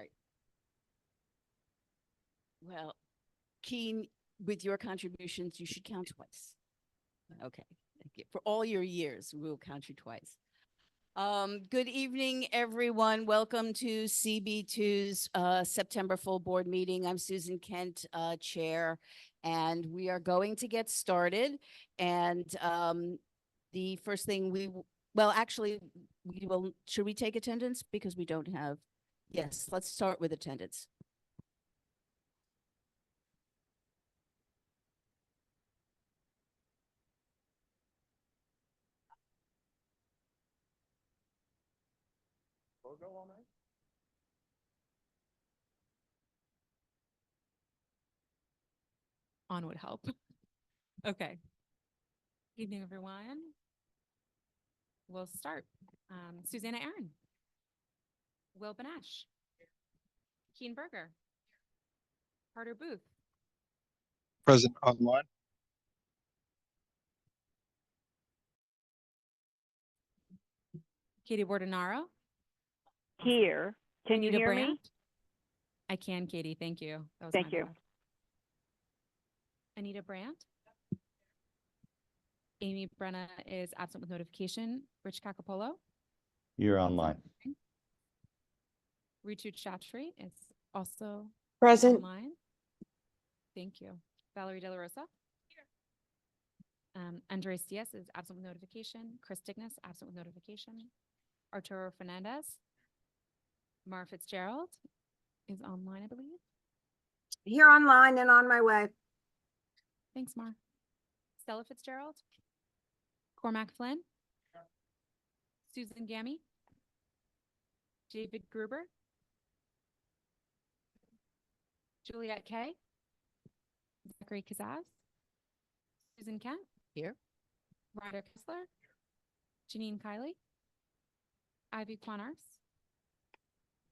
right. Well, Keen, with your contributions, you should count twice. Okay, thank you. For all your years, we'll count you twice. Good evening, everyone. Welcome to CB2's September full board meeting. I'm Susan Kent, chair, and we are going to get started. And the first thing should we take attendance? Because we don't have, yes, let's start with attendance. Go all night. On would help. Okay. Good evening, everyone. We'll start. Susanna Aaron. Will Benesh. Keen Berger. Carter Booth. Present online. Katie Bordenaro. Here. Can you Anita hear Brandt? me? I can, Katie. Thank you. That was Thank my you. bad. Anita Brandt. Amy Brenna is absent with notification. Rich Cacapolo. You're online. Ritu Chatri is also Present. online. Thank you. Valerie De La Rosa. Here. Andres Diaz is absent with notification. Chris Dignas, absent with notification. Arturo Fernandez. Mara Fitzgerald is online, I believe. Here online and on my way. Thanks, Mar. Stella Fitzgerald. Cormac Flynn. Susan Gammy. David Gruber. Juliet Kay. Zachary Kazaz. Susan Kent. Here. Ryder Kessler. Janine Kiley. Ivy Quanars.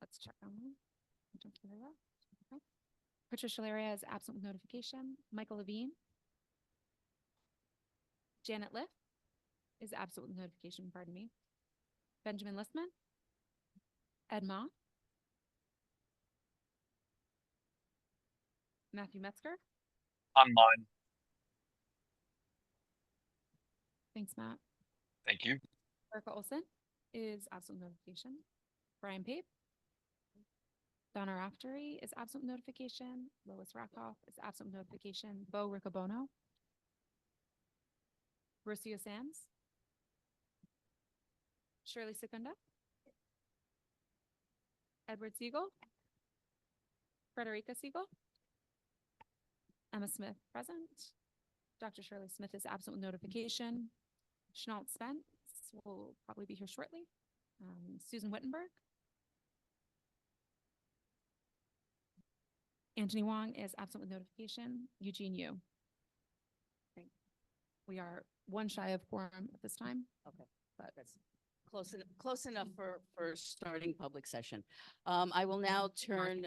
Let's check on them. Okay. Patricia Laria is absent with notification. Michael Levine. Janet Liff is absent with notification, pardon me. Benjamin Listman. Ed Ma. Matthew Metzger. Online. Thanks, Matt. Thank you. Erica Olson is absent with notification. Brian Pape. Donna Raftery is absent with notification. Lois Rakoff is absent with notification. Bo Riccobono. Rocio Sands. Shirley Secunda. Edward Siegel. Frederica Siegel. Emma Smith present. Dr. Shirley Smith is absent with notification. Chenault Spence will probably be here shortly. Susan Wittenberg. Anthony Wong is absent with notification. Eugene Yu. Okay. We are one shy of quorum at this time. Okay, but that's close enough for starting public session. I will now turn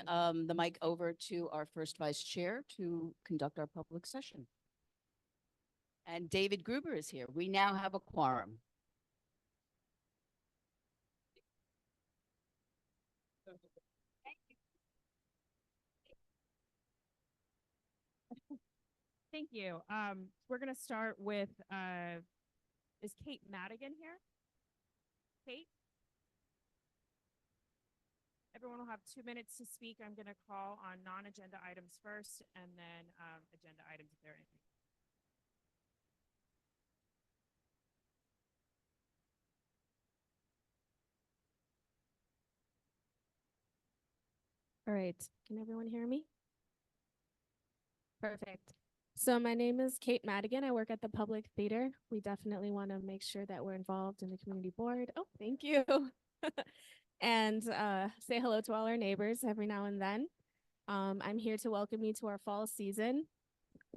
the mic over to our first vice chair to conduct our public session. And David Gruber is here. We now have a quorum. Thank you. We're going to start with, is Kate Madigan here? Kate? Everyone will have 2 minutes to speak. I'm going to call on non-agenda items first and then agenda items if there are any. All right, can everyone hear me? Perfect. So my name is Kate Madigan. I work at the Public Theater. We definitely want to make sure that we're involved in the community board. Oh, thank you. And say hello to all our neighbors every now and then. I'm here to welcome you to our fall season.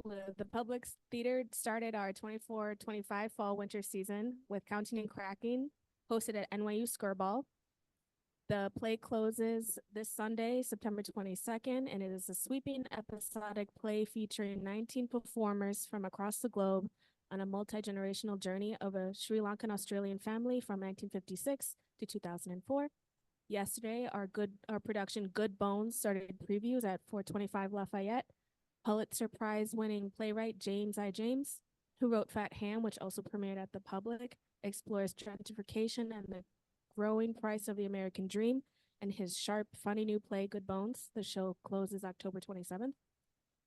The Public Theater started our 24-25 fall winter season with Counting and Cracking, hosted at NYU Skirball. The play closes this Sunday, September 22nd, and it is a sweeping episodic play featuring 19 performers from across the globe on a multi-generational journey of a Sri Lankan Australian family from 1956 to 2004. Yesterday, our production Good Bones started previews at 425 Lafayette. Pulitzer Prize winning playwright James I. James, who wrote Fat Ham, which also premiered at the Public, explores gentrification and the growing price of the American dream, and his sharp, funny new play Good Bones. The show closes October 27th.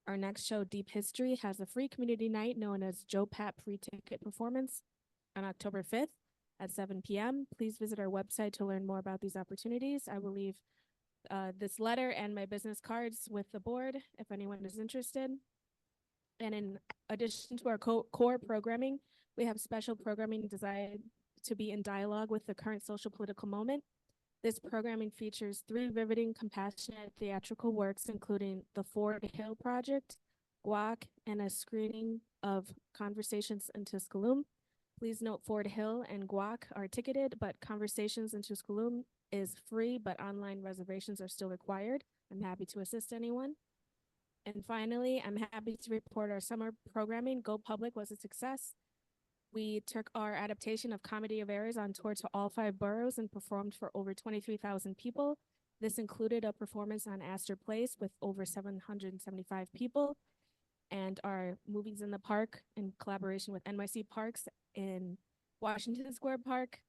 Our next show, Deep History, has a free community night known as Joe Pap Free Ticket Performance on October 5th at 7 p.m. Please visit our website to learn more about these opportunities. I will leave this letter and my business cards with the board if anyone is interested. And in addition to our core programming, we have special programming designed to be in dialogue with the current social political moment. This programming features 3 riveting, compassionate theatrical works, including The Ford Hill Project, Guac, and a screening of Conversations in Tusculum. Please note Ford Hill and Guac are ticketed, but Conversations in Tusculum is free, but online reservations are still required. I'm happy to assist anyone. And finally, I'm happy to report our summer programming, Go Public, was a success. We took our adaptation of Comedy of Errors on tour to all 5 boroughs and performed for over 23,000 people. This included a performance on Astor Place with over 775 people, and our Movies in the Park in collaboration with NYC Parks in Washington Square Park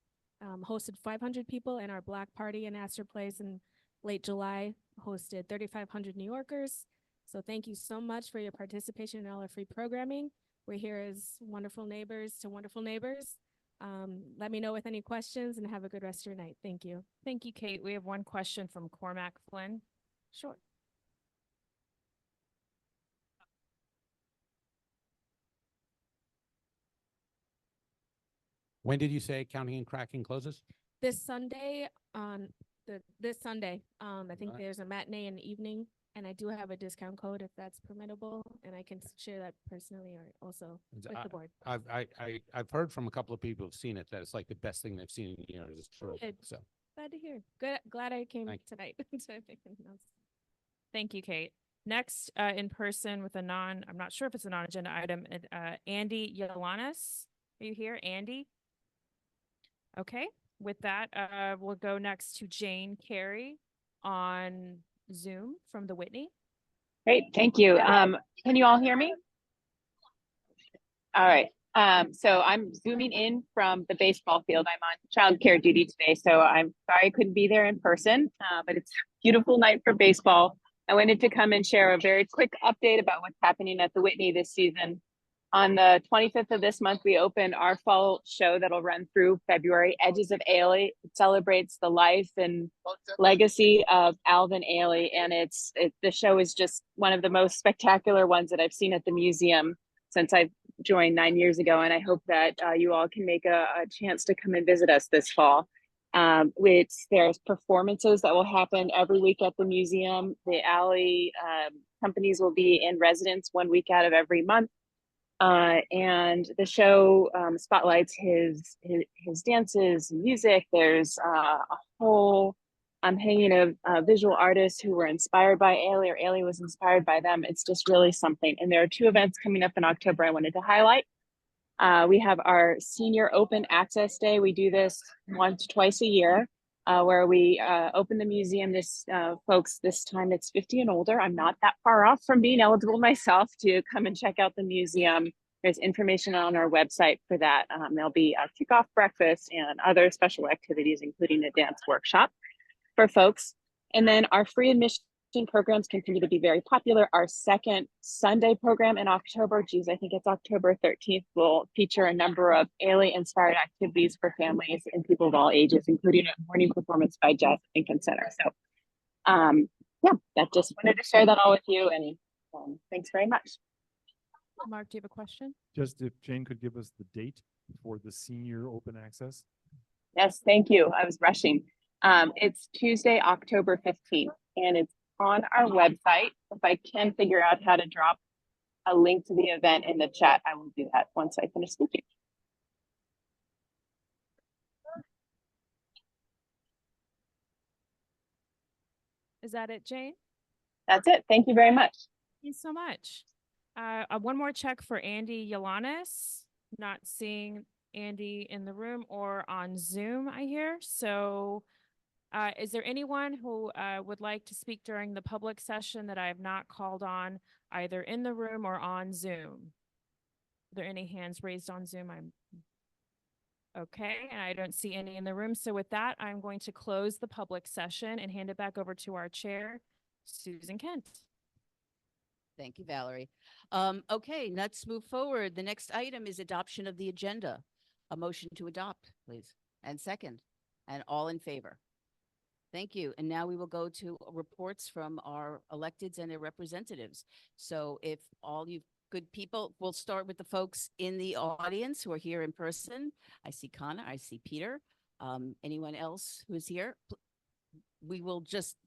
hosted 500 people, and our Black Party in Astor Place in late July hosted 3,500 New Yorkers. So thank you so much for your participation in all our free programming. We're here as wonderful neighbors to wonderful neighbors. Let me know with any questions and have a good rest of your night. Thank you. Thank you, Kate. We have one question from Cormac Flynn. Sure. When did you say Counting and Cracking closes? This Sunday this Sunday, I think Alright. there's a matinee and evening, and I do have a discount code if that's permittable, and I can share that personally or also with the board. I've heard from a couple of people who've seen it that it's like the best thing they've seen in years. It's terrific. Good. So Glad to hear. Good. Glad I came Thank tonight to make an announcement. Thank you, Kate. Next, in person with I'm not sure if it's a non-agenda item, Andy Yalanis. Are you here, Andy? Okay, with that, we'll go next to Jane Carey on Zoom from the Whitney. Great, thank you. Can you all hear me? All right. So I'm zooming in from the baseball field. I'm on childcare duty today, so I'm sorry I couldn't be there in person, but it's a beautiful night for baseball. I wanted to come and share a very quick update about what's happening at the Whitney this season. On the 25th of this month, we open our fall show that'll run through February, Edges of Ailey. It celebrates the life and legacy of Alvin Ailey, and the show is just one of the most spectacular ones that I've seen at the museum since I've joined 9 years ago, and I hope that you all can make a chance to come and visit us this fall. There's performances that will happen every week at the museum. The Alley companies will be in residence 1 week out of every month. And the show spotlights his dances and music. There's a whole hanging of visual artists who were inspired by Ailey or Ailey was inspired by them. It's just really something. And there are 2 events coming up in October I wanted to highlight. We have our Senior Open Access Day. We do this once, twice a year, where we open the museum. Folks, this time it's 50 and older. I'm not that far off from being eligible myself to come and check out the museum. There's information on our website for that. There'll be a kickoff breakfast and other special activities, including a dance workshop for folks. And then our free admission programs continue to be very popular. Our second Sunday program in October, I think it's October 13th, will feature a number of Ailey-inspired activities for families and people of all ages, including a morning performance by Jazz Lincoln Center. So, yeah, that just wanted to share that all with you, and thanks very much. Mark, do you have a question? Just if Jane could give us the date for the Senior Open Access. Yes, thank you. I was rushing. It's Tuesday, October 15th, and it's on our website. If I can figure out how to drop a link to the event in the chat, I will do that once I finish speaking. Is that it, Jane? That's it. Thank you very much. Thank you so much. One more check for Andy Yalanis. Not seeing Andy in the room or on Zoom, I hear. So Is there anyone who would like to speak during the public session that I have not called on, either in the room or on Zoom? Are there any hands raised on Zoom? I'm okay, and I don't see any in the room. So with that, I'm going to close the public session and hand it back over to our chair, Susan Kent. Thank you, Valerie. Okay, let's move forward. The next item is adoption of the agenda. A motion to adopt, please. And second, and all in favor. Thank you. And now we will go to reports from our electeds and their representatives. So if all you good people, we'll start with the folks in the audience who are here in person. I see Connor, I see Peter. Anyone else who's here? We will just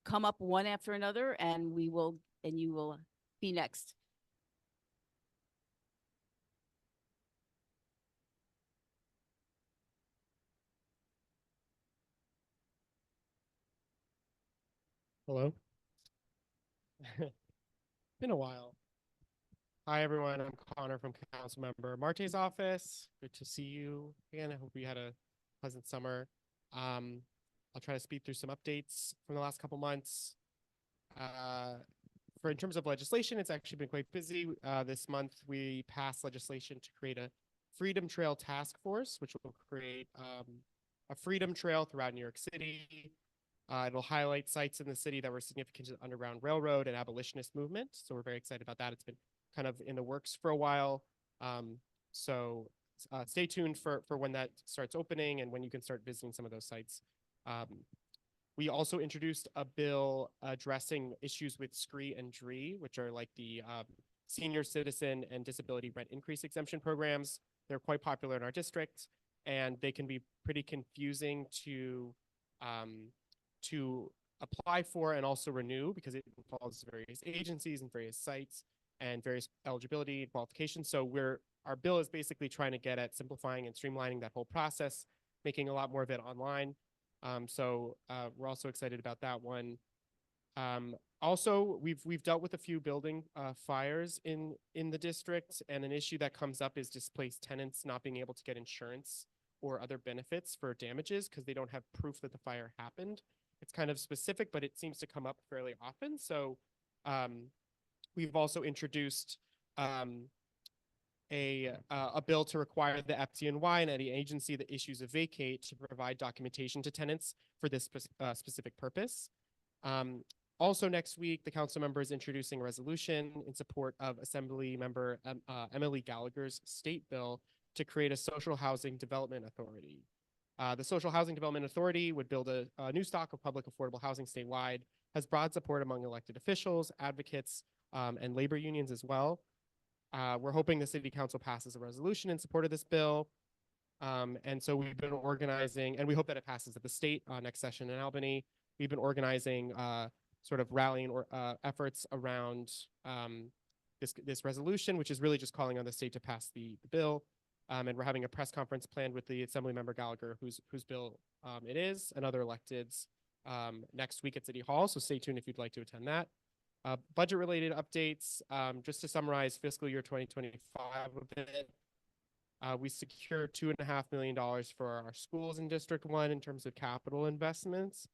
come up one after another and you will be next. Hello. Been a while. Hi, everyone. I'm Connor from Councilmember Marte's office. Good to see you again. I hope you had a pleasant summer. I'll try to speed through some updates from the last couple months. In terms of legislation, it's actually been quite busy. This month, we passed legislation to create a Freedom Trail Task Force, which will create a freedom trail throughout New York City. It'll highlight sites in the city that were significant to the Underground Railroad and abolitionist movement. So we're very excited about that. It's been kind of in the works for a while. Stay tuned for when that starts opening and when you can start visiting some of those sites. We also introduced a bill addressing issues with SCREE and DREE, which are like the senior citizen and disability rent increase exemption programs. They're quite popular in our district, and they can be pretty confusing to apply for and also renew because it involves various agencies and various sites and various eligibility and qualifications. So our bill is basically trying to get at simplifying and streamlining that whole process, making a lot more of it online. We're also excited about that one. Also, we've dealt with a few building fires in the district, and an issue that comes up is displaced tenants not being able to get insurance or other benefits for damages because they don't have proof that the fire happened. It's kind of specific, but it seems to come up fairly often. So we've also introduced a bill to require the FDNY and any agency that issues a vacate to provide documentation to tenants for this specific purpose. Also next week, the council member is introducing a resolution in support of Assembly Member Emily Gallagher's state bill to create a social housing development authority. The Social Housing Development Authority would build a new stock of public affordable housing statewide, has broad support among elected officials, advocates, and labor unions as well. We're hoping the city council passes a resolution in support of this bill. And so we've been organizing, and we hope that it passes at the state next session in Albany. We've been organizing sort of rallying efforts around this resolution, which is really just calling on the state to pass the bill. And we're having a press conference planned with the Assembly Member Gallagher, whose bill it is, and other electeds next week at City Hall. So stay tuned if you'd like to attend that. Budget-related updates, just to summarize fiscal year 2025 a bit. We secured $2.5 million for our schools in District 1 in terms of capital investments.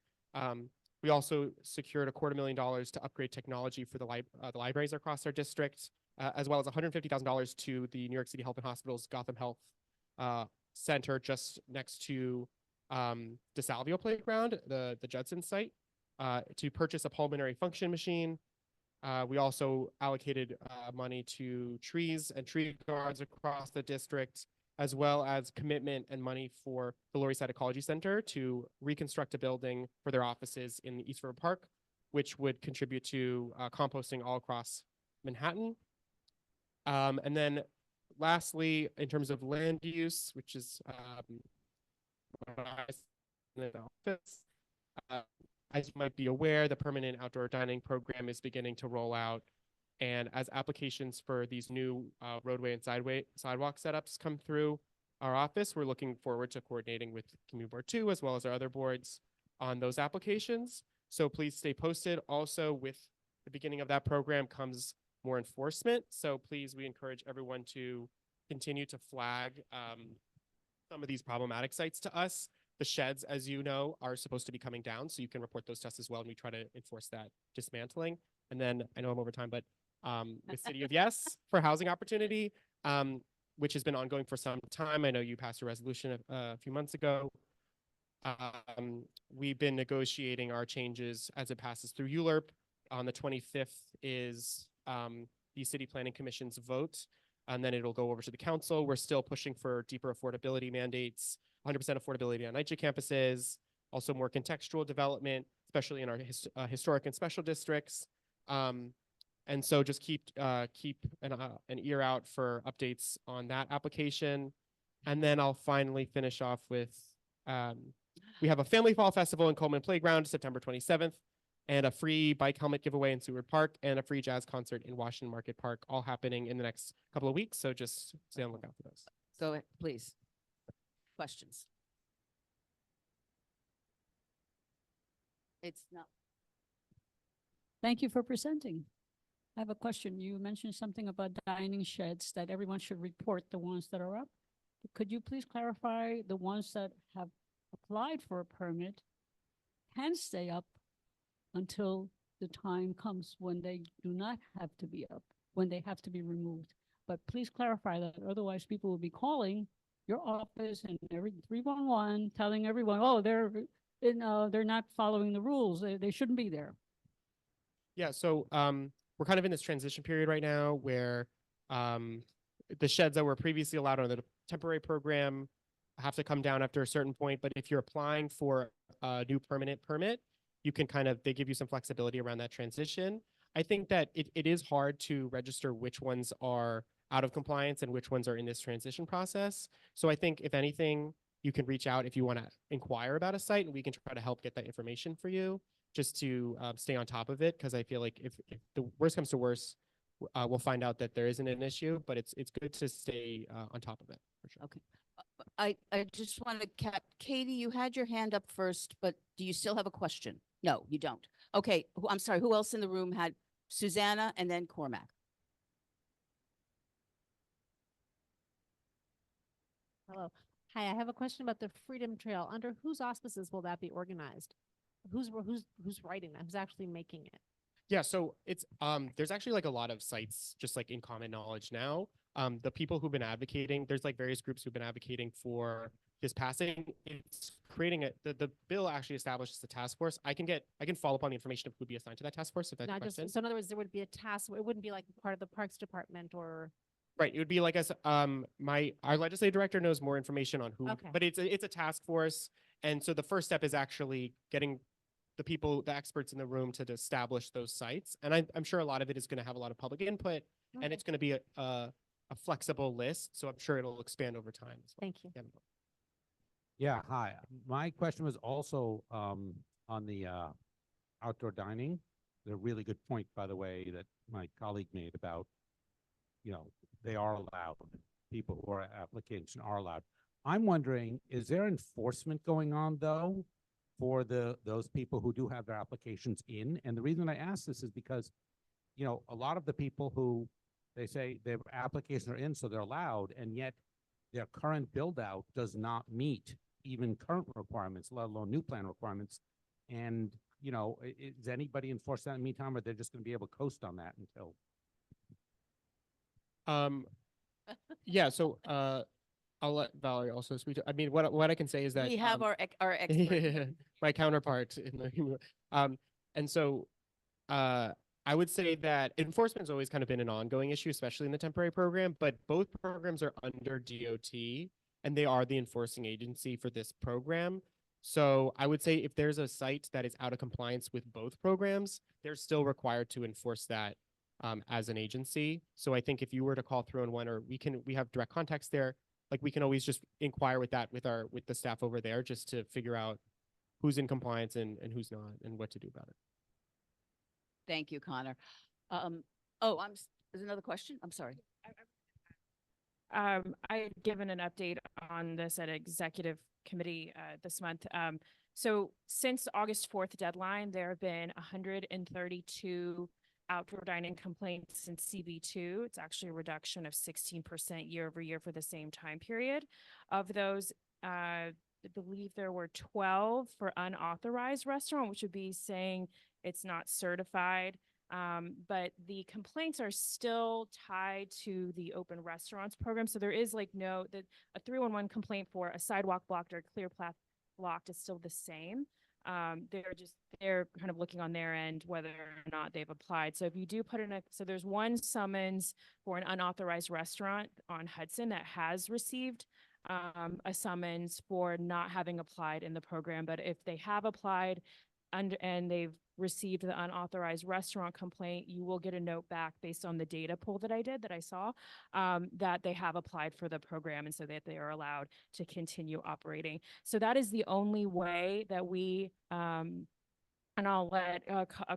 We also secured $250,000 to upgrade technology for the libraries across our district, as well as $150,000 to the New York City Health and Hospitals Gotham Health Center just next to DeSalvio Playground, the Judson site, to purchase a pulmonary function machine. We also allocated money to trees and tree guards across the district, as well as commitment and money for the Lower East Side Ecology Center to reconstruct a building for their offices in the East River Park, which would contribute to composting all across Manhattan. And then lastly, in terms of land use, which is as you might be aware, the permanent outdoor dining program is beginning to roll out. And as applications for these new roadway and sidewalk setups come through our office, we're looking forward to coordinating with Community Board 2 as well as our other boards on those applications. So please stay posted. Also, with the beginning of that program comes more enforcement. So please, we encourage everyone to continue to flag some of these problematic sites to us. The sheds, as you know, are supposed to be coming down, so you can report those to us as well, and we try to enforce that dismantling. And then I know I'm over time, but with City of Yes for housing opportunity, which has been ongoing for some time. I know you passed a resolution a few months ago. We've been negotiating our changes as it passes through ULURP. On the 25th is the City Planning Commission's vote, and then it'll go over to the council. We're still pushing for deeper affordability mandates, 100% affordability on NYCHA campuses, also more contextual development, especially in our historic and special districts. And so just keep an ear out for updates on that application. And then I'll finally finish off with, we have a Family Fall Festival in Coleman Playground, September 27th, and a free bike helmet giveaway in Seward Park, and a free jazz concert in Washington Market Park, all happening in the next couple of weeks. So just stay on the lookout for those. Go ahead, please. Questions? It's not. Thank you for presenting. I have a question. You mentioned something about dining sheds, that everyone should report the ones that are up. Could you please clarify the ones that have applied for a permit can stay up until the time comes when they do not have to be up, when they have to be removed? But please clarify that, otherwise people will be calling your office and every 311 telling everyone, oh, they're not following the rules. They shouldn't be there. Yeah, so we're kind of in this transition period right now where the sheds that were previously allowed under the temporary program have to come down after a certain point. But if you're applying for a new permanent permit, you can they give you some flexibility around that transition. I think that it is hard to register which ones are out of compliance and which ones are in this transition process. So I think if anything, you can reach out if you want to inquire about a site, and we can try to help get that information for you, just to stay on top of it. Because I feel like if the worst comes to worst, we'll find out that there isn't an issue, but it's good to stay on top of it, for sure. Okay. I just want to Katie, you had your hand up first, but do you still have a question? No, you don't. Okay, I'm sorry. Who else in the room had Susanna and then Cormac? Hello. Hi, I have a question about the Freedom Trail. Under whose auspices will that be organized? Who's writing that? Who's actually making it? Yeah, so it's there's actually like a lot of sites just like in common knowledge now. The people who've been advocating, there's like various groups who've been advocating for this passing. It's creating the bill actually establishes a task force. I can follow up on the information of who'd be assigned to that task force if that's Not the just, question. so in other words, there would be a task, it wouldn't be like part of the Parks Department or. Right, it would be like our legislative director knows more information on who, Okay. but it's a task force, and so the first step is actually getting the experts in the room to establish those sites, and I'm sure a lot of it is going to have a lot of public input, and it's going to be a flexible list, so I'm sure it'll expand over time as well. Thank you. Yeah, hi. My question was also on the outdoor dining. A really good point, by the way, that my colleague made about, they are allowed. People who are application are allowed. I'm wondering, is there enforcement going on though for those people who do have their applications in? And the reason I ask this is because, a lot of the people who they say their applications are in, so they're allowed, and yet their current build out does not meet even current requirements, let alone new plan requirements. And, is anybody enforcing that in the meantime, or they're just going to be able to coast on that until? Yeah, so I'll let Valerie also speak to. I mean, what I can say is that We have our expert. my counterpart in the and so I would say that enforcement has always kind of been an ongoing issue, especially in the temporary program, but both programs are under DOT and they are the enforcing agency for this program. So I would say if there's a site that is out of compliance with both programs, they're still required to enforce that as an agency. So I think if you were to call 311, or we have direct contacts there, like we can always just inquire with that with the staff over there, just to figure out who's in compliance and who's not and what to do about it. Thank you, Connor. There's another question? I'm sorry. I had given an update on this at executive committee this month. So since August 4th deadline, there have been 132 outdoor dining complaints in CB2. It's actually a reduction of 16% year over year for the same time period. Of those, believe there were 12 for unauthorized restaurant, which would be saying it's not certified. But the complaints are still tied to the open restaurants program. So there is like that a 311 complaint for a sidewalk blocked or clear path blocked is still the same. They're kind of looking on their end whether or not they've applied. So if you do put so there's one summons for an unauthorized restaurant on Hudson that has received a summons for not having applied in the program. But if they have applied and they've received the unauthorized restaurant complaint, you will get a note back based on the data pool that I saw, that they have applied for the program and so that they are allowed to continue operating. So that is the only way that we, and I'll let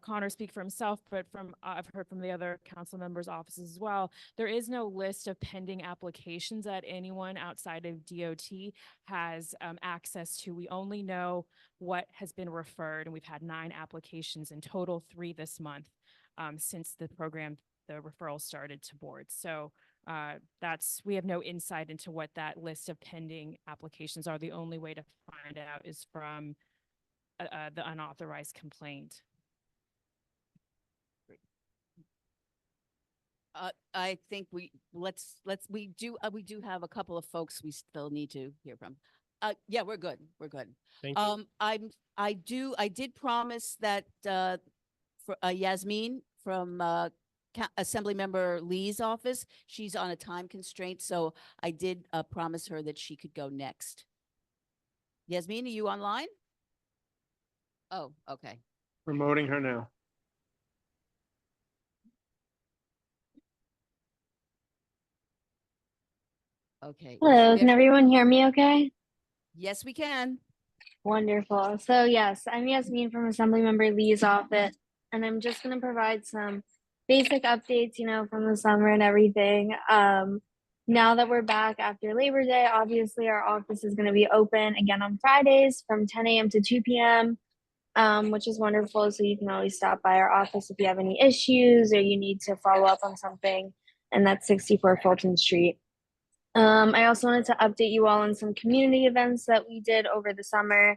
Connor speak for himself, but I've heard from the other council members' offices as well, there is no list of pending applications that anyone outside of DOT has access to. We only know what has been referred, and we've had 9 applications in total, 3 this month since the referral started to board. So we have no insight into what that list of pending applications are. The only way to find out is from the unauthorized complaint. I think we do have a couple of folks we still need to hear from. Yeah, we're good. We're good. Thank you. I did promise that for Yasmin from Assemblymember Lee's office, she's on a time constraint, so I did promise her that she could go next. Yasmin, are you online? Oh, okay. Promoting her now. Okay. Hello, can everyone hear me okay? Yes, we can. Wonderful. So yes, I'm Yasmin from Assemblymember Lee's office, and I'm just going to provide some basic updates, from the summer and everything. Now that we're back after Labor Day, obviously our office is going to be open again on Fridays from 10 a.m. to 2 p.m., which is wonderful. So you can always stop by our office if you have any issues or you need to follow up on something, and that's 64 Fulton Street. I also wanted to update you all on some community events that we did over the summer.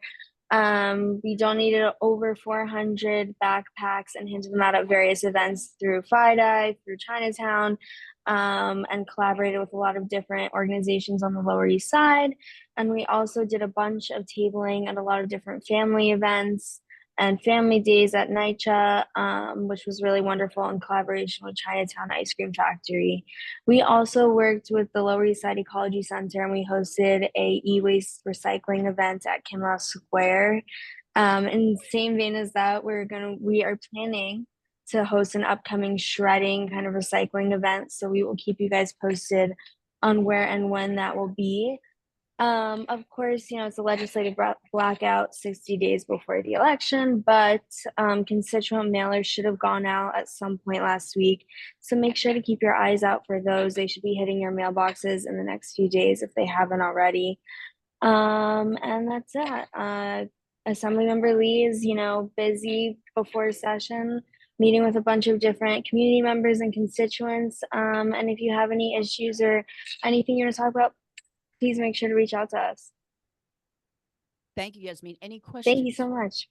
We donated over 400 backpacks and handed them out at various events through FIDI, through Chinatown, and collaborated with a lot of different organizations on the Lower East Side. And we also did a bunch of tabling at a lot of different family events and family days at NYCHA, which was really wonderful in collaboration with Chinatown Ice Cream Factory. We also worked with the Lower East Side Ecology Center, and we hosted a e-waste recycling event at Kinloss Square. In the same vein as that, we are planning to host an upcoming shredding kind of recycling event. So we will keep you guys posted on where and when that will be. Of course, it's a legislative blackout 60 days before the election, but constituent mailers should have gone out at some point last week. So make sure to keep your eyes out for those. They should be hitting your mailboxes in the next few days if they haven't already. And that's it. Assemblymember Lee is, busy before session, meeting with a bunch of different community members and constituents. And if you have any issues or anything you want to talk about, please make sure to reach out to us. Thank you, Yasmin. Any questions? Thank you so much.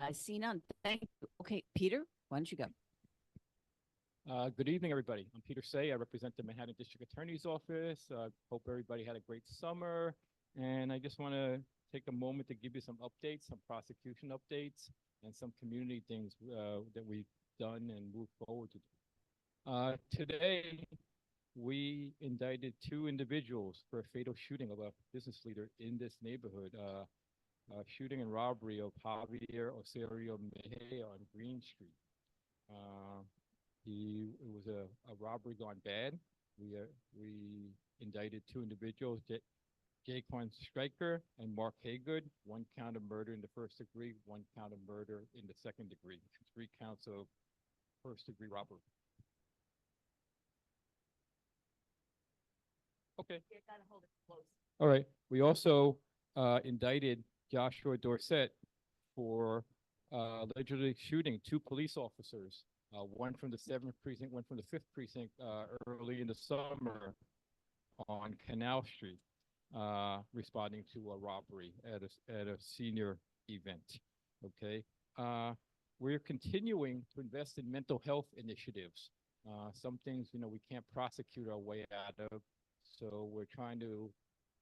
I see none. Thank you. Okay, Peter, why don't you go? Good evening, everybody. I'm Peter Say. I represent the Manhattan District Attorney's Office. Hope everybody had a great summer. And I just want to take a moment to give you some updates, some prosecution updates, and some community things that we've done and moved forward to. Today, we indicted 2 individuals for a fatal shooting of a business leader in this neighborhood. Shooting and robbery of Javier Osorio Mejia on Green Street. It was a robbery gone bad. We indicted 2 individuals, Jaquan Stryker and Mark Haygood, 1 count of murder in the 1st degree, 1 count of murder in the 2nd degree, 3 counts of 1st degree robbery. Okay. All right. We also indicted Joshua Dorsett for allegedly shooting 2 police officers, 1 from the 7th precinct, 1 from the 5th precinct, early in the summer on Canal Street. responding to a robbery at a senior event. Okay. We're continuing to invest in mental health initiatives. Some things, we can't prosecute our way out of. So we're trying to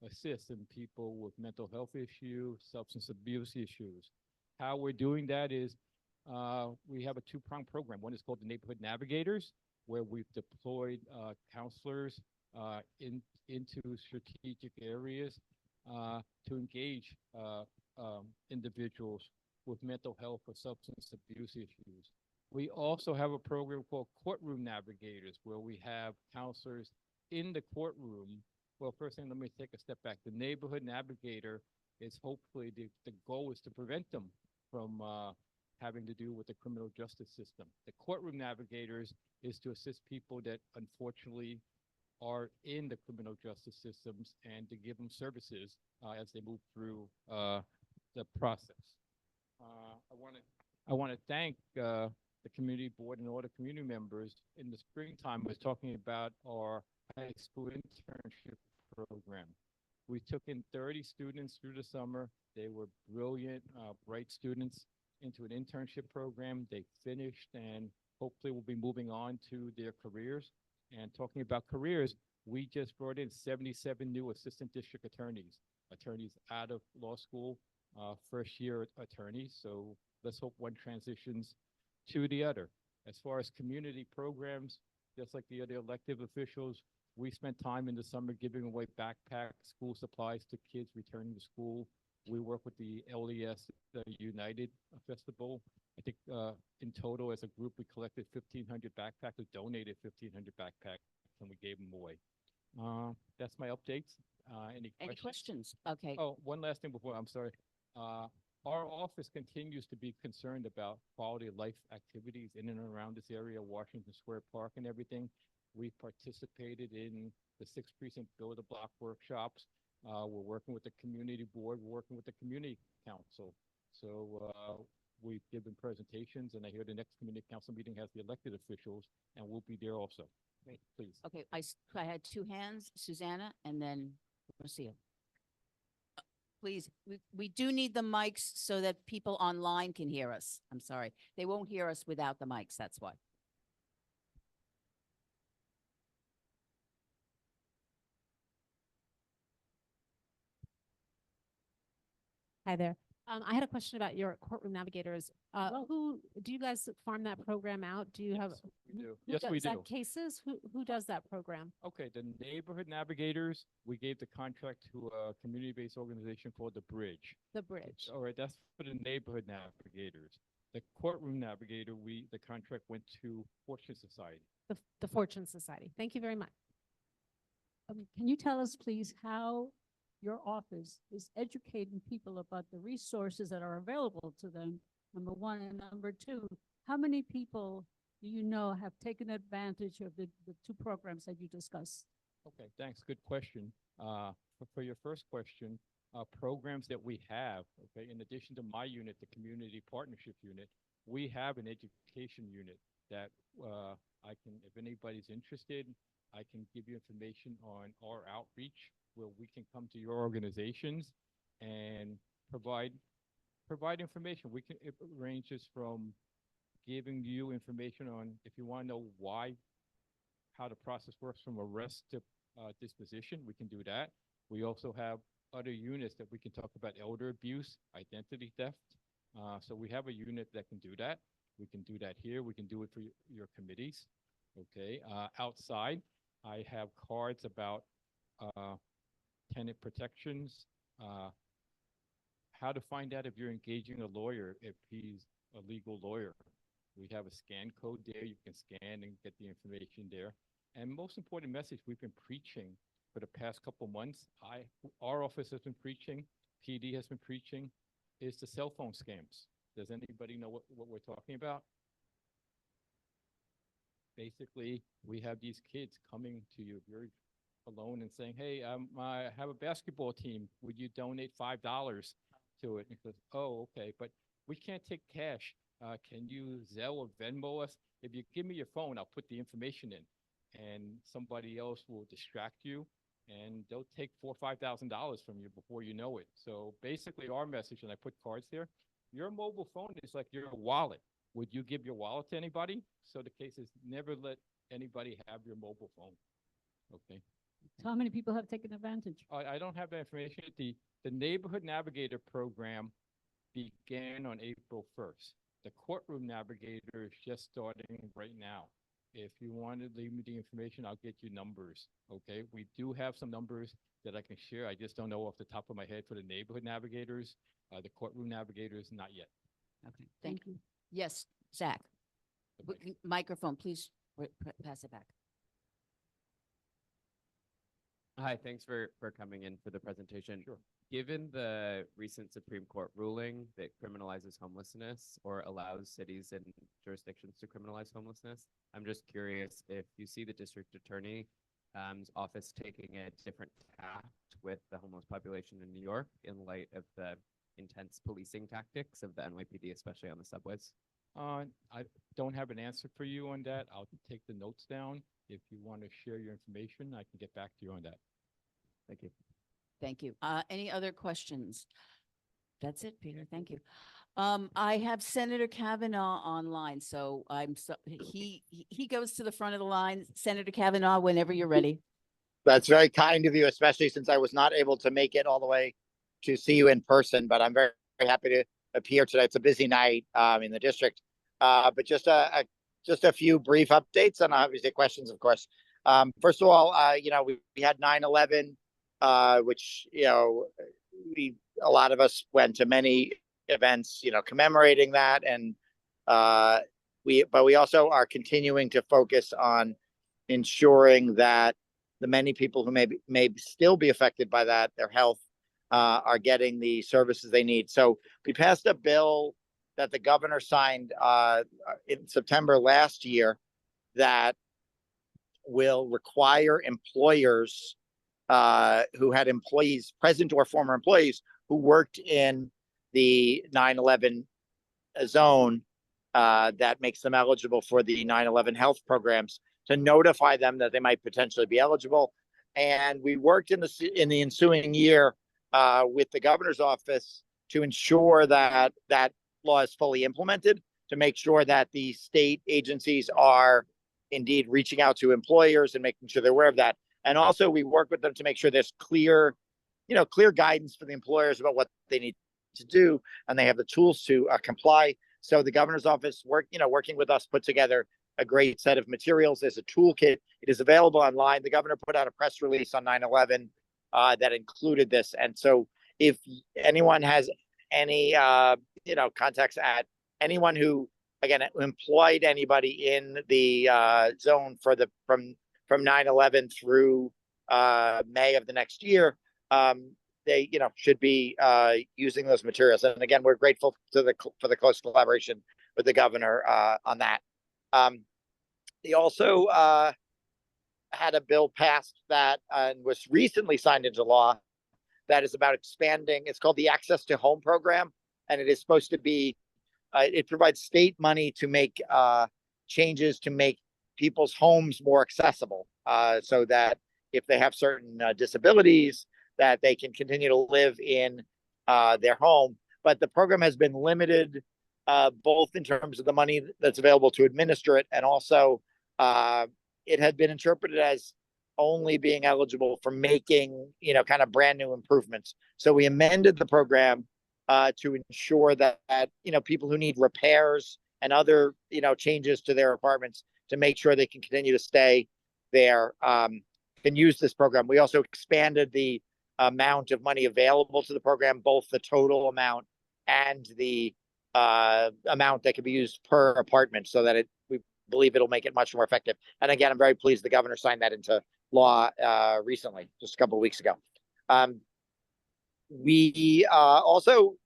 assist in people with mental health issues, substance abuse issues. How we're doing that is we have a two-pronged program. One is called the Neighborhood Navigators, where we've deployed counselors into strategic areas to engage individuals with mental health or substance abuse issues. We also have a program called Courtroom Navigators, where we have counselors in the courtroom. Well, first thing, let me take a step back. The Neighborhood Navigator is hopefully the goal is to prevent them from having to do with the criminal justice system. The Courtroom Navigators is to assist people that unfortunately are in the criminal justice systems and to give them services as they move through the process. I want to thank the community board and all the community members. In the springtime, was talking about our high school internship program. We took in 30 students through the summer. They were brilliant, bright students into an internship program. They finished and hopefully will be moving on to their careers. And talking about careers, we just brought in 77 new assistant district attorneys out of law school, first year attorneys. So let's hope one transitions to the other. As far as community programs, just like the other elected officials, we spent time in the summer giving away backpacks, school supplies to kids returning to school. We work with the LES United Festival. I think in total as a group, we collected 1,500 backpacks, we donated 1,500 backpacks, and we gave them away. That's my updates. Any questions? Okay. Oh, one last thing before, I'm sorry. Our office continues to be concerned about quality of life activities in and around this area, Washington Square Park and everything. We participated in the 6th Precinct Build a Block workshops. We're working with the community board, we're working with the community council. So we've given presentations, and I hear the next community council meeting has the elected officials, and we'll be there also. Great. Please. Okay, I had two hands, Susanna, and then Rocio. Please, we do need the mics so that people online can hear us. I'm sorry. They won't hear us without the mics, that's why. Hi there. I had a question about your courtroom navigators. Who do you guys farm that program out? Do you have? We do. who Yes, we does that do. cases? Who does that program? Okay, the Neighborhood Navigators, we gave the contract to a community-based organization called The Bridge. The Bridge. All right, that's for the Neighborhood Navigators. The Courtroom Navigator, the contract went to Fortune Society. The Fortune Society. Thank you very much. Can you tell us, please, how your office is educating people about the resources that are available to them, number one, and number two, how many people do you know have taken advantage of the two programs that you discussed? Okay, thanks. Good question. For your first question, programs that we have, okay, in addition to my unit, the Community Partnership Unit, we have an education unit that I can, if anybody's interested, I can give you information on our outreach where we can come to your organizations and provide information. It ranges from giving you information on if you want to know how the process works from arrest to disposition, we can do that. We also have other units that we can talk about elder abuse, identity theft. So we have a unit that can do that. We can do that here. We can do it for your committees. Okay. Outside, I have cards about tenant protections, how to find out if you're engaging a lawyer, if he's a legal lawyer. We have a scan code there. You can scan and get the information there. And most important message we've been preaching for the past couple months, our office has been preaching, PD has been preaching, is the cell phone scams. Does anybody know what we're talking about? Basically, we have these kids coming to you very alone and saying, hey, I have a basketball team. Would you donate $5 to it? And he goes, oh, okay, but we can't take cash. Can you Zelle or Venmo us? If you give me your phone, I'll put the information in. And somebody else will distract you and they'll take $4,000 or $5,000 from you before you know it. So basically our message, and I put cards there, your mobile phone is like your wallet. Would you give your wallet to anybody? So the case is never let anybody have your mobile phone. Okay. So how many people have taken advantage? I don't have that information. The Neighborhood Navigator program began on April 1st. The Courtroom Navigator is just starting right now. If you want to leave me the information, I'll get you numbers, okay? We do have some numbers that I can share. I just don't know off the top of my head for the Neighborhood Navigators. The Courtroom Navigators, not yet. Okay, thank you. Yes, Zach. Microphone, please pass it back. Hi, thanks for coming in for the presentation. Sure. Given the recent Supreme Court ruling that criminalizes homelessness or allows cities and jurisdictions to criminalize homelessness, I'm just curious if you see the district attorney office taking a different tact with the homeless population in New York in light of the intense policing tactics of the NYPD, especially on the subways. I don't have an answer for you on that. I'll take the notes down. If you want to share your information, I can get back to you on that. Thank you. Thank you. Any other questions? That's it, Peter. Thank you. I have Senator Kavanaugh online, so he goes to the front of the line. Senator Kavanaugh, whenever you're ready. That's very kind of you, especially since I was not able to make it all the way to see you in person, but I'm very, very happy to appear today. It's a busy night in the district, but just a few brief updates and obviously questions, of course. First of all, we had 9/11, which, a lot of us went to many events, commemorating that. And we also are continuing to focus on ensuring that the many people who may still be affected by that, their health, are getting the services they need. So we passed a bill that the governor signed in September last year that will require employers who had employees, present or former employees, who worked in the 9/11 zone that makes them eligible for the 9/11 health programs, to notify them that they might potentially be eligible. And we worked in the ensuing year with the governor's office to ensure that that law is fully implemented, to make sure that the state agencies are indeed reaching out to employers and making sure they're aware of that. And also we work with them to make sure there's clear guidance for the employers about what they need to do, and they have the tools to comply. So the governor's office working with us, put together a great set of materials. There's a toolkit. It is available online. The governor put out a press release on 9/11 that included this. And so if anyone has any, contacts at anyone who, again, employed anybody in the zone from 9/11 through May of the next year, they, should be using those materials. And again, we're grateful for the close collaboration with the governor on that. They also had a bill passed that was recently signed into law that is about expanding. It's called the Access to Home Program, and it is supposed to be, it provides state money to make changes to make people's homes more accessible, so that if they have certain disabilities, that they can continue to live in their home. But the program has been limited, both in terms of the money that's available to administer it, and also it had been interpreted as only being eligible for making, kind of brand new improvements. So we amended the program to ensure that, people who need repairs and other, changes to their apartments, to make sure they can continue to stay there, can use this program. We also expanded the amount of money available to the program, both the total amount and the amount that can be used per apartment, so that we believe it'll make it much more effective. And again, I'm very pleased the governor signed that into law recently, just a couple of weeks ago. We also,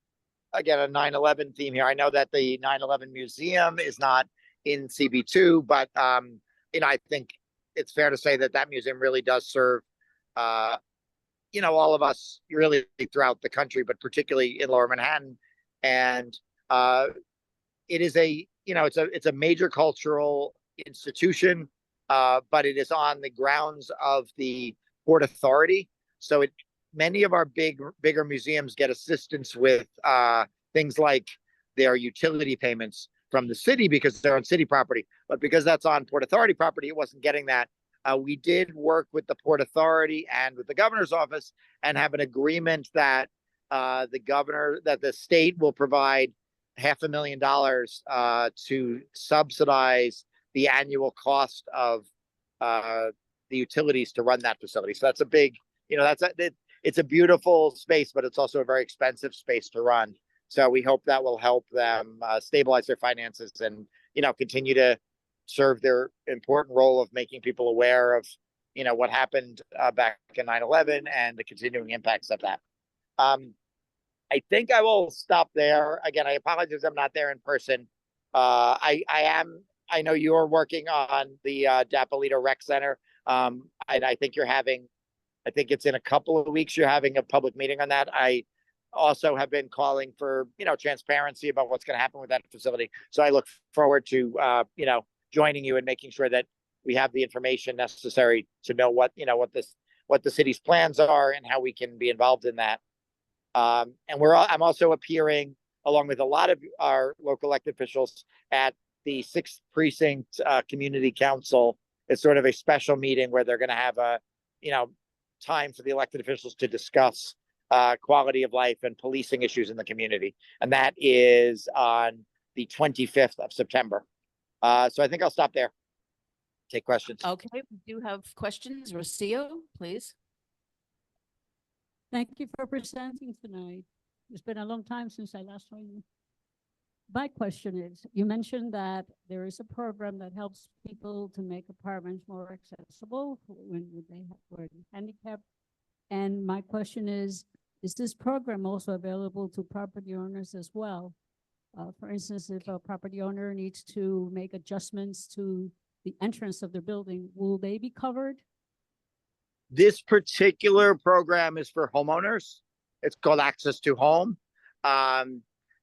again, a 9/11 theme here. I know that the 9/11 museum is not in CB2, but I think it's fair to say that museum really does serve all of us really throughout the country, but particularly in Lower Manhattan. And it is it's a major cultural institution, but it is on the grounds of the Port Authority. So many of our bigger museums get assistance with things like their utility payments from the city because they're on city property. But because that's on Port Authority property, it wasn't getting that. We did work with the Port Authority and with the governor's office and have an agreement that the state will provide $500,000 to subsidize the annual cost of the utilities to run that facility. So that's a big, it's a beautiful space, but it's also a very expensive space to run. So we hope that will help them stabilize their finances and, continue to serve their important role of making people aware of, what happened back in 9/11 and the continuing impacts of that. I think I will stop there. Again, I apologize I'm not there in person. I know you're working on the Dapolito Rec Center. And I think it's in a couple of weeks you're having a public meeting on that. I also have been calling for, transparency about what's going to happen with that facility. So I look forward to, joining you and making sure that we have the information necessary to know what the city's plans are and how we can be involved in that. And I'm also appearing along with a lot of our local elected officials at the 6th Precinct Community Council. It's sort of a special meeting where they're going to have a, time for the elected officials to discuss quality of life and policing issues in the community. And that is on the 25th of September. So I think I'll stop there. Take questions. Okay, we do have questions. Rocio, please. Thank you for presenting tonight. It's been a long time since I last saw you. My question is, you mentioned that there is a program that helps people to make apartments more accessible when they were handicapped. And my question is this program also available to property owners as well? For instance, if a property owner needs to make adjustments to the entrance of their building, will they be covered? This particular program is for homeowners. It's called Access to Home.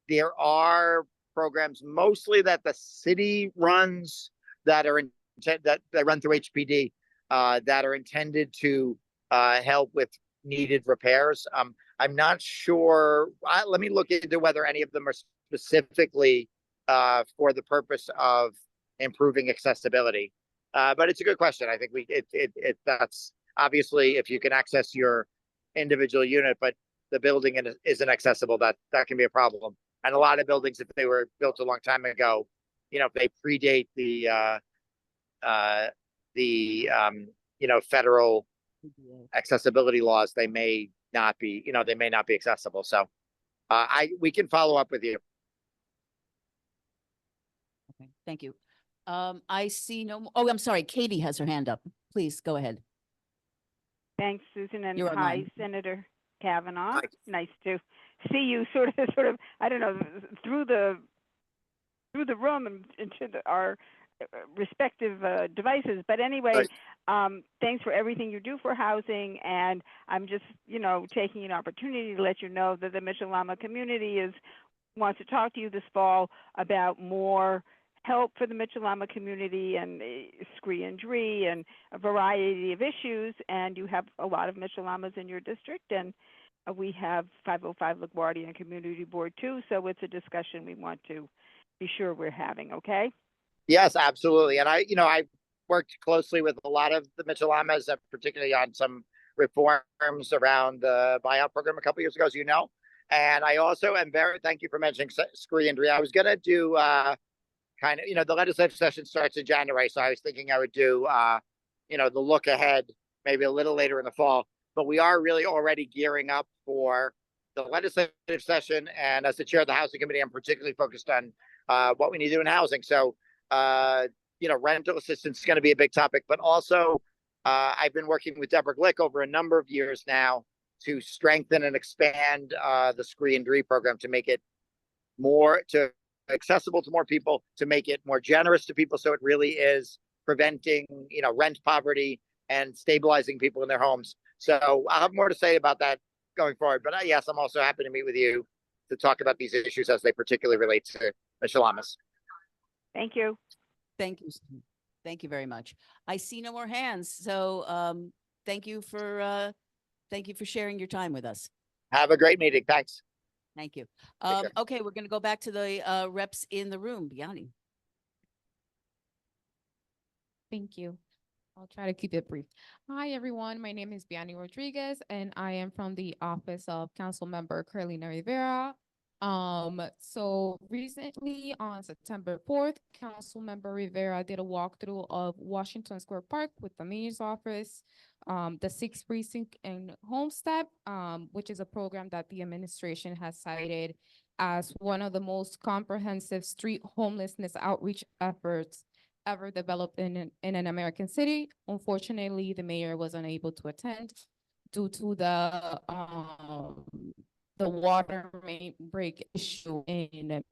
There are programs mostly that the city runs that are that run through HPD that are intended to help with needed repairs. I'm not sure. Let me look into whether any of them are specifically for the purpose of improving accessibility. But it's a good question. I think that's obviously if you can access your individual unit, but the building isn't accessible, that can be a problem. And a lot of buildings, if they were built a long time ago, if they predate the federal accessibility laws, they may not be, accessible. So we can follow up with you. Okay, thank you. I see no more. Oh, I'm sorry. Katie has her hand up. Please go ahead. Thanks, Susan, and You're hi, online. Senator Kavanaugh. Hi. Nice to see you sort of, I don't know, through the room and into our respective devices. But anyway, thanks for everything you do for housing. And I'm just, taking an opportunity to let you know that the Mitchell-Lama community wants to talk to you this fall about more help for the Mitchell-Lama community and scree and dree and a variety of issues. And you have a lot of Mitchell-Lamas in your district, and we have 505 LaGuardia and Community Board too. So it's a discussion we want to be sure we're having. Okay. Yes, absolutely. And I worked closely with a lot of the Mitchell-Lamas, particularly on some reforms around the buyout program a couple of years ago, as you know. And I also am thank you for mentioning scree and dree. I was going to do kind of, the legislative session starts in January. So I was thinking I would do, the look ahead, maybe a little later in the fall. But we are really already gearing up for the legislative session. And as the chair of the Housing Committee, I'm particularly focused on what we need to do in housing. So, rental assistance is going to be a big topic. But also, I've been working with Deborah Glick over a number of years now to strengthen and expand the scree and dree program to make it more accessible to more people, to make it more generous to people. So it really is preventing, rent poverty and stabilizing people in their homes. So I'll have more to say about that going forward. But yes, I'm also happy to meet with you to talk about these issues as they particularly relate to Mitchell-Lamas. Thank you. Thank you. Thank you very much. I see no more hands. So thank you for sharing your time with us. Have a great meeting. Thanks. Thank you. care. Okay, we're going to go back to the reps in the room. Biani. Thank you. I'll try to keep it brief. Hi, everyone. My name is Biani Rodriguez, and I am from the office of Council Member Carolina Rivera. So recently on September 4th, Council Member Rivera did a walkthrough of Washington Square Park with the mayor's office, the 6th precinct in Homestead, which is a program that the administration has cited as one of the most comprehensive street homelessness outreach efforts ever developed in an American city. Unfortunately, the mayor was unable to attend due to the water main break issue in the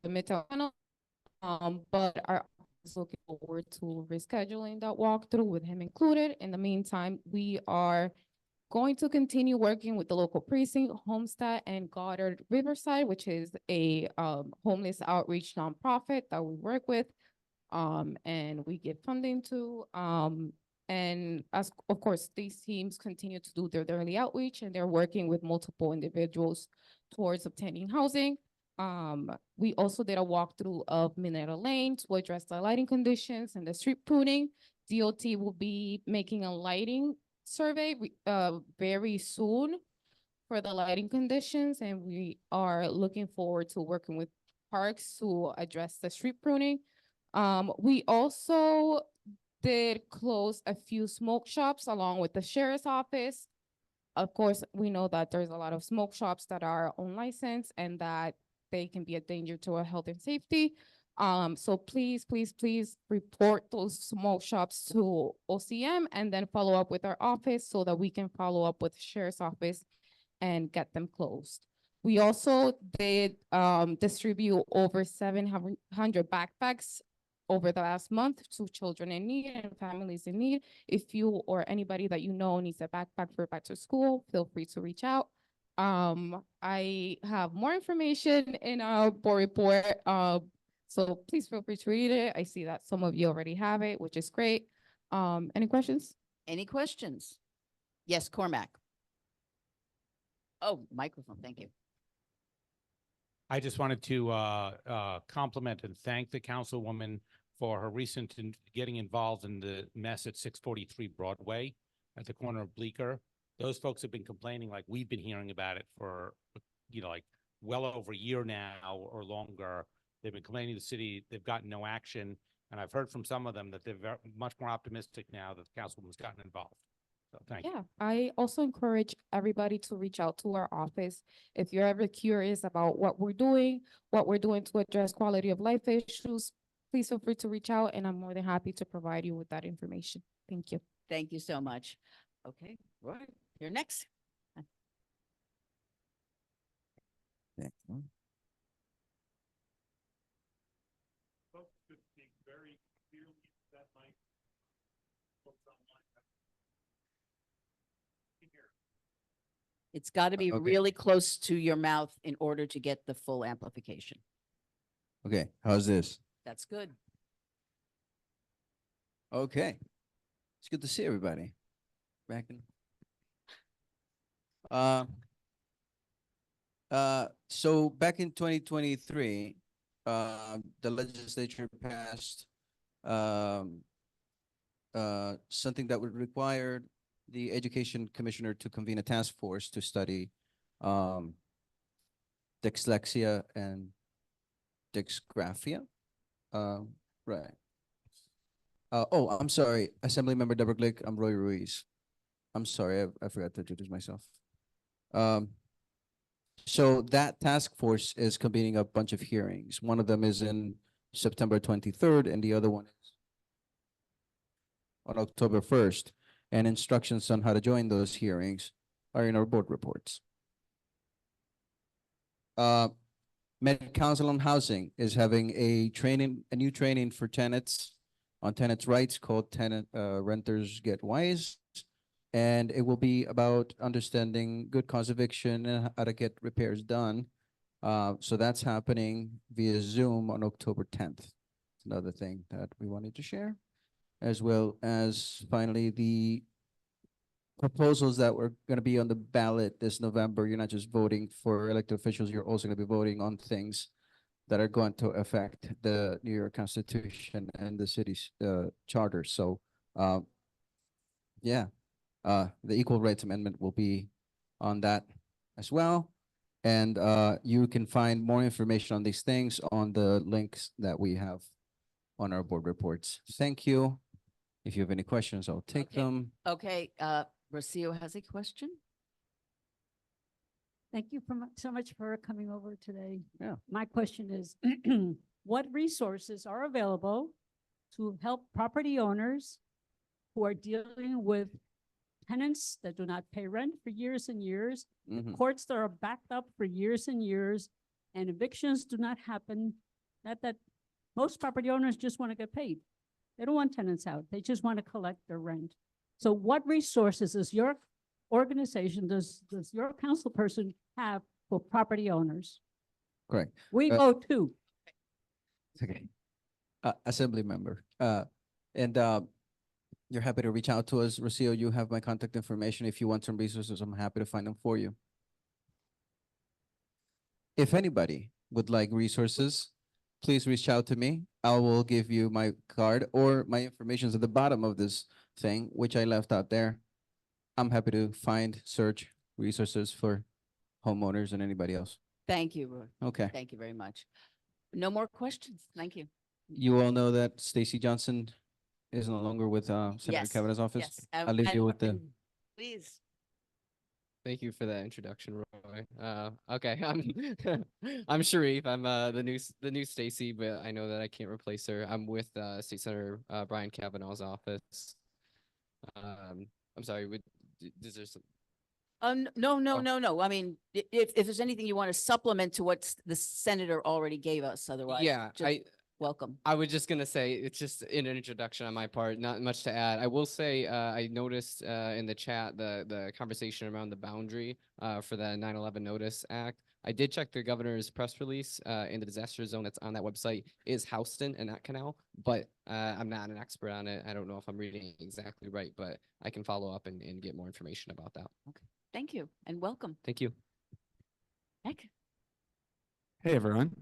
Midtown Tunnel. But our office is looking forward to rescheduling that walkthrough with him included. In the meantime, we are going to continue working with the local precinct, Homestead and Goddard Riverside, which is a homeless outreach nonprofit that we work with. And we give funding to, and as, of course, these teams continue to do their daily outreach, and they're working with multiple individuals towards obtaining housing. We also did a walkthrough of Minetta Lane to address the lighting conditions and the street pruning. DOT will be making a lighting survey, very soon for the lighting conditions, and we are looking forward to working with parks to address the street pruning. We also did close a few smoke shops along with the sheriff's office. Of course, we know that there's a lot of smoke shops that are unlicensed and that they can be a danger to our health and safety. So please, please, please report those smoke shops to OCM and then follow up with our office so that we can follow up with the sheriff's office and get them closed. We also did distribute over 700 backpacks over the last month to children in need and families in need. If you or anybody that you know needs a backpack for back to school, feel free to reach out. I have more information in our board report, so please feel free to read it. I see that some of you already have it, which is great. Any questions? Any questions? Yes, Cormac. Oh, microphone, thank you. I just wanted to compliment and thank the councilwoman for her recent getting involved in the mess at 643 Broadway at the corner of Bleecker. Those folks have been complaining, like we've been hearing about it for, like well over a year now or longer. They've been complaining to the city. They've gotten no action. And I've heard from some of them that they're much more optimistic now that the councilwoman's gotten involved. So thank you. Yeah, I also encourage everybody to reach out to our office. If you're ever curious about what we're doing to address quality of life issues, please feel free to reach out and I'm more than happy to provide you with that information. Thank you. Thank you so much. Okay, Roy, you're next. It's got to be Okay. really close to your mouth in order to get the full amplification. Okay, how's this? That's good. Okay. It's good to see everybody. Back in. So back in 2023, the legislature passed something that would require the education commissioner to convene a task force to study dyslexia and dysgraphia. Right. Oh, I'm sorry, Assemblymember Deborah Glick. I'm Roy Ruiz. I'm sorry, I forgot to introduce myself. So that task force is convening a bunch of hearings. One of them is in September 23rd, and the other one is on October 1st. And instructions on how to join those hearings are in our board reports. Met Council on Housing is having a new training for tenants on tenants' rights called Tenant Renters Get Wise. And it will be about understanding good cause eviction and how to get repairs done. So that's happening via Zoom on October 10th. Another thing that we wanted to share, as well as finally the proposals that were gonna be on the ballot this November. You're not just voting for elected officials, you're also gonna be voting on things that are going to affect the New York Constitution and the city's charter. So, yeah, the Equal Rights Amendment will be on that as well. And you can find more information on these things on the links that we have on our board reports. Thank you. If you have any questions, I'll take Okay. them. Okay, Rocio has a question. Thank you so much for coming over today. Yeah. My question is, what resources are available to help property owners who are dealing with tenants that do not pay rent for years and years, Mhm. courts that are backed up for years and years, and evictions do not happen? Not that most property owners just want to get paid. They don't want tenants out. They just want to collect their rent. So what resources does your organization, does your council person have for property owners? Correct. We go too. It's okay. Assembly member. And you're happy to reach out to us. Rocio, you have my contact information. If you want some resources, I'm happy to find them for you. If anybody would like resources, please reach out to me. I will give you my card, or my information is at the bottom of this thing, which I left out there. I'm happy to find, search resources for homeowners and anybody else. Thank you, Roy. Okay. Thank you very much. No more questions. Thank you. You all know that Stacy Johnson is no longer with Senator Yes, Kavanaugh's office. yes, I'll leave you with the. Please. Thank you for that introduction, Roy. Okay, I'm Sharif. I'm the new Stacy, but I know that I can't replace her. I'm with State Senator Brian Kavanaugh's office. I'm sorry. Is there some? No. I mean, if there's anything you want to supplement to what the senator already gave us, otherwise, Yeah, just welcome. I was just gonna say, it's just an introduction on my part, not much to add. I will say, I noticed in the chat the conversation around the boundary for the 9/11 Notice Act. I did check the governor's press release, in the disaster zone that's on that website is Houston and not Canal, but I'm not an expert on it. I don't know if I'm reading it exactly right, but I can follow up and get more information about that. Okay, thank you and welcome. Thank you. Nick? Hey, everyone.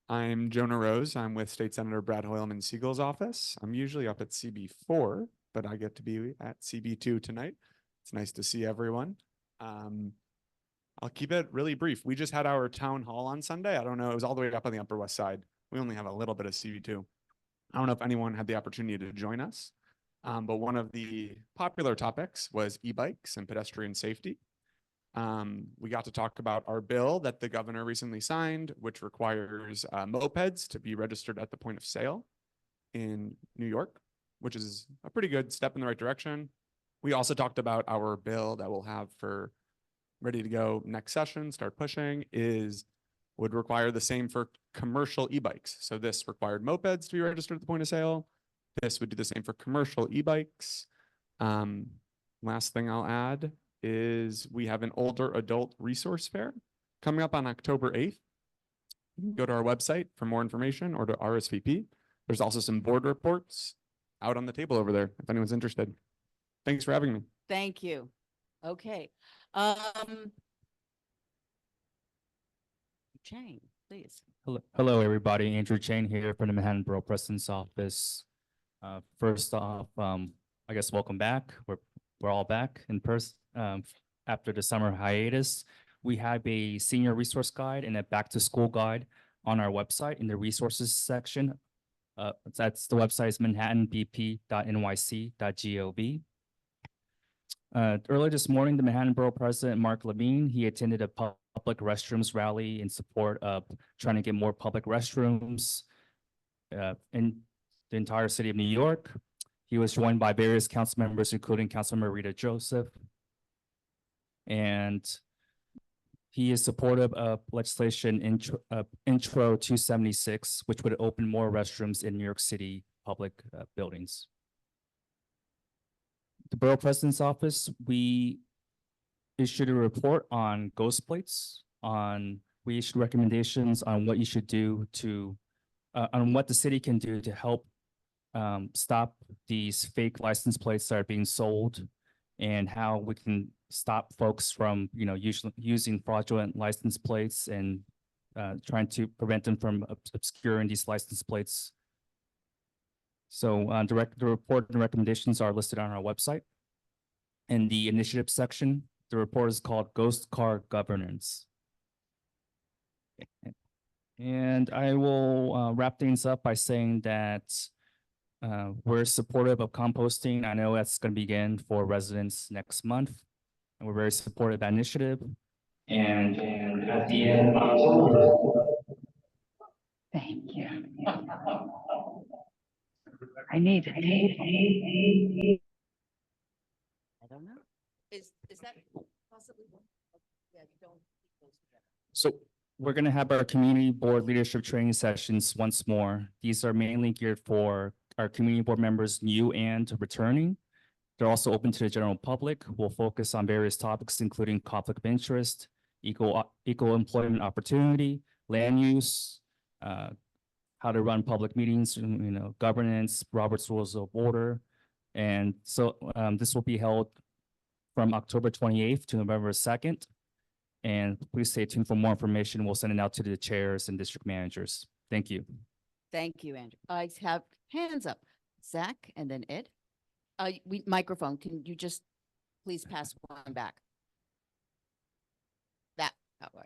I'm Jonah Rose. I'm with State Senator Brad Hoylman Siegel's office. I'm usually up at CB4, but I get to be at CB2 tonight. It's nice to see everyone. I'll keep it really brief. We just had our town hall on Sunday. I don't know. It was all the way up on the Upper West Side. We only have a little bit of CB2. I don't know if anyone had the opportunity to join us, but one of the popular topics was e-bikes and pedestrian safety. We got to talk about our bill that the governor recently signed, which requires mopeds to be registered at the point of sale in New York, which is a pretty good step in the right direction. We also talked about our bill that we'll have for ready to go next session, start pushing, would require the same for commercial e-bikes. So this required mopeds to be registered at the point of sale. This would do the same for commercial e-bikes. Last thing I'll add is we have an older adult resource fair coming up on October 8th. You can go to our website for more information or to RSVP. There's also some board reports out on the table over there if anyone's interested. Thanks for having me. Thank you. Okay. Chang, please. Hello, everybody. Andrew Chain here from the Manhattan Borough President's Office. First off, I guess welcome back. We're all back in person after the summer hiatus. We have a senior resource guide and a back to school guide on our website in the resources section. That's the website is manhattanbp.nyc.gov. Earlier this morning, the Manhattan Borough President, Mark Levine, he attended a public restrooms rally in support of trying to get more public restrooms in the entire city of New York. He was joined by various council members, including Councilmember Rita Joseph. And he is supportive of legislation Intro 276, which would open more restrooms in New York City public buildings. The Borough President's Office, we issued a report on ghost plates. We issued recommendations on what you should do to, on what the city can do to help stop these fake license plates that are being sold and how we can stop folks from, usually using fraudulent license plates and trying to prevent them from obscuring these license plates. So the report and recommendations are listed on our website. In the initiative section, the report is called Ghost Car Governance. And I will wrap things up by saying that we're supportive of composting. I know that's going to begin for residents next month, and we're very supportive of that initiative. And at the end of October. Thank you. I need a table. I don't know. Is that possibly? Yeah, you don't keep those together. So we're going to have our community board leadership training sessions once more. These are mainly geared for our community board members, new and returning. They're also open to the general public. We'll focus on various topics, including conflict of interest, equal employment opportunity, land use, how to run public meetings, governance, Robert's Rules of Order. And so this will be held from October 28th to November 2nd. And please stay tuned for more information. We'll send it out to the chairs and district managers. Thank you. Thank you, Andrew. I have hands up. Zach and then Ed. Microphone, can you just please pass one back? That way.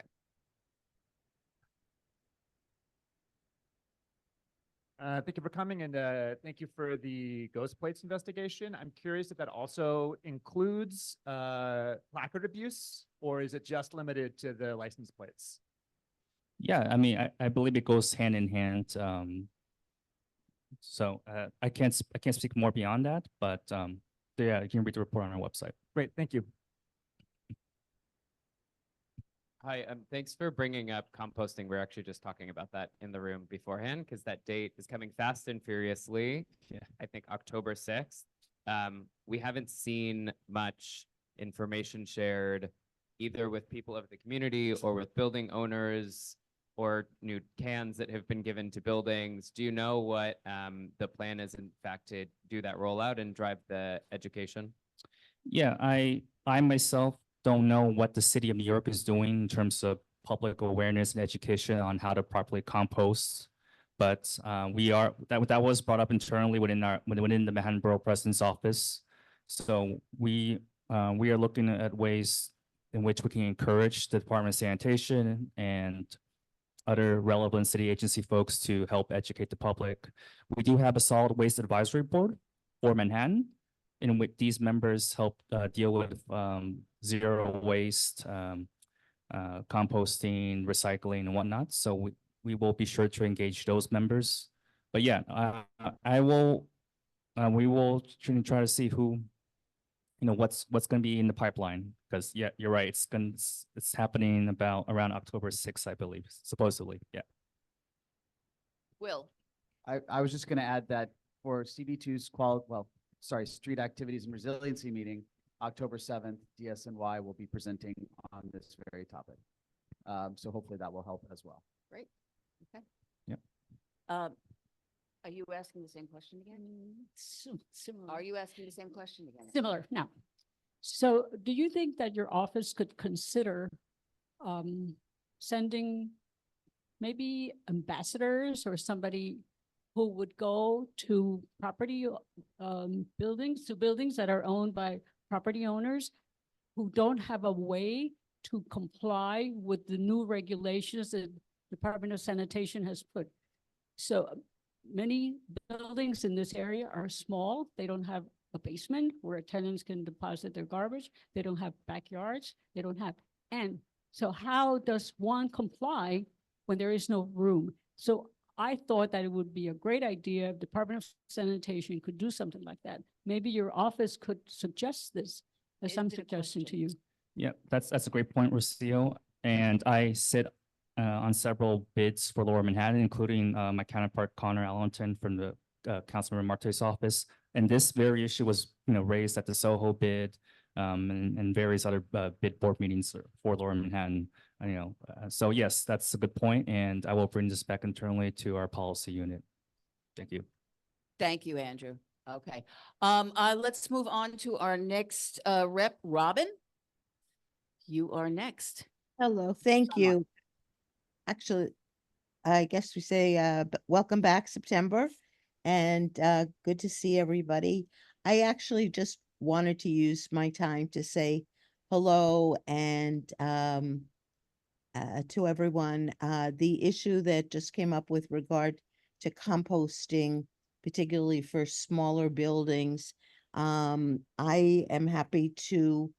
Thank you for coming, and thank you for the ghost plates investigation. I'm curious if that also includes placard abuse, or is it just limited to the license plates? Yeah, I mean, I believe it goes hand in hand. So I can't speak more beyond that, but yeah, you can read the report on our website. Great, thank you. Hi, thanks for bringing up composting. We're actually just talking about that in the room beforehand because that date is coming fast and furiously. Yeah. I think October 6th. We haven't seen much information shared either with people of the community or with building owners or new cans that have been given to buildings. Do you know what the plan is, in fact, to do that rollout and drive the education? Yeah, I myself don't know what the city of New York is doing in terms of public awareness and education on how to properly compost. But that was brought up internally within the Manhattan Borough President's office. So we are looking at ways in which we can encourage the Department of Sanitation and other relevant city agency folks to help educate the public. We do have a solid waste advisory board for Manhattan, in which these members help deal with zero waste, composting, recycling, and whatnot. So we will be sure to engage those members. But yeah, we will try to see who, what's going to be in the pipeline. Because yeah, you're right. It's happening around October 6th, I believe, supposedly. Yeah. Will. I was just going to add that for CB2's street activities and resiliency meeting, October 7th, DSNY will be presenting on this very topic. So hopefully that will help as well. Great. Okay. Yep. Are you asking the same question again? Similar. Are you asking the same question again? Similar, no. So do you think that your office could consider sending maybe ambassadors or somebody who would go to buildings that are owned by property owners who don't have a way to comply with the new regulations that Department of Sanitation has put? So many buildings in this area are small. They don't have a basement where tenants can deposit their garbage. They don't have backyards. They don't have, and so how does one comply when there is no room? So I thought that it would be a great idea if Department of Sanitation could do something like that. Maybe your office could suggest this as some suggestion to you. Yeah, that's a great point, Rocio. And I sit on several bids for Lower Manhattan, including my counterpart Connor Allington from the Councilmember Marte's office. And this very issue was raised at the Soho bid and various other bid board meetings for Lower Manhattan. So yes, that's a good point, and I will bring this back internally to our policy unit. Thank you. Thank you, Andrew. Okay, let's move on to our next, rep, Robin. You are next. Hello, thank you. Actually, I guess we say, welcome back, September, and good to see everybody. I actually just wanted to use my time to say hello and to everyone. The issue that just came up with regard to composting, particularly for smaller buildings, I am happy to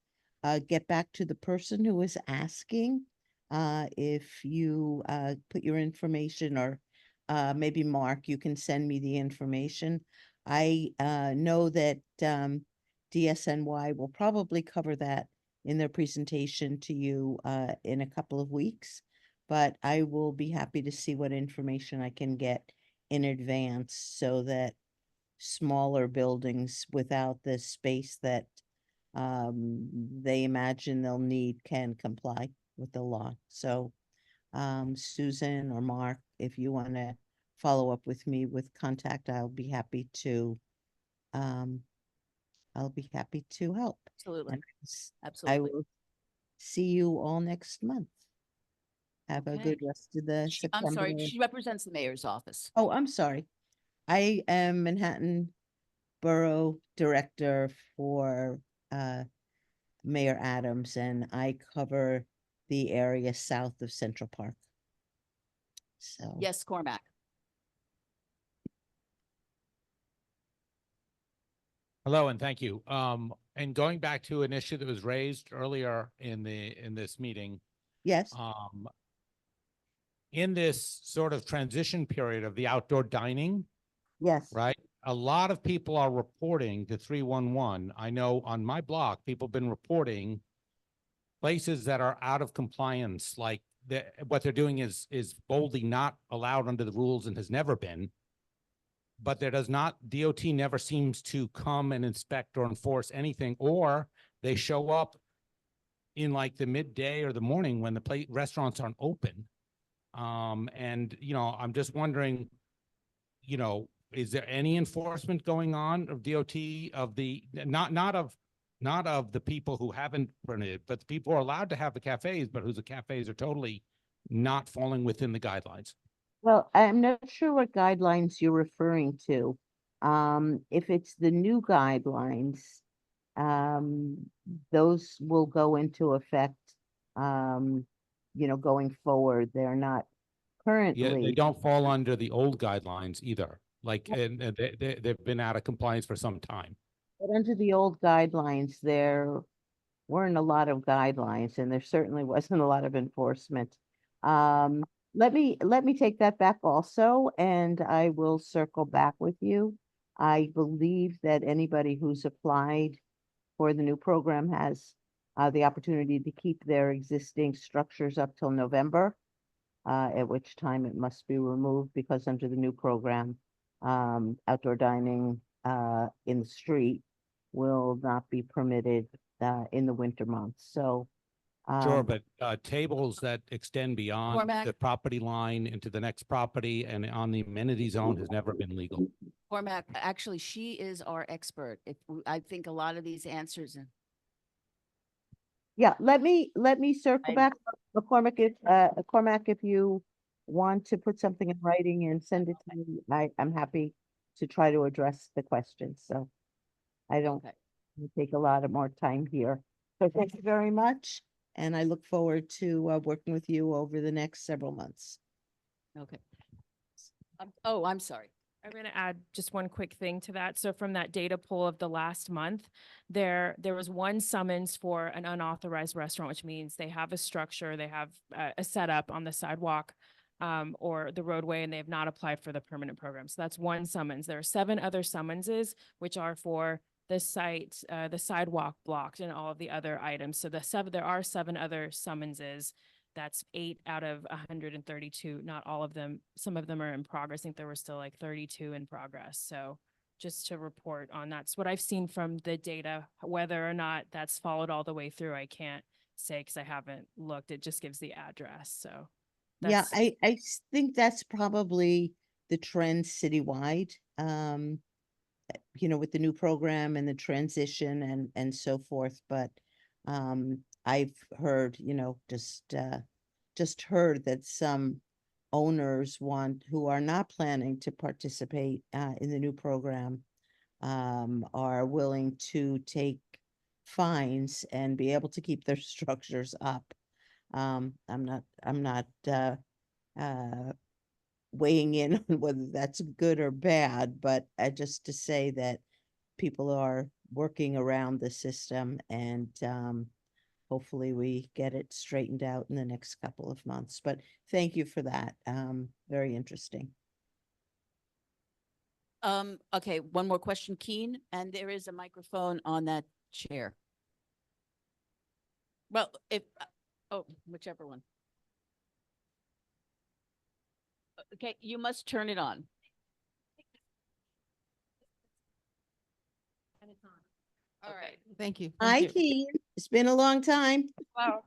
get back to the person who was asking. If you put your information, or maybe Mark, you can send me the information. I know that DSNY will probably cover that in their presentation to you in a couple of weeks, but I will be happy to see what information I can get in advance so that smaller buildings without the space that they imagine they'll need can comply with the law. So Susan or Mark, if you want to follow up with me with contact, I'll be happy to help. Absolutely. And I Absolutely. will see you all next month. Have a Okay. good rest of the September. I'm sorry, she represents the mayor's office. Oh, I'm sorry. I am Manhattan Borough Director for Mayor Adams, and I cover the area south of Central Park. So. Yes, Cormac. Hello and thank you. And going back to an issue that was raised earlier in this meeting. Yes. In this sort of transition period of the outdoor dining. Yes. Right? A lot of people are reporting to 311. I know on my block, people have been reporting places that are out of compliance, like what they're doing is boldly not allowed under the rules and has never been. But DOT never seems to come and inspect or enforce anything, or they show up in like the midday or the morning when the restaurants aren't open. And, I'm just wondering, is there any enforcement going on of DOT of the, not of the people who haven't permitted, but the people who are allowed to have the cafes, but whose cafes are totally not falling within the guidelines? Well, I'm not sure what guidelines you're referring to. If it's the new guidelines, those will go into effect, going forward. They're not currently. Yeah, they don't fall under the old guidelines either. Like, and they've been out of compliance for some time. But under the old guidelines, there weren't a lot of guidelines, and there certainly wasn't a lot of enforcement. Let me take that back also, and I will circle back with you. I believe that anybody who's applied for the new program has the opportunity to keep their existing structures up till November, at which time it must be removed, because under the new program, outdoor dining in the street will not be permitted in the winter months. So Sure, but tables that extend beyond Cormac? the property line into the next property and on the amenity zone has never been legal. Cormac, actually, she is our expert. I think a lot of these answers. yeah, let me circle back. Cormac, if you want to put something in writing and send it to me, I'm happy to try to address the questions. So I don't take a lot of more time here. So thank you very much. And I look forward to working with you over the next several months. Okay. I'm sorry. I'm going to add just one quick thing to that. So from that data pool of the last month, there was one summons for an unauthorized restaurant, which means they have a structure, they have a setup on the sidewalk or the roadway, and they have not applied for the permanent program. So that's one summons. There are 7 other summonses, which are for the site, the sidewalk blocked, and all of the other items. So there are 7 other summonses. That's 8 out of 132. Not all of them. Some of them are in progress. I think there were still like 32 in progress. So just to report on that's what I've seen from the data. Whether or not that's followed all the way through, I can't say because I haven't looked. It just gives the address. So Yeah, I think that's probably the trend citywide. with the new program and the transition and so forth, but I've heard, just heard that some owners who are not planning to participate in the new program are willing to take fines and be able to keep their structures up. I'm not weighing in on whether that's good or bad, but just to say that people are working around the system, and hopefully we get it straightened out in the next couple of months. But thank you for that. Very interesting. Okay, one more question, Keen, and there is a microphone on that chair. Well, whichever one. Okay, you must turn it on. All right, thank you. Hi, Thank you. Keen. It's been a long time. Hello.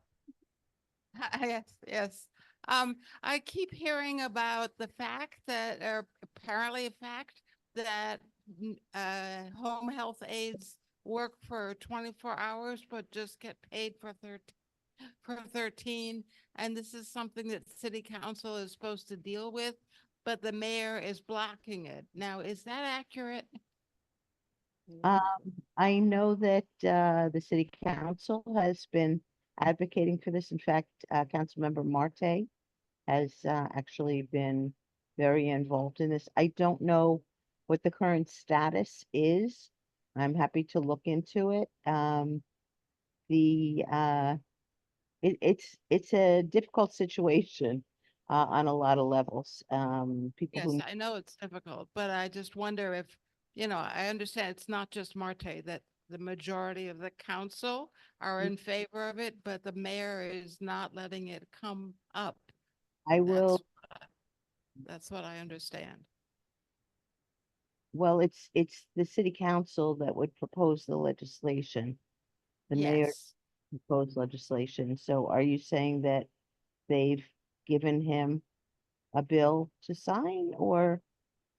Yes, yes. I keep hearing about the fact that, or apparently a fact that home health aides work for 24 hours, but just get paid for 13. And this is something that city council is supposed to deal with, but the mayor is blocking it. Now, is that accurate? I know that the city council has been advocating for this. In fact, Councilmember Marte has actually been very involved in this. I don't know what the current status is. I'm happy to look into it. It's a difficult situation on a lot of levels. People Yes, who I know it's difficult, but I just wonder if, I understand it's not just Marte, that the majority of the council are in favor of it, but the mayor is not letting it come up. I will. That's what I understand. Well, it's the city council that would propose the legislation. The mayor Yes. proposed legislation. So are you saying that they've given him a bill to sign, or?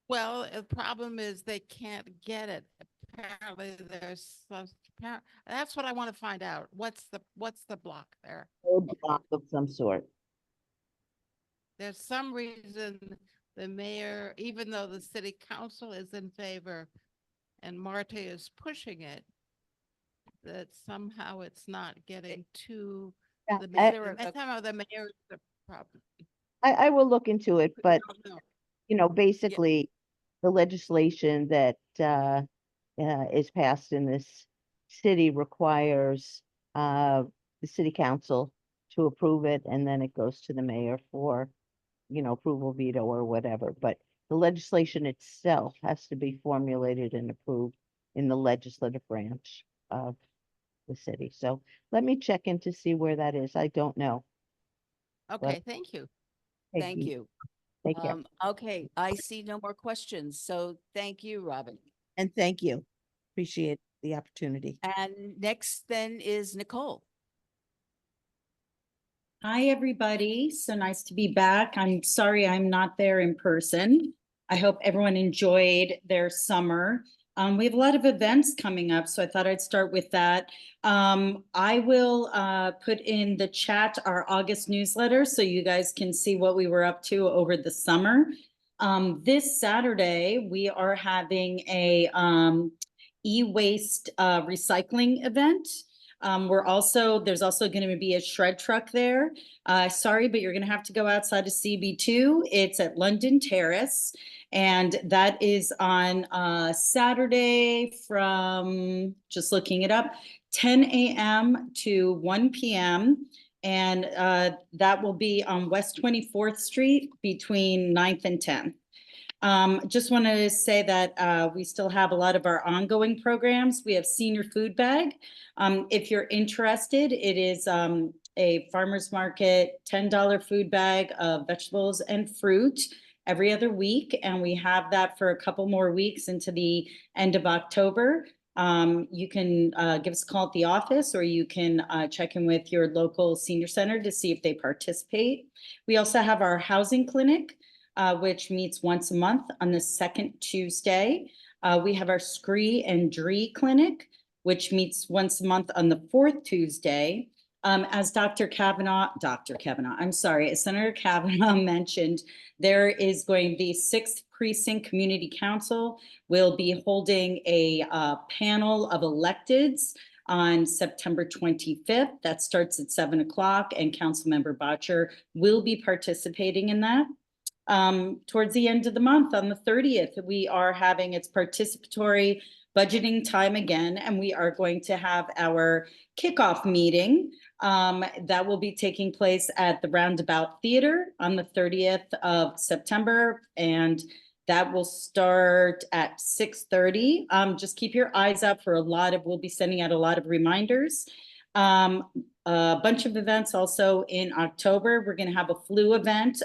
Well, the problem is they can't get it. Apparently there's that's what I want to find out. What's the block there? Block of some sort. There's some reason the mayor, even though the city council is in favor and Marte is pushing it, that somehow it's not getting to Yeah, the mayor. Somehow the mayor is the problem. I will look into it, but know. basically the legislation that is passed in this city requires the city council to approve it, and then it goes to the mayor for approval, veto, or whatever. But the legislation itself has to be formulated and approved in the legislative branch of the city. So let me check in to see where that is. I don't know. Okay, thank you. Thank you. Take care. Okay, I see no more questions. So thank you, Robin. And thank you. Appreciate the opportunity. And next then is Nicole. Hi, everybody. So nice to be back. I'm sorry I'm not there in person. I hope everyone enjoyed their summer. We have a lot of events coming up, so I thought I'd start with that. I will put in the chat our August newsletter so you guys can see what we were up to over the summer. This Saturday, we are having a e-waste recycling event. There's also going to be a shred truck there. Sorry, but you're going to have to go outside of CB2. It's at London Terrace. And that is on Saturday from, just looking it up, 10 a.m. to 1 p.m. And that will be on West 24th Street between 9th and 10th. Just wanted to say that we still have a lot of our ongoing programs. We have Senior Food Bag. If you're interested, it is a farmer's market $10 food bag of vegetables and fruit every other week. And we have that for a couple more weeks into the end of October. You can give us a call at the office, or you can check in with your local senior center to see if they participate. We also have our housing clinic, which meets once a month on the second Tuesday. We have our Scree and Dree Clinic, which meets once a month on the fourth Tuesday. As Senator Kavanaugh mentioned, there is going to be 6th Precinct Community Council. We'll be holding a panel of electeds on September 25th. That starts at 7 o'clock, and Councilmember Botcher will be participating in that. Towards the end of the month, on the 30th, we are having its participatory budgeting time again, and we are going to have our kickoff meeting that will be taking place at the Roundabout Theater on the 30th of September, and that will start at 6:30. Just keep your eyes out for we'll be sending out a lot of reminders. A bunch of events also in October. We're going to have a flu event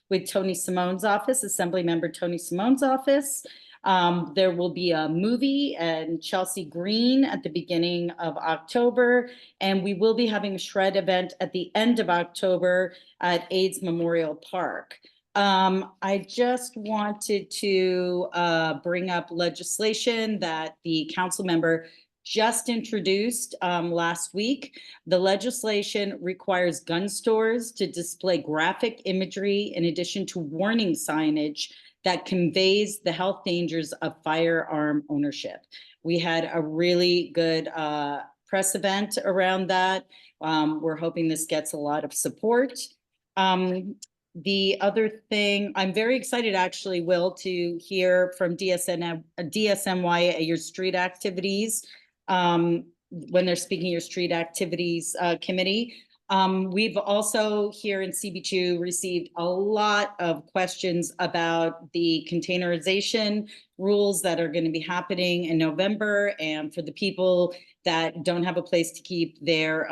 with Tony Simone's office, Assemblymember Tony Simone's office. There will be a movie and Chelsea Green at the beginning of October, and we will be having a shred event at the end of October at AIDS Memorial Park. I just wanted to bring up legislation that the council member just introduced last week. The legislation requires gun stores to display graphic imagery in addition to warning signage that conveys the health dangers of firearm ownership. We had a really good press event around that. We're hoping this gets a lot of support. The other thing, I'm very excited actually, Will, to hear from DSNY at your street activities when they're speaking your street activities committee. We've also here in CB2 received a lot of questions about the containerization rules that are going to be happening in November, and for the people that don't have a place to keep their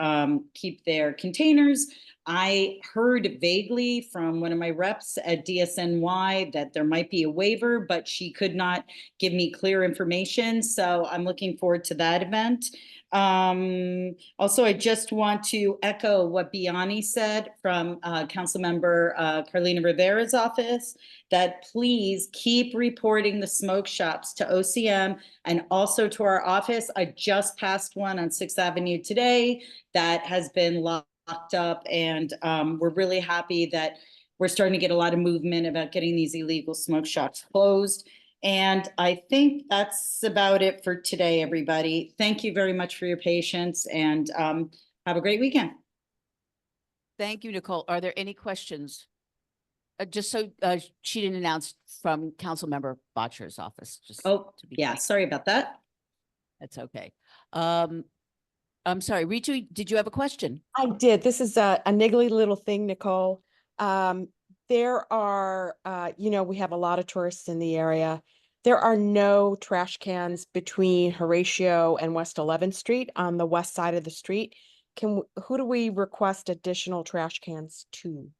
containers. I heard vaguely from one of my reps at DSNY that there might be a waiver, but she could not give me clear information. So I'm looking forward to that event. Also, I just want to echo what Biani said from Councilmember Carlina Rivera's office, that please keep reporting the smoke shops to OCM and also to our office. I just passed one on 6th Avenue today that has been locked up, and we're really happy that we're starting to get a lot of movement about getting these illegal smoke shops closed. And I think that's about it for today, everybody. Thank you very much for your patience, and have a great weekend. Thank you, Nicole. Are there any questions? Just so she didn't announce from Councilmember Botcher's office. Just to be clear. Sorry about that. That's okay. I'm sorry, Ritu, did you have a question? I did. This is a niggly little thing, Nicole. There are, we have a lot of tourists in the area. There are no trash cans between Horatio and West 11th Street on the west side of the street. Who do we request additional trash cans to?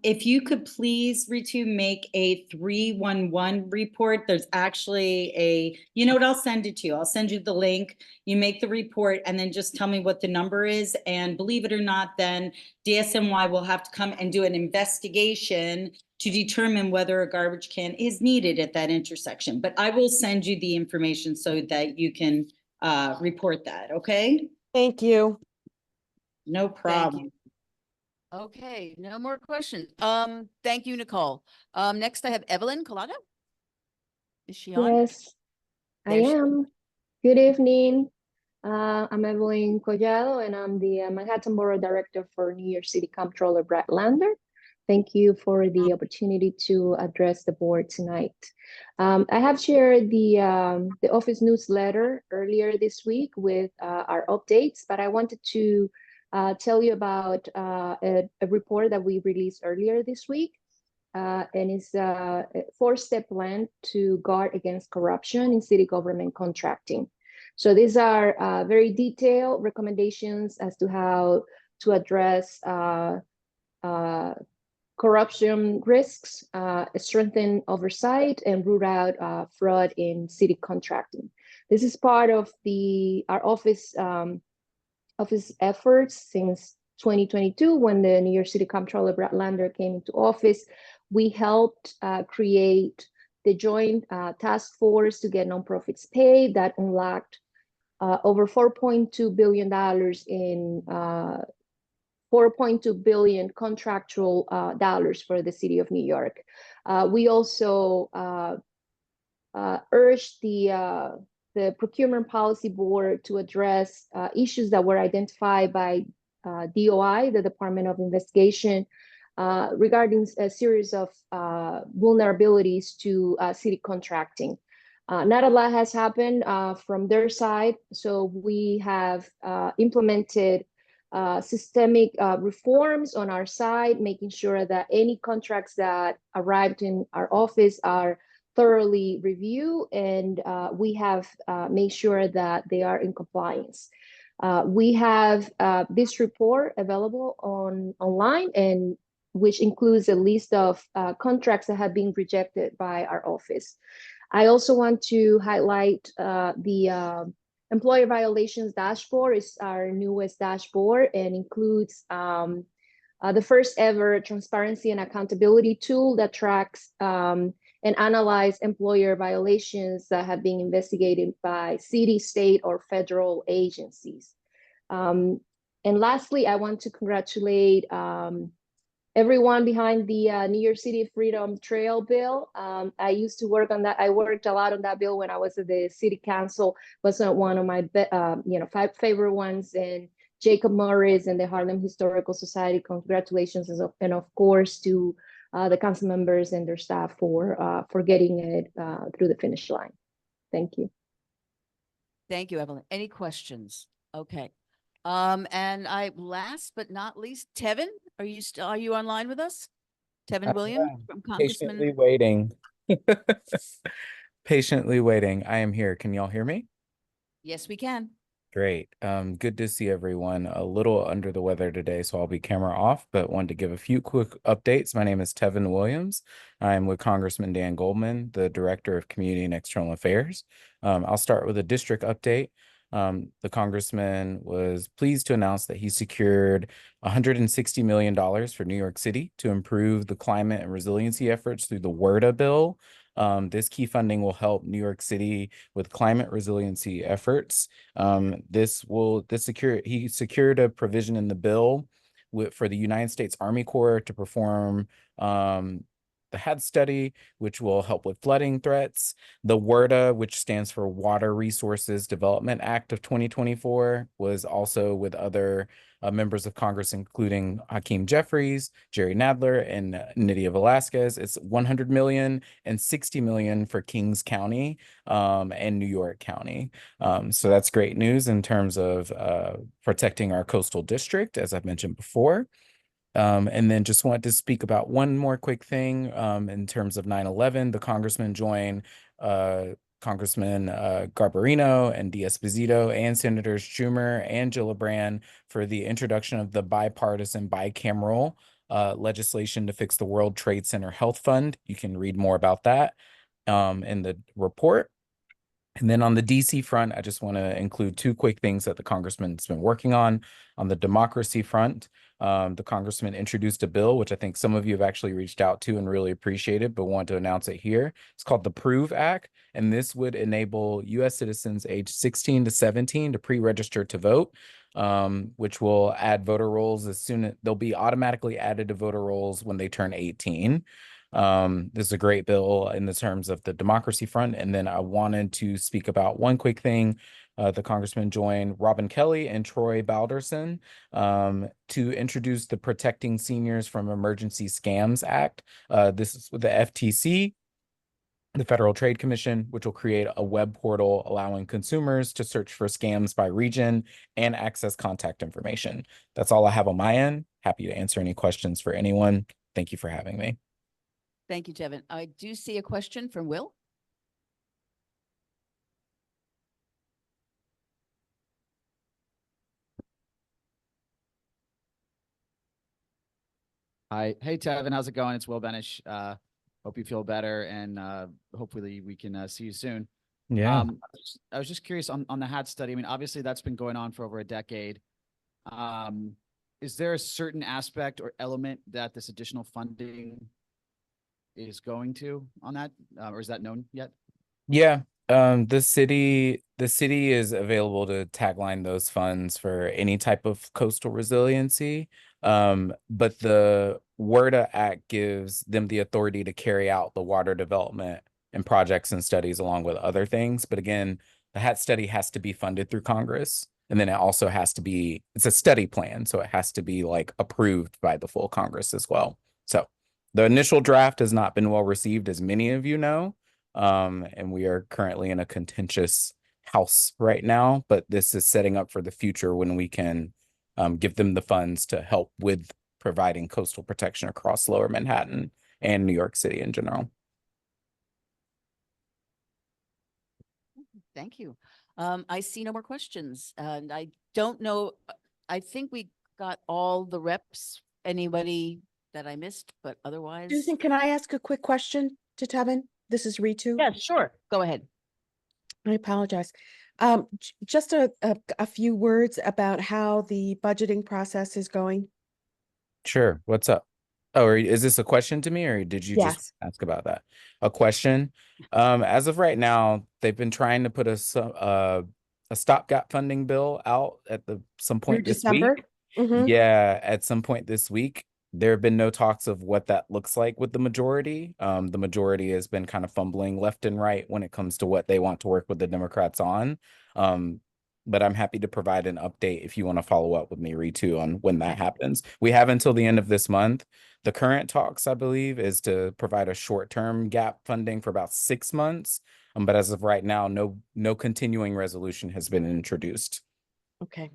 If you could please, Ritu, make a 311 report. There's actually you know what, I'll send it to you. I'll send you the link. You make the report and then just tell me what the number is. And believe it or not, then DSNY will have to come and do an investigation to determine whether a garbage can is needed at that intersection. But I will send you the information so that you can report that, okay? Thank you. No problem. Okay, no more questions. Thank you, Nicole. Next I have Evelyn Collado. Is she on? Yes, I am. Good evening. I'm Evelyn Collado, and I'm the Manhattan Borough Director for New York City Comptroller Brad Lander. Thank you for the opportunity to address the board tonight. I have shared the office newsletter earlier this week with our updates, but I wanted to tell you about a report that we released earlier this week. And it's a 4-step plan to guard against corruption in city government contracting. So these are very detailed recommendations as to how to address corruption risks, strengthen oversight, and root out fraud in city contracting. This is part of our office efforts since 2022, when the New York City Comptroller Brad Lander came into office. We helped create the joint task force to get nonprofits paid that unlocked over $4.2 billion in 4.2 billion contractual dollars for the city of New York. We also urged the procurement policy board to address issues that were identified by DOI, the Department of Investigation, regarding a series of vulnerabilities to city contracting. Not a lot has happened from their side, so we have implemented systemic reforms on our side, making sure that any contracts that arrived in our office are thoroughly reviewed, and we have made sure that they are in compliance. We have this report available online, and which includes a list of contracts that have been rejected by our office. I also want to highlight the employer violations dashboard is our newest dashboard and includes the first ever transparency and accountability tool that tracks and analyze employer violations that have been investigated by city, state, or federal agencies. And lastly, I want to congratulate everyone behind the New York City Freedom Trail bill. I used to work on that. I worked a lot on that bill when I was at the city council. Wasn't one of my 5 favorite ones. And Jacob Morris and the Harlem Historical Society, congratulations, and of course to the council members and their staff for getting it through the finish line. Thank you. Thank you, Evelyn. Any questions? Okay. And last but not least, Tevin, are you online with us? Tevin Williams from Congressman. Patiently waiting. Patiently waiting. I am here. Can y'all hear me? Yes, we can. Great. Good to see everyone. A little under the weather today, so I'll be camera off, but wanted to give a few quick updates. My name is Tevin Williams. I'm with Congressman Dan Goldman, the Director of Community and External Affairs. I'll start with a district update. The congressman was pleased to announce that he secured $160 million for New York City to improve the climate and resiliency efforts through the WRDA bill. This key funding will help New York City with climate resiliency efforts. He secured a provision in the bill for the United States Army Corps to perform the HAD study, which will help with flooding threats. The WRDA, which stands for Water Resources Development Act of 2024, was also with other members of Congress, including Hakeem Jeffries, Jerry Nadler, and Nydia Velasquez. It's $100 million and $60 million for Kings County and New York County. So that's great news in terms of protecting our coastal district, as I've mentioned before. And then just wanted to speak about one more quick thing in terms of 9/11. The congressman joined Congressman Garbarino and D'Esposito and Senators Schumer and Gillibrand for the introduction of the bipartisan bicameral legislation to fix the World Trade Center Health Fund. You can read more about that in the report. And then on the DC front, I just want to include 2 quick things that the congressman's been working on. On the democracy front, the congressman introduced a bill, which I think some of you have actually reached out to and really appreciated, but want to announce it here. It's called the PROVE Act, and this would enable U.S. citizens aged 16 to 17 to pre-register to vote, which will add voter rolls they'll be automatically added to voter rolls when they turn 18. This is a great bill in the terms of the democracy front. And then I wanted to speak about one quick thing. The congressman joined Robin Kelly and Troy Balderson to introduce the Protecting Seniors from Emergency Scams Act. This is with the FTC, the Federal Trade Commission, which will create a web portal allowing consumers to search for scams by region and access contact information. That's all I have on my end. Happy to answer any questions for anyone. Thank you for having me. Thank you, Tevin. I do see a question from Will. Hi. Hey, Tevin. How's it going? It's Will Benish. Hope you feel better, and hopefully we can see you soon. Yeah. I was just curious on the HAT study. I mean, obviously that's been going on for over a decade. Is there a certain aspect or element that this additional funding is going to on that, or is that known yet? Yeah, the city is available to tagline those funds for any type of coastal resiliency. But the WRDA Act gives them the authority to carry out the water development and projects and studies along with other things. But again, the HAT study has to be funded through Congress. And then it also has to be, it's a study plan, so it has to be like approved by the full Congress as well. So the initial draft has not been well received, as many of you know. And we are currently in a contentious house right now, but this is setting up for the future when we can give them the funds to help with providing coastal protection across Lower Manhattan and New York City in general. Thank you. I see no more questions, and I don't know, I think we got all the reps. Anybody that I missed, but otherwise. Susan, can I ask a quick question to Tevin? This is Ritu. Yeah, sure. Go ahead. I apologize. Just a few words about how the budgeting process is going. Sure. What's up? Oh, is this a question to me, or did you Yes. just ask about that? A question. As of right now, they've been trying to put a stopgap funding bill out at some Through point this December? week. Mhm. Yeah, at some point this week. There have been no talks of what that looks like with the majority. The majority has been kind of fumbling left and right when it comes to what they want to work with the Democrats on. But I'm happy to provide an update if you want to follow up with me, Ritu, on when that happens. We have until the end of this month. The current talks, I believe, is to provide a short-term gap funding for about 6 months. But as of right now, no continuing resolution has been introduced. Okay.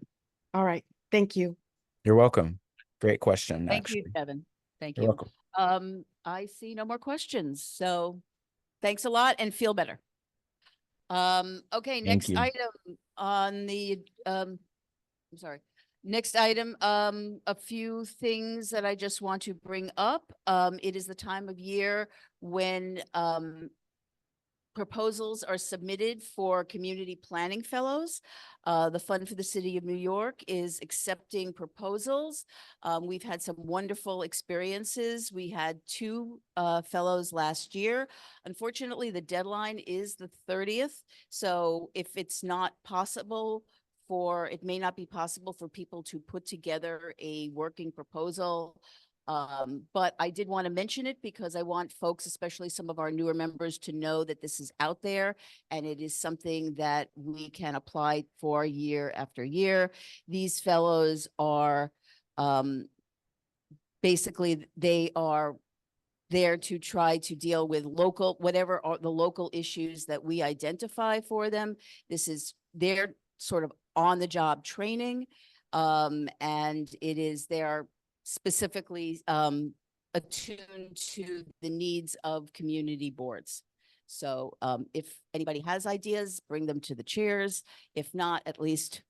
All right. Thank you. You're welcome. Great question, Thank actually. you, Kevin. Thank You're you. welcome. I see no more questions, so thanks a lot and feel better. Okay, next you. item on the, I'm sorry. Next item, a few things that I just want to bring up. It is the time of year when, proposals are submitted for community planning fellows. The Fund for the City of New York is accepting proposals. We've had some wonderful experiences. We had 2 fellows last year. Unfortunately, the deadline is the 30th. So if it's not possible it may not be possible for people to put together a working proposal. But I did want to mention it because I want folks, especially some of our newer members, to know that this is out there and it is something that we can apply for year after year. These fellows are basically, they are there to try to deal with whatever are the local issues that we identify for them. This is their sort of on-the-job training. And they're specifically attuned to the needs of community boards. So if anybody has ideas, bring them to the chairs. If not, at least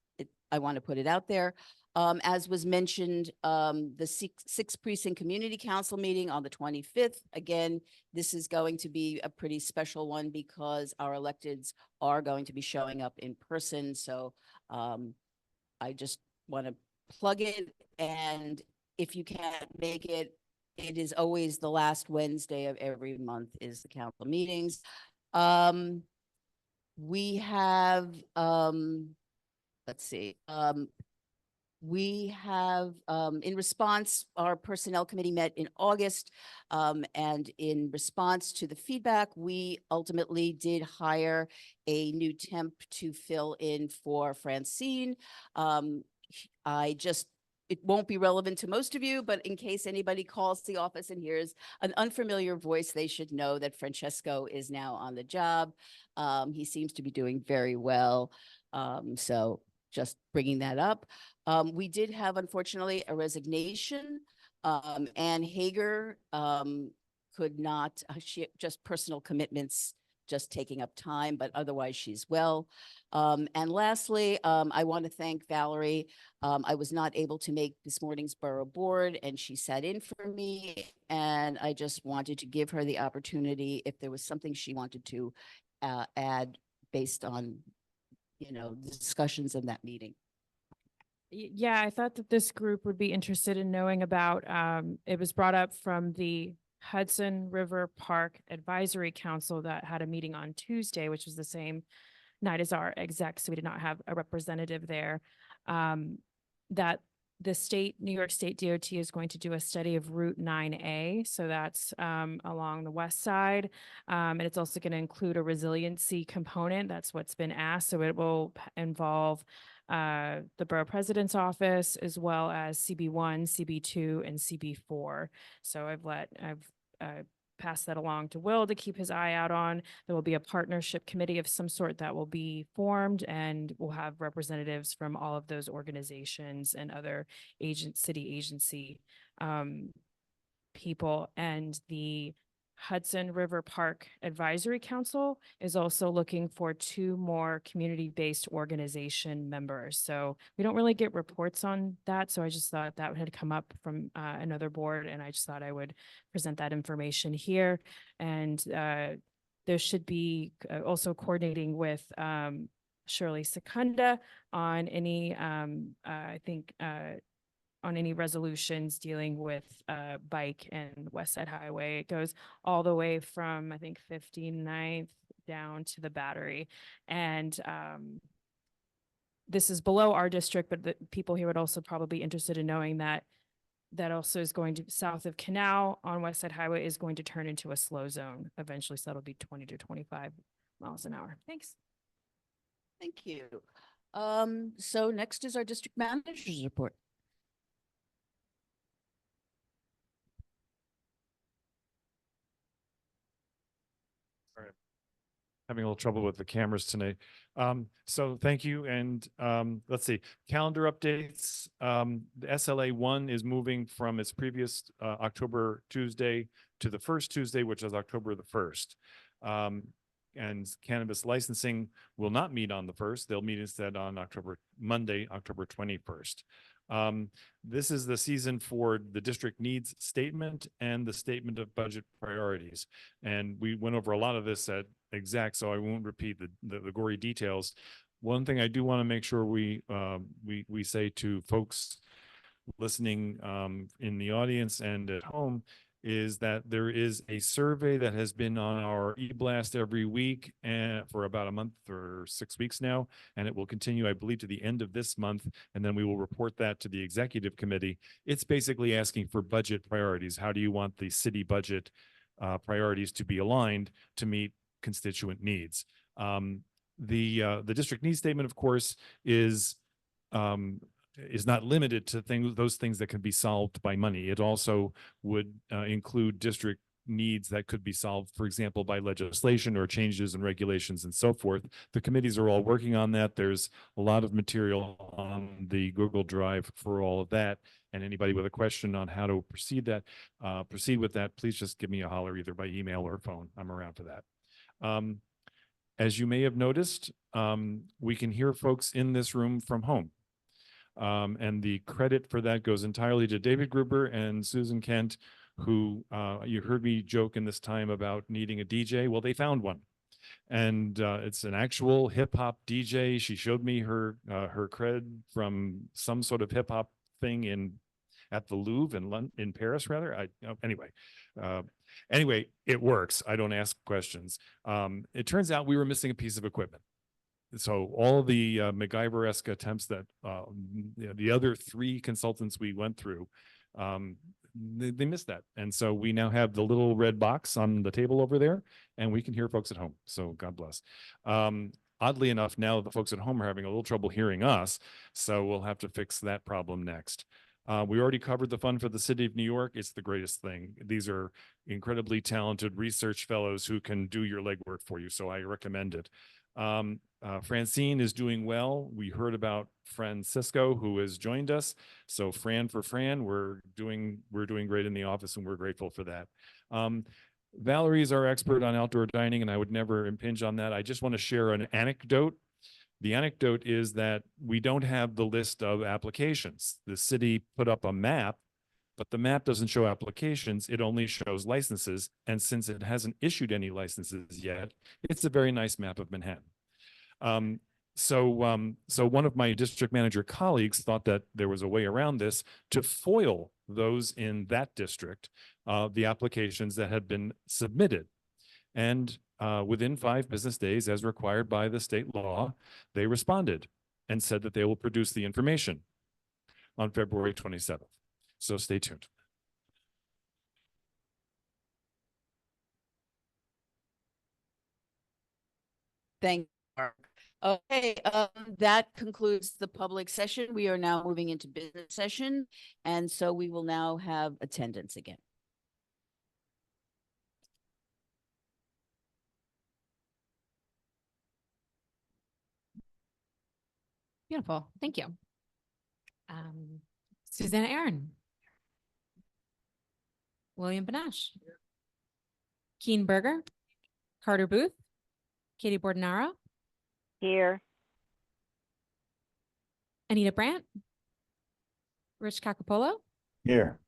I want to put it out there. As was mentioned, the 6th Precinct Community Council meeting on the 25th. Again, this is going to be a pretty special one because our electeds are going to be showing up in person. So I just want to plug it. And if you can't make it, it is always the last Wednesday of every month is the council meetings. We have, let's see, we have, in response, our personnel committee met in August, and in response to the feedback, we ultimately did hire a new temp to fill in for Francine. It won't be relevant to most of you, but in case anybody calls the office and hears an unfamiliar voice, they should know that Francesco is now on the job. He seems to be doing very well. So just bringing that up. We did have, unfortunately, a resignation. Ann Hager could not, she just personal commitments just taking up time, but otherwise she's well. And lastly, I want to thank Valerie. I was not able to make this morning's borough board and she sat in for me. And I just wanted to give her the opportunity if there was something she wanted to add based on, the discussions in that meeting. Yeah, I thought that this group would be interested in knowing about, it was brought up from the Hudson River Park Advisory Council that had a meeting on Tuesday, which was the same night as our exec, so we did not have a representative there. That the New York State DOT is going to do a study of Route 9A. So that's along the west side. And it's also going to include a resiliency component. That's what's been asked. So it will involve the borough president's office, as well as CB1, CB2, and CB4. So I've pass that along to Will to keep his eye out on. There will be a partnership committee of some sort that will be formed, and we'll have representatives from all of those organizations and other city agency people. And the Hudson River Park Advisory Council is also looking for 2 more community-based organization members. So we don't really get reports on that. So I just thought that had come up from another board, and I just thought I would present that information here. And there should be also coordinating with Shirley Secunda on any, I think, on any resolutions dealing with bike and West Side Highway. It goes all the way from, I think, 59th down to the Battery. And this is below our district, but the people here would also probably be interested in knowing that that also is going to south of Canal on West Side Highway is going to turn into a slow zone eventually. So that'll be 20 to 25 miles an hour. Thanks. Thank you. So next is our district manager's report. Having a little trouble with the cameras tonight. So thank you. And let's see, calendar updates. The SLA 1 is moving from its previous October Tuesday to the first Tuesday, which is October the 1st. And cannabis licensing will not meet on the 1st. They'll meet instead on Monday, October 21st. This is the season for the district needs statement and the statement of budget priorities. And we went over a lot of this at exec, so I won't repeat the gory details. One thing I do want to make sure we say to folks listening in the audience and at home is that there is a survey that has been on our e-blast every week and for about a month or 6 weeks now, and it will continue, I believe, to the end of this month, and then we will report that to the executive committee. It's basically asking for budget priorities. How do you want the city budget priorities to be aligned to meet constituent needs? The district needs statement, of course, is not limited to those things that can be solved by money. It also would include district needs that could be solved, for example, by legislation or changes in regulations and so forth. The committees are all working on that. There's a lot of material on the Google Drive for all of that. And anybody with a question on how to proceed with that, please just give me a holler either by email or phone. I'm around for that. As you may have noticed, we can hear folks in this room from home. And the credit for that goes entirely to David Gruber and Susan Kent, who you heard me joke in this time about needing a DJ. Well, they found one. And it's an actual hip hop DJ. She showed me her cred from some sort of hip hop thing at the Louvre in Paris, rather. Anyway, it works. I don't ask questions. It turns out we were missing a piece of equipment. So all of the MacGyver-esque attempts that the other 3 consultants we went through, they missed that. And so we now have the little red box on the table over there, and we can hear folks at home. So God bless. Oddly enough, now the folks at home are having a little trouble hearing us, so we'll have to fix that problem next. We already covered the fund for the city of New York. It's the greatest thing. These are incredibly talented research fellows who can do your legwork for you, so I recommend it. Francine is doing well. We heard about Francisco, who has joined us. So Fran, we're doing great in the office, and we're grateful for that. Valerie is our expert on outdoor dining, and I would never impinge on that. I just want to share an anecdote. The anecdote is that we don't have the list of applications. The city put up a map, but the map doesn't show applications. It only shows licenses. And since it hasn't issued any licenses yet, it's a very nice map of Manhattan. so one of my district manager colleagues thought that there was a way around this to foil those in that district, the applications that had been submitted. And within 5 business days, as required by the state law, they responded and said that they will produce the information on February 27th. So stay tuned. Thank you, Mark. Okay, that concludes the public session. We are now moving into business session, and so we will now have attendance again. Beautiful. Thank you. Susanna Aaron. William Benesh. Keen Berger. Carter Booth. Katie Bordenaro. Here. Anita Brandt. Rich Cacapolo. Here.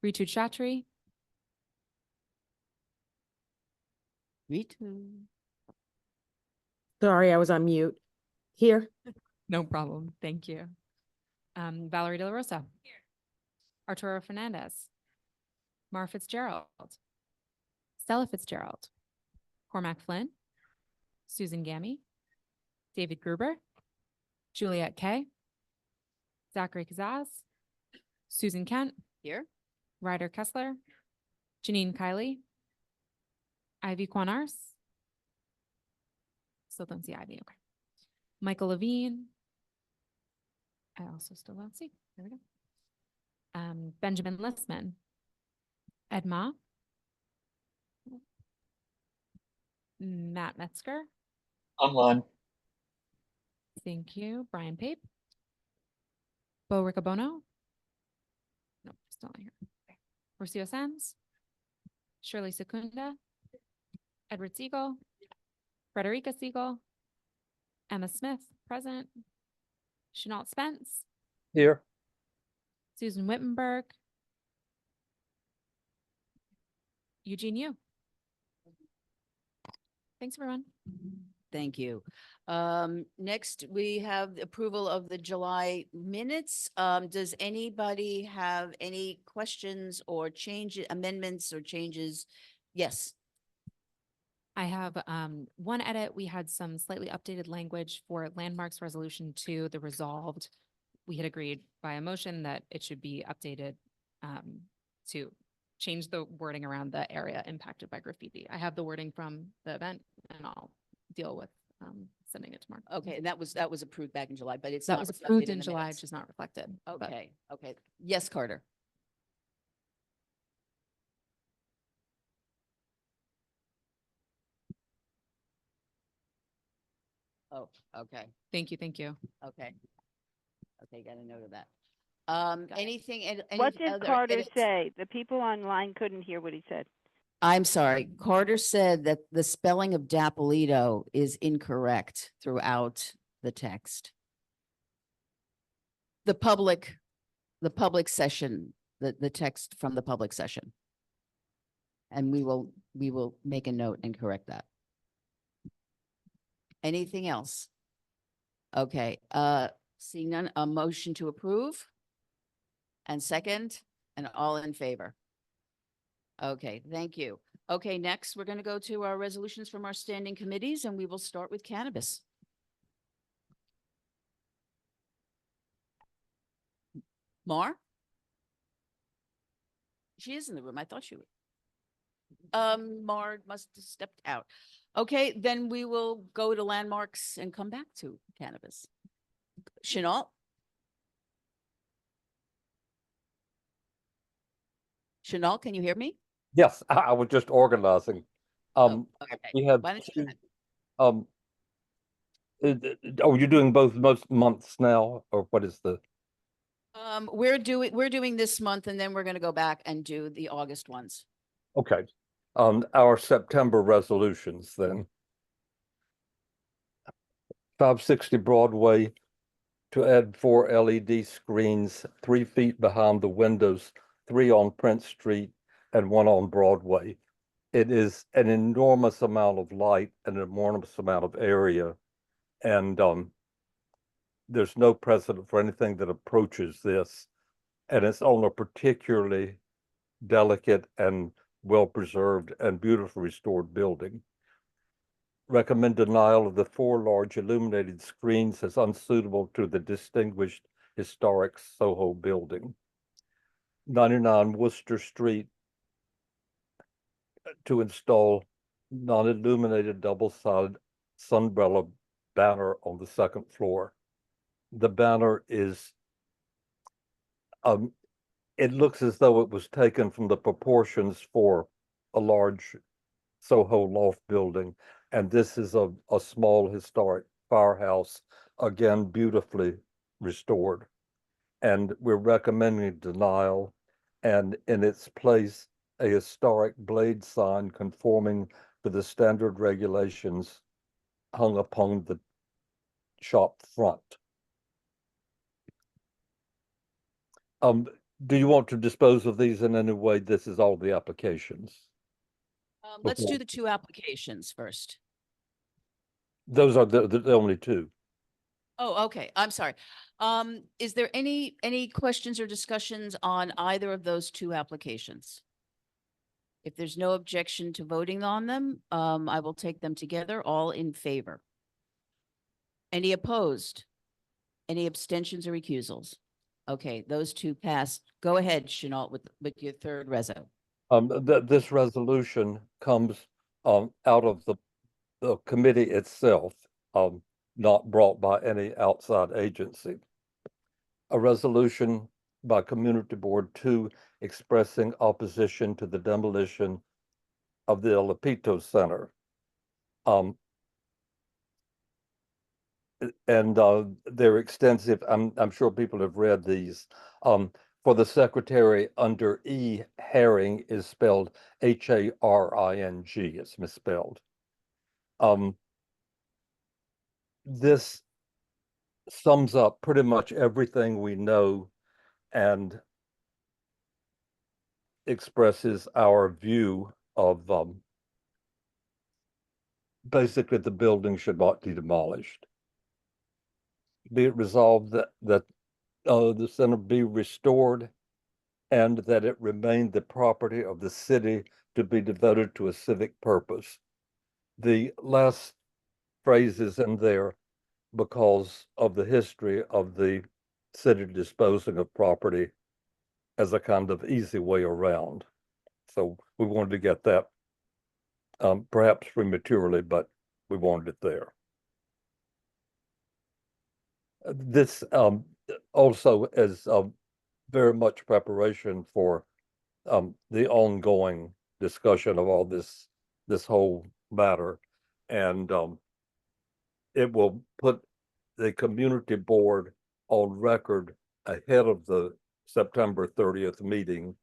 Ritu Chatri. Ritu. Sorry, I was on mute. Here. No problem. Thank you. Valerie De La Rosa. Here. Arturo Fernandez. Mara Fitzgerald. Stella Fitzgerald. Cormac Flynn. Susan Gammy. David Gruber. Juliet Kay. Zachary Kazaz. Susan Kent. Here. Ryder Kessler. Janine Kiley. Ivy Quanars. Still don't see Ivy. Okay. Michael Levine. I also still don't see. There we go. Benjamin Listman. Ed Ma. Matt Metzger. Online. Thank you. Brian Pape. Bo Riccobono. Nope, still not here. Okay. Rocio Sands. Shirley Secunda. Edward Siegel. Frederica Siegel. Emma Smith, present. Chenault Spence. Here. Susan Wittenberg. Eugene Yu. Thanks, everyone. Thank you. Next, we have the approval of the July minutes. Does anybody have any questions or amendments or changes? Yes. I have one edit. We had some slightly updated language for landmarks resolution 2, the resolved. We had agreed by a motion that it should be updated to change the wording around the area impacted by graffiti. I have the wording from the event and I'll deal with sending it tomorrow. Okay, and that was approved back in July, but it's That not was reflected approved in in the July, minutes. it's just not reflected. but- Okay, okay. Yes, Carter. Oh, okay. Thank you, thank you. Okay. Okay, got a note of that. Anything? What did Carter edits? say? The people online couldn't hear what he said. I'm sorry. Carter said that the spelling of Dapolito is incorrect throughout the text. The public session, the text from the public session. And we will make a note and correct that. Anything else? Okay, seeing none, a motion to approve? And second, and all in favor? Okay, thank you. Okay, next, we're going to go to our resolutions from our standing committees, and we will start with cannabis. Mar? She is in the room. I thought she would. Mar must have stepped out. Okay, then we will go to landmarks and come back to cannabis. Chenault? Chenault, can you hear me? Yes, I was just organizing. Okay. We have Why don't you two, are you doing both most months now, or what is the? We're doing this month, and then we're going to go back and do the August ones. Okay, our September resolutions then. 560 Broadway to add 4 LED screens, 3 feet behind the windows, 3 on Prince Street and 1 on Broadway. It is an enormous amount of light and an enormous amount of area And there's no precedent for anything that approaches this. And it's on a particularly delicate and well-preserved and beautifully restored building. Recommend denial of the 4 large illuminated screens as unsuitable to the distinguished historic Soho building. 99 Worcester Street to install non-illuminated double-sided sunbrella banner on the 2nd floor. The banner is, it looks as though it was taken from the proportions for a large Soho loft building. And this is a small historic firehouse, again, beautifully restored. And we're recommending denial, and in its place, a historic blade sign conforming to the standard regulations hung upon the shop front. Do you want to dispose of these in any way? This is all the applications. Let's do the 2 applications first. Those are the only 2. Oh, okay. I'm sorry. Is there any questions or discussions on either of those 2 applications? If there's no objection to voting on them, I will take them together. All in favor? Any opposed? Any abstentions or recusals? Okay, those 2 passed. Go ahead, Chenault, with your 3rd reso. This resolution comes out of the committee itself, not brought by any outside agency. A resolution by Community Board 2 expressing opposition to the demolition of the El Lapito Center. And they're extensive. I'm sure people have read these. For the secretary, under E, Herring is spelled Haring. It's misspelled. This sums up pretty much everything we know and expresses our view of basically the building should not be demolished. Be it resolved that the center be restored and that it remain the property of the city to be devoted to a civic purpose. The last phrase is in there because of the history of the city disposing of property as a kind of easy way around. So we wanted to get that perhaps prematurely, but we wanted it there. This also is very much preparation for the ongoing discussion of all this whole matter, and it will put the community board on record ahead of the September 30th meeting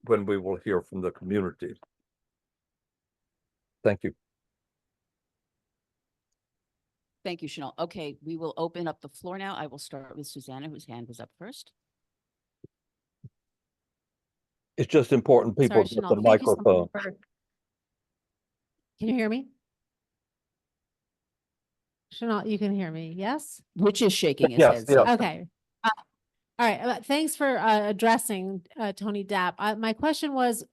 when we will hear from the community. Thank you. Thank you, Chanel. Okay, we will open up the floor now. I will start with Susanna, whose hand was up first. It's just important people Sorry, get Chanel. the Thank you so much microphone. Can you hear me? Chanel, you can hear me, yes? Rich is shaking his Yes, head. yes. Okay. All right, thanks for addressing Tony Dapp. My question was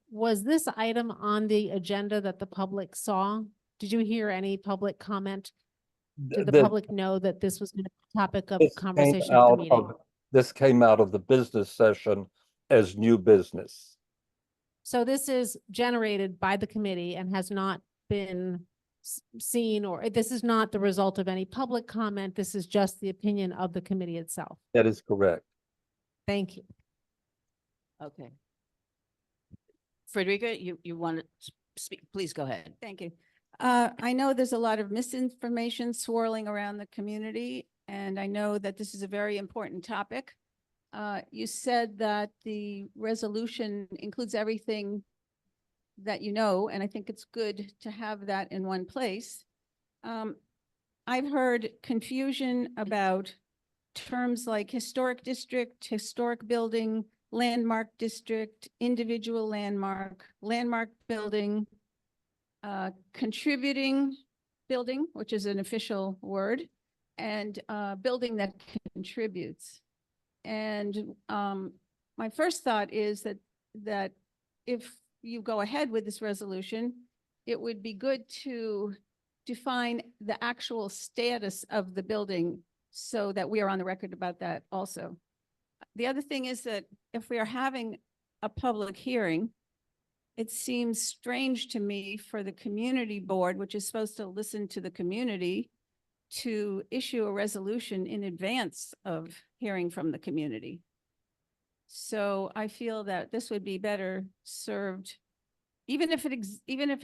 this item on the agenda that the public saw? Did you hear any public comment? Did the public know that this was a topic of conversation at the meeting? This came out of the business session as new business. So this is generated by the committee and has not been seen, or this is not the result of any public comment. This is just the opinion of the committee itself. That is correct. Thank you. Okay. Frederica, you want to speak? Please go ahead. Thank you. I know there's a lot of misinformation swirling around the community, and I know that this is a very important topic. You said that the resolution includes everything that you know, and I think it's good to have that in one place. I've heard confusion about terms like historic district, historic building, landmark district, individual landmark, landmark building, contributing building, which is an official word, and building that contributes. And my first thought is that if you go ahead with this resolution, it would be good to define the actual status of the building so that we are on the record about that also. The other thing is that if we are having a public hearing, it seems strange to me for the community board, which is supposed to listen to the community, to issue a resolution in advance of hearing from the community. So I feel that this would be better served, even if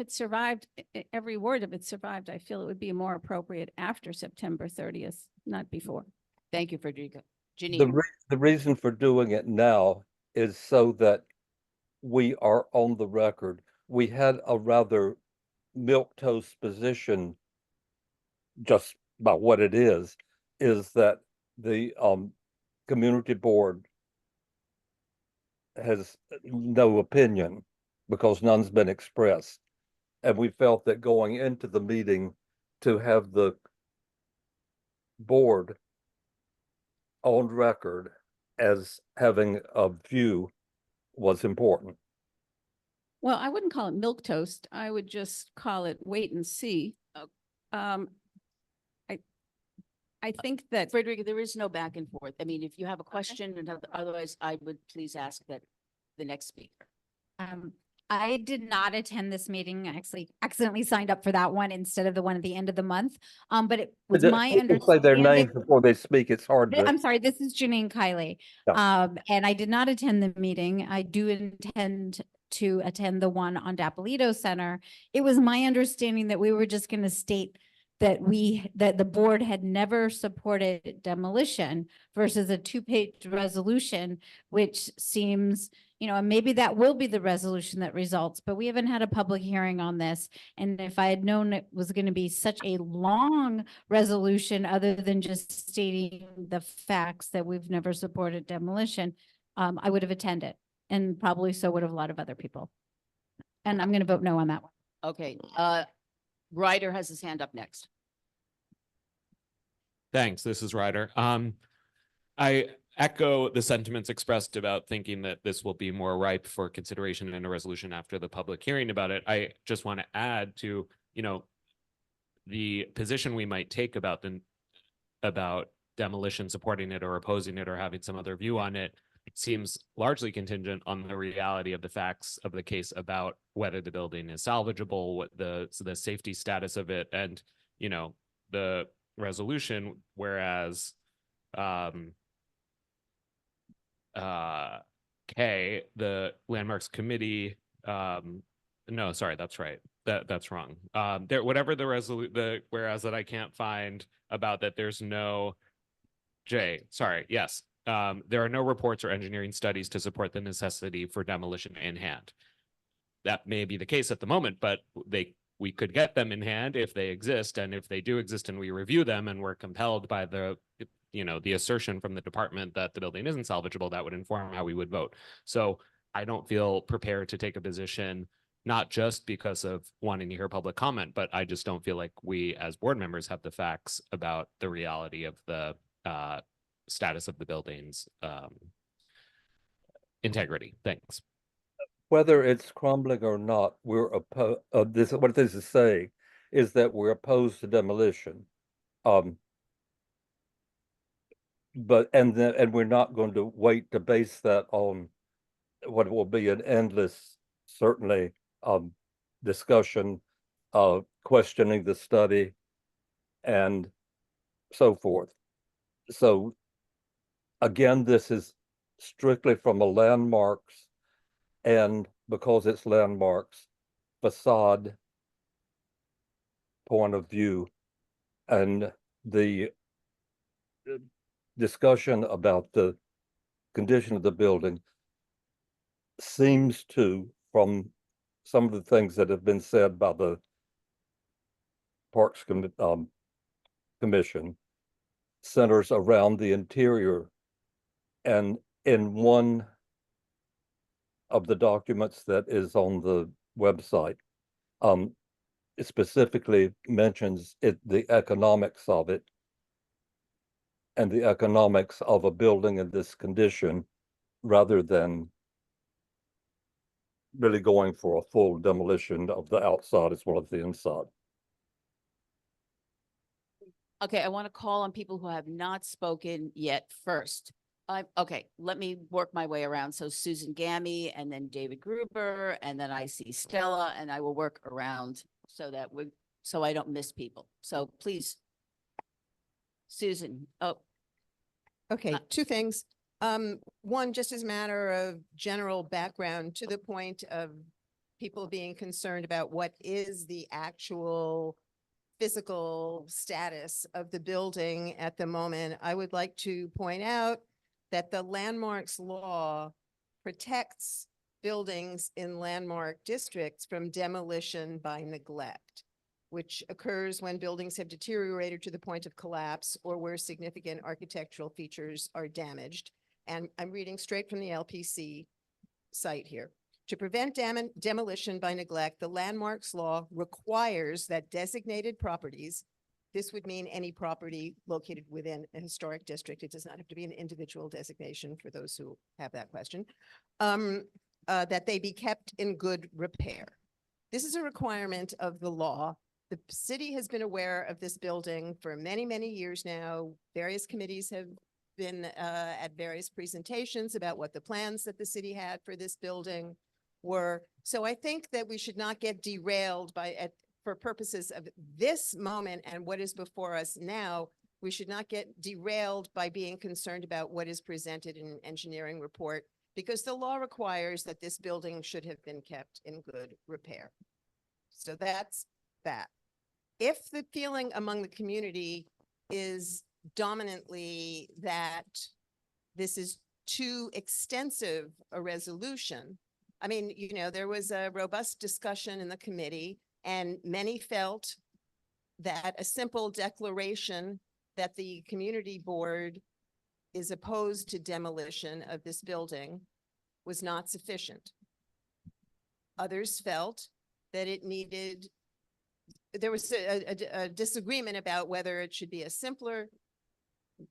it survived, every word of it survived, I feel it would be more appropriate after September 30th, not before. Thank you, Frederica. The, Janine? the reason for doing it now is so that we are on the record. We had a rather milquetoast position, just by what it is that the community board has no opinion because none's been expressed. And we felt that going into the meeting to have the board on record as having a view was important. Well, I wouldn't call it milquetoast. I would just call it wait and see. I think that Frederica, there is no back and forth. I mean, if you have a question, and otherwise I would please ask that the next speaker. I did not attend this meeting. I actually accidentally signed up for that one instead of the one at the end of the month. But it was my People say their understanding. names before they speak. It's hard to. I'm sorry, this is Janine Kiley. Yeah. And I did not attend the meeting. I do intend to attend the one on Dapolito Center. It was my understanding that we were just going to state that the board had never supported demolition versus a 2-page resolution, which seems, and maybe that will be the resolution that results, but we haven't had a public hearing on this. And if I had known it was going to be such a long resolution, other than just stating the facts that we've never supported demolition, I would have attended, and probably so would have a lot of other people. And I'm going to vote no on that one. Okay, Ryder has his hand up next. Thanks. This is Ryder. I echo the sentiments expressed about thinking that this will be more ripe for consideration in a resolution after the public hearing about it. I just want to add to, the position we might take about demolition, supporting it or opposing it or having some other view on it seems largely contingent on the reality of the facts of the case about whether the building is salvageable, what the safety status of it, and the resolution. Whereas the landmarks committee, no, sorry, that's right, that's wrong. Whatever whereas that I can't find about that, there's no sorry, yes. There are no reports or engineering studies to support the necessity for demolition in hand. That may be the case at the moment, but we could get them in hand if they exist, and if they do exist and we review them and we're compelled by the assertion from the department that the building isn't salvageable, that would inform how we would vote. So I don't feel prepared to take a position, not just because of wanting to hear public comment, but I just don't feel like we as board members have the facts about the reality of the status of the building's integrity. Thanks. Whether it's crumbling or not, we're opposed. What this is saying is that we're opposed to demolition. And we're not going to wait to base that on what will be an endless, certainly, discussion, questioning the study, and so forth. So again, this is strictly from a landmarks, and because it's landmarks, facade point of view, and the discussion about the condition of the building seems to, from some of the things that have been said by the Parks Commission, centers around the interior. And in one of the documents that is on the website, specifically mentions the economics of it and the economics of a building in this condition rather than really going for a full demolition of the outside as well as the inside. Okay, I want to call on people who have not spoken yet first. Okay, let me work my way around. So Susan Gammy and then David Gruber, and then I see Stella, and I will work around so that so I don't miss people. So please, Susan. Oh, Okay, two things. One, just as a matter of general background, to the point of people being concerned about what is the actual physical status of the building at the moment, I would like to point out that the landmarks law protects buildings in landmark districts from demolition by neglect, which occurs when buildings have deteriorated to the point of collapse or where significant architectural features are damaged. And I'm reading straight from the LPC site here. To prevent demolition by neglect, the landmarks law requires that designated properties, this would mean any property located within a historic district, it does not have to be an individual designation for those who have that question, that they be kept in good repair. This is a requirement of the law. The city has been aware of this building for many, many years now. Various committees have been at various presentations about what the plans that the city had for this building were. So I think that we should not get derailed for purposes of this moment and what is before us now. We should not get derailed by being concerned about what is presented in an engineering report, because the law requires that this building should have been kept in good repair. So that's that. If the feeling among the community is dominantly that this is too extensive a resolution, I mean, you know, there was a robust discussion in the committee, and many felt that a simple declaration that the community board is opposed to demolition of this building was not sufficient. Others felt that it needed, there was a disagreement about whether it should be a simpler,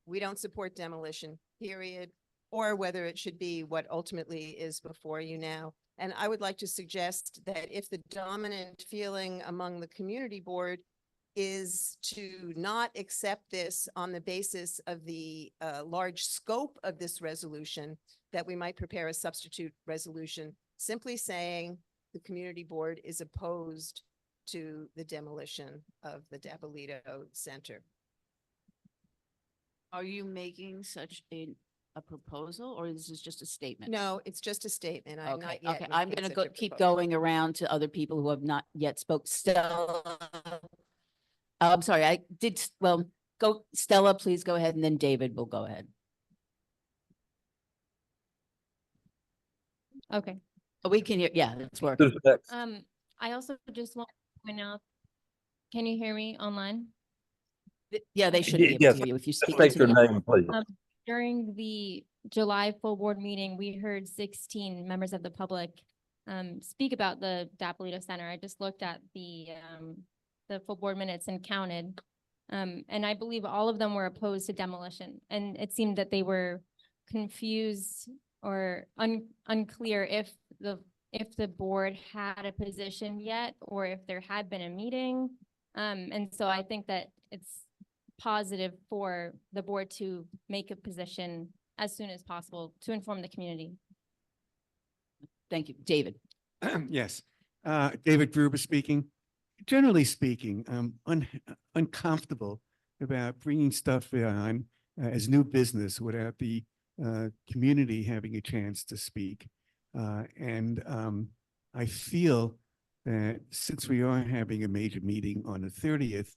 we don't support demolition, period, or whether it should be what ultimately is before you now. And I would like to suggest that if the dominant feeling among the community board is to not accept this on the basis of the large scope of this resolution, that we might prepare a substitute resolution simply saying the community board is opposed to the demolition of the Dapolito Center. are you making such a proposal, or is this just a statement? No, it's just a statement. I'm not Okay, yet okay, I'm making gonna such a keep proposal. going around to other people who have not yet spoke. Stella. I'm sorry, I did, well, go, Stella, please go ahead, and then David will go ahead. Okay. We can hear, yeah, it's working. I also just want to point out, can you hear me online? Yeah, they should be able Yes, to hear you if you just speak state into your the. name, please. During the July full board meeting, we heard 16 members of the public speak about the Dapolito Center. I just looked at the full board minutes and counted. And I believe all of them were opposed to demolition. And it seemed that they were confused or unclear if the board had a position yet, or if there had been a meeting. And so I think that it's positive for the board to make a position as soon as possible to inform the community. Thank you. David. Yes, David Gruber speaking. Generally speaking, I'm uncomfortable about bringing stuff on as new business without the community having a chance to speak. And I feel that since we are having a major meeting on the 30th,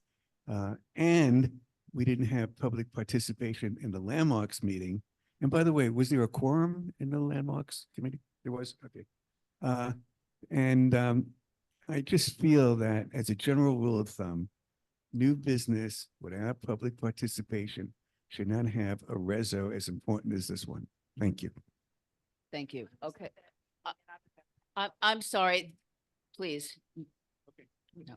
and we didn't have public participation in the landmarks meeting. And by the way, was there a quorum in the landmarks committee? There was, okay. I just feel that as a general rule of thumb, new business without public participation should not have a reso as important as this one. Thank you. Thank you. Okay. I'm sorry, please. No.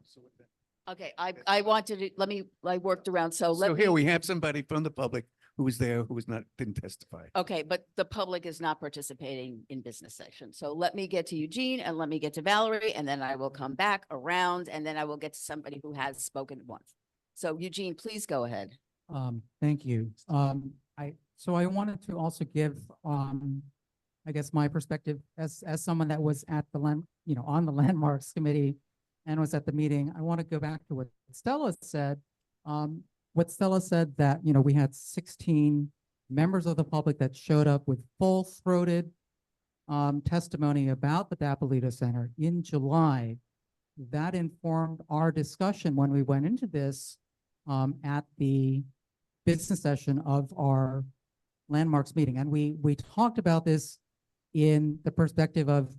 Okay, I wanted to, I worked around, so let So me. here we have somebody from the public who was there, who was not, didn't testify. Okay, but the public is not participating in business session. So let me get to Eugene and let me get to Valerie, and then I will come back around, and then I will get to somebody who has spoken once. So Eugene, please go ahead. Thank you. So I wanted to also give, I guess my perspective as someone that was at the on the landmarks committee and was at the meeting. I want to go back to what Stella said. What Stella said that, we had 16 members of the public that showed up with full-throated testimony about the Dapolito Center in July. That informed our discussion when we went into this at the business session of our landmarks meeting. And we talked about this in the perspective of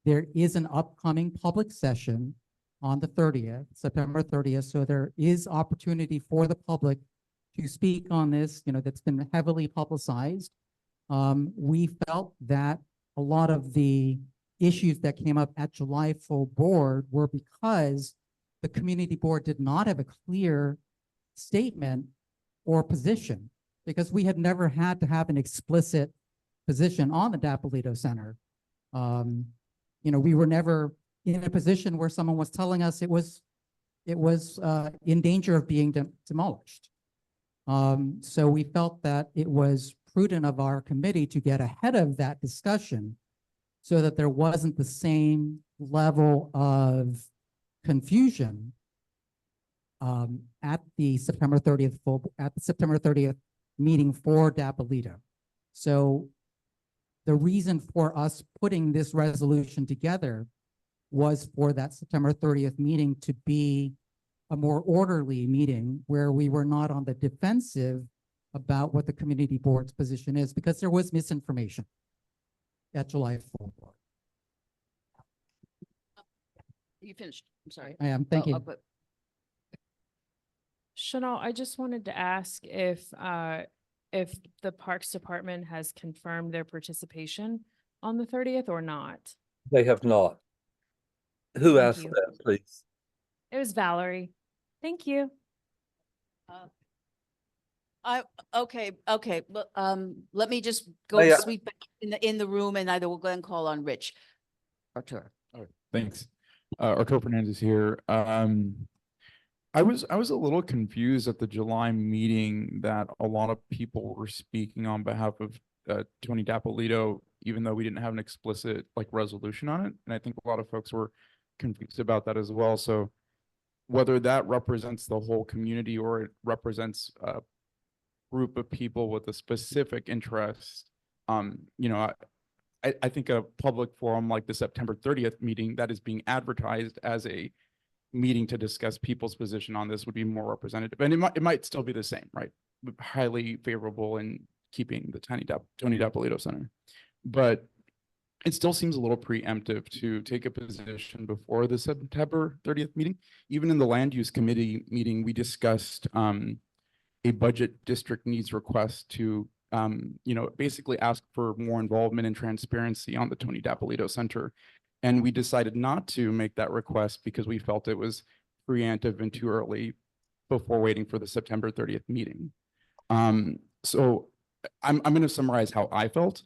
there is an upcoming public session on the 30th, September 30th. So there is opportunity for the public to speak on this, that's been heavily publicized. We felt that a lot of the issues that came up at July full board were because the community board did not have a clear statement or position, because we had never had to have an explicit position on the Dapolito Center. We were never in a position where someone was telling us it was in danger of being demolished. So we felt that it was prudent of our committee to get ahead of that discussion so that there wasn't the same level of confusion at the September 30th meeting for Dapolito. So the reason for us putting this resolution together was for that September 30th meeting to be a more orderly meeting where we were not on the defensive about what the community board's position is, because there was misinformation at July 4th. You finished, I'm sorry. I am, thank you. Chanel, I just wanted to ask if the Parks Department has confirmed their participation on the 30th or not. They have not. Who Thank asked you. that, please? It was Valerie. Thank you. Okay, but let me just go May I- sweep back in the room, and either we'll go and call on Rich. Artur. All right, thanks. Artur Fernandez here. I was a little confused at the July meeting that a lot of people were speaking on behalf of Tony Dapolito, even though we didn't have an explicit resolution on it. And I think a lot of folks were confused about that as well. So whether that represents the whole community or it represents a group of people with a specific interest, I think a public forum like the September 30th meeting that is being advertised as a meeting to discuss people's position on this would be more representative. And it might still be the same, right? Highly favorable in keeping the Tony Dapolito Center. But it still seems a little preemptive to take a position before the September 30th meeting. Even in the land use committee meeting, we discussed a budget district needs request to basically ask for more involvement and transparency on the Tony Dapolito Center. And we decided not to make that request because we felt it was preemptive and too early before waiting for the September 30th meeting. So I'm going to summarize how I felt.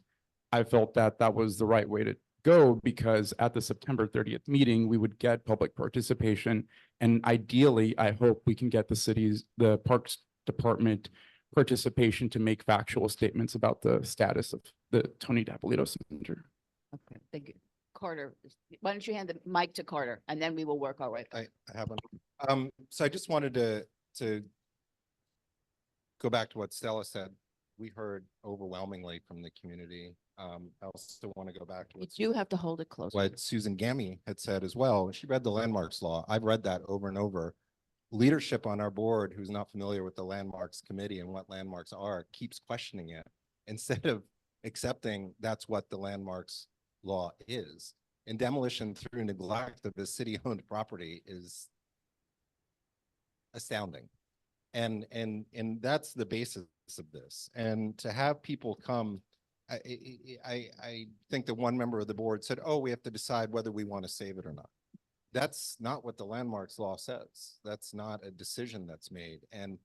I felt that that was the right way to go because at the September 30th meeting, we would get public participation. And ideally, I hope we can get the Parks Department participation to make factual statements about the status of the Tony Dapolito Center. Okay, thank you. Carter, why don't you hand the mic to Carter and then we will work our way. I have one. So I just wanted to go back to what Stella said. We heard overwhelmingly from the community. I also want to go back to You have to hold it close. what Susan Gammy had said as well. She read the landmarks law. I've read that over and over. Leadership on our board who's not familiar with the landmarks committee and what landmarks are keeps questioning it instead of accepting that's what the landmarks law is. And demolition through neglect of the city-owned property is astounding. And that's the basis of this. And to have people come, I think that one member of the board said, oh, we have to decide whether we want to save it or not. That's not what the landmarks law says. That's not a decision that's made. And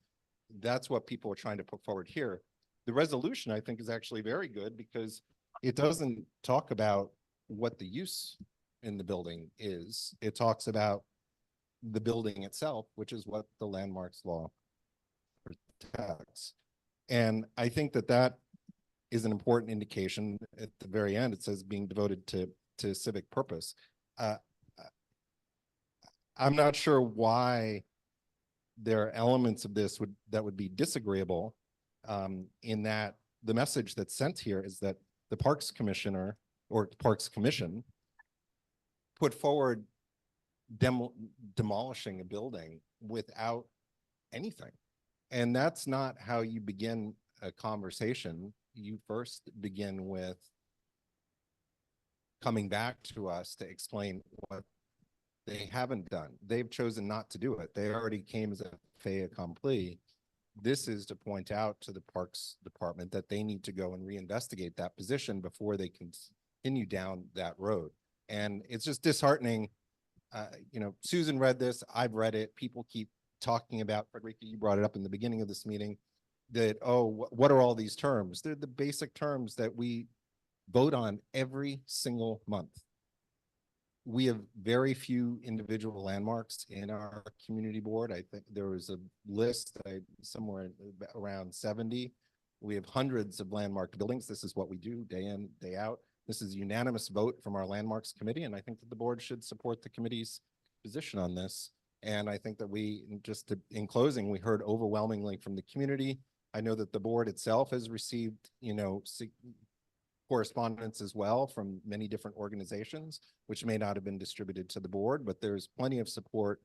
that's what people are trying to put forward here. The resolution, I think, is actually very good because it doesn't talk about what the use in the building is. It talks about the building itself, which is what the landmarks law protects. And I think that that is an important indication. At the very end, it says being devoted to civic purpose. I'm not sure why there are elements of this that would be disagreeable, in that the message that's sent here is that the Parks Commissioner or Parks Commission put forward demolishing a building without anything. And that's not how you begin a conversation. You first begin with coming back to us to explain what they haven't done. They've chosen not to do it. They already came as a fait accompli. This is to point out to the Parks Department that they need to go and reinvestigate that position before they continue down that road. And it's just disheartening. You know, Susan read this, I've read it. People keep talking about, Frederica, you brought it up in the beginning of this meeting, that, oh, what are all these terms? They're the basic terms that we vote on every single month. We have very few individual landmarks in our community board. I think there was a list somewhere around 70. We have hundreds of landmarked buildings. This is what we do day in, day out. This is a unanimous vote from our landmarks committee, and I think that the board should support the committee's position on this. And I think that in closing, we heard overwhelmingly from the community. I know that the board itself has received, you know, correspondence as well from many different organizations, which may not have been distributed to the board, but there's plenty of support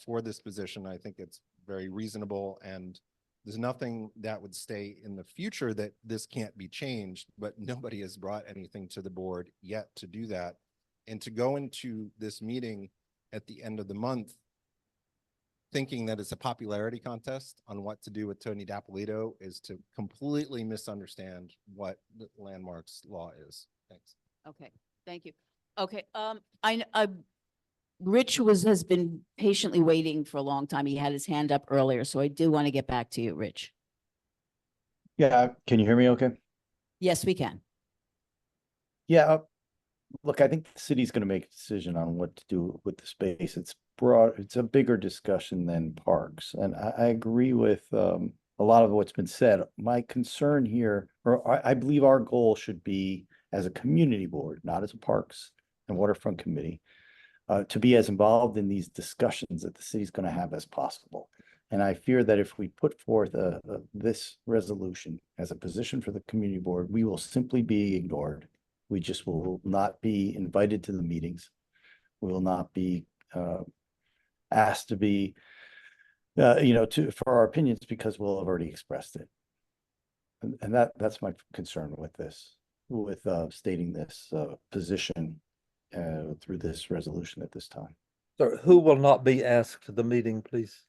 for this position. I think it's very reasonable, and there's nothing that would stay in the future that this can't be changed, but nobody has brought anything to the board yet to do that. And to go into this meeting at the end of the month thinking that it's a popularity contest on what to do with Tony Dapolito is to completely misunderstand what the landmarks law is. Thanks. Okay, thank you. Okay, Rich has been patiently waiting for a long time. He had his hand up earlier, so I do want to get back to you, Rich. Yeah, can you hear me okay? Yes, we can. Yeah, look, I think the city's going to make a decision on what to do with the space. It's broad, it's a bigger discussion than parks. And I agree with a lot of what's been said. My concern here, or I believe our goal should be as a community board, not as a parks and waterfront committee, to be as involved in these discussions that the city's going to have as possible. And I fear that if we put forth this resolution as a position for the community board, we will simply be ignored. We just will not be invited to the meetings. We will not be asked to be, for our opinions because we'll have already expressed it. And that's my concern with this, with stating this position through this resolution at this time. So who will not be asked to the meeting, please?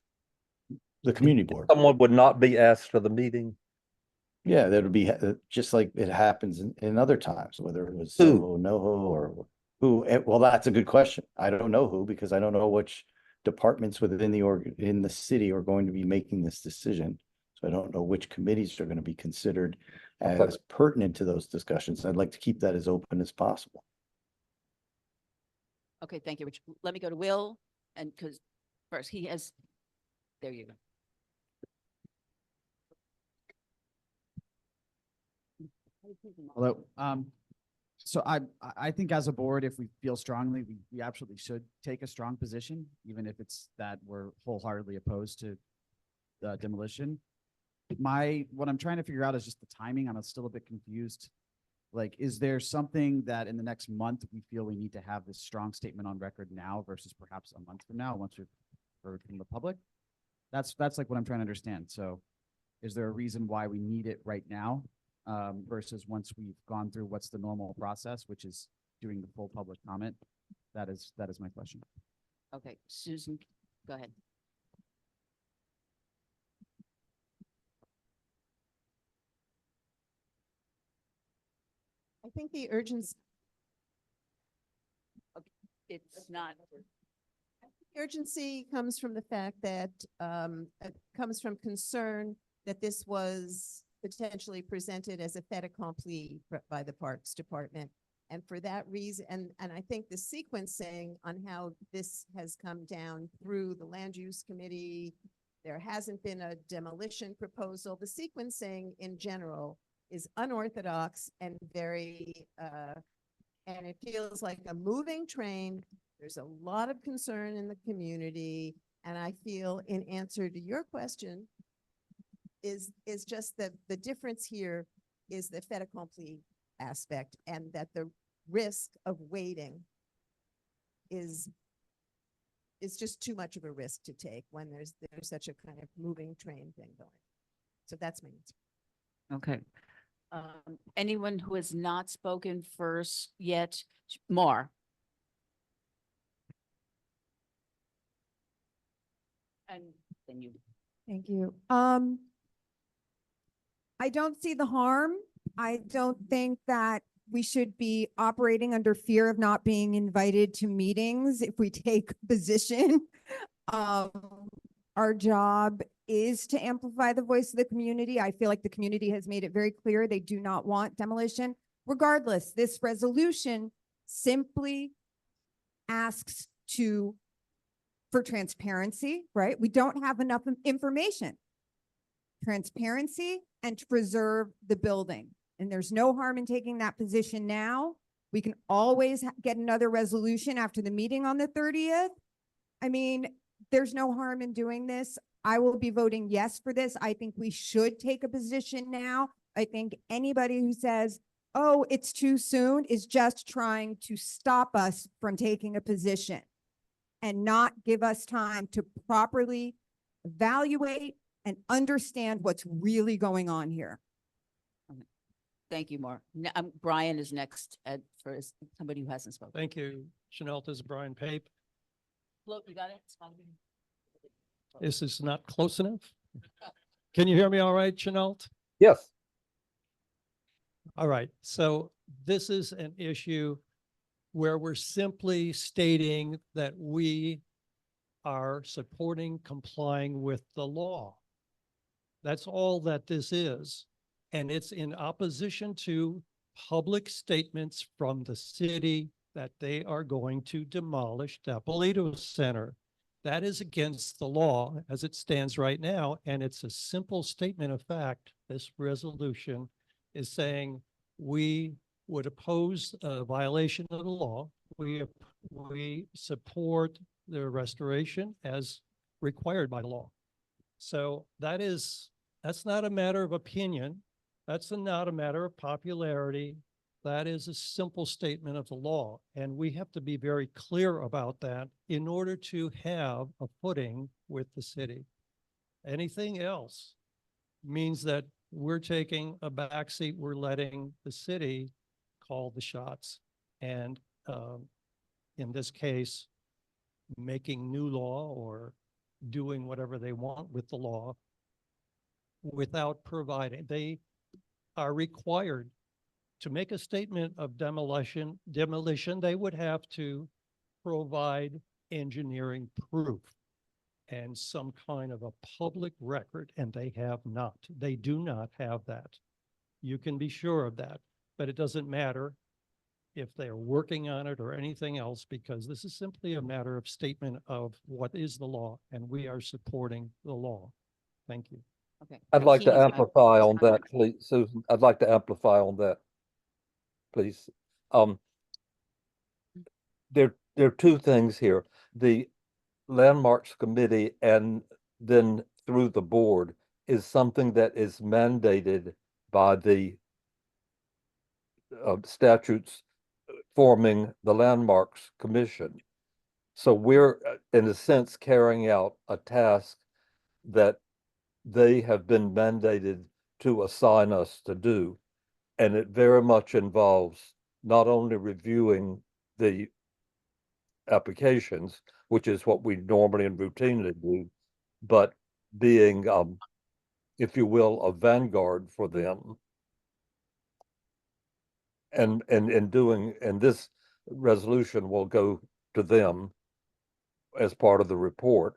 The community board. Someone would not be asked to the meeting? Yeah, that would be just like it happens in other times, whether it was Who? NoHo or who. Well, that's a good question. I don't know who, because I don't know which departments within in the city are going to be making this decision. So I don't know which committees are going to be considered as pertinent to those discussions. I'd like to keep that as open as possible. Okay, thank you, Rich. Let me go to Will, and because first he has, there you go. Hello. So I think as a board, if we feel strongly, we absolutely should take a strong position, even if it's that we're wholeheartedly opposed to demolition. What I'm trying to figure out is just the timing. I'm still a bit confused. Like, is there something that in the next month we feel we need to have this strong statement on record now versus perhaps a month from now, once we've heard from the public? That's like what I'm trying to understand. So is there a reason why we need it right now? Versus once we've gone through what's the normal process, which is doing the full public comment. That is my question. Okay, Susan, go ahead. I think the urgency. Okay, it's not. Urgency comes from the fact that, comes from concern that this was potentially presented as a fait accompli by the Parks Department. And for that reason, and I think the sequencing on how this has come down through the Land Use Committee, there hasn't been a demolition proposal. The sequencing in general is unorthodox and very, and it feels like a moving train. There's a lot of concern in the community. And I feel, in answer to your question, is just that the difference here is the fait accompli aspect, and that the risk of waiting is just too much of a risk to take when there's such a kind of moving train thing going. So that's my answer. Okay. Anyone who has not spoken first yet? Mar. And then you. Thank you. I don't see the harm. I don't think that we should be operating under fear of not being invited to meetings if we take a position. Our job is to amplify the voice of the community. I feel like the community has made it very clear they do not want demolition. Regardless, this resolution simply asks for transparency, right? We don't have enough information. Transparency and to preserve the building. And there's no harm in taking that position now. We can always get another resolution after the meeting on the 30th. I mean, there's no harm in doing this. I will be voting yes for this. I think we should take a position now. I think anybody who says, oh, it's too soon is just trying to stop us from taking a position and not give us time to properly evaluate and understand what's really going on here. Thank you, Mar. Brian is next for somebody who hasn't spoken. Thank you. Chanel, this is Brian Pape. Look, you got it? This is not close enough. Can you hear me all right, Chanel? Yes. All right. So this is an issue where we're simply stating that we are supporting complying with the law. That's all that this is. And it's in opposition to public statements from the city that they are going to demolish Dapolito Center. That is against the law as it stands right now. And it's a simple statement of fact. This resolution is saying we would oppose a violation of the law. We support the restoration as required by law. So that's not a matter of opinion. That's not a matter of popularity. That is a simple statement of the law. And we have to be very clear about that in order to have a footing with the city. Anything else means that we're taking a backseat. We're letting the city call the shots. And in this case, making new law or doing whatever they want with the law without providing. They are required to make a statement of demolition. They would have to provide engineering proof and some kind of a public record, and they have not. They do not have that. You can be sure of that, but it doesn't matter if they're working on it or anything else, because this is simply a matter of statement of what is the law, and we are supporting the law. Thank you. Okay. I'd like to amplify on that, please, Susan. I'd like to amplify on that, please. There are two things here. The Landmarks Committee and then through the board is something that is mandated by the statutes forming the Landmarks Commission. So we're, in a sense, carrying out a task that they have been mandated to assign us to do. And it very much involves not only reviewing the applications, which is what we normally and routinely do, but being, if you will, a vanguard for them. And this resolution will go to them as part of the report,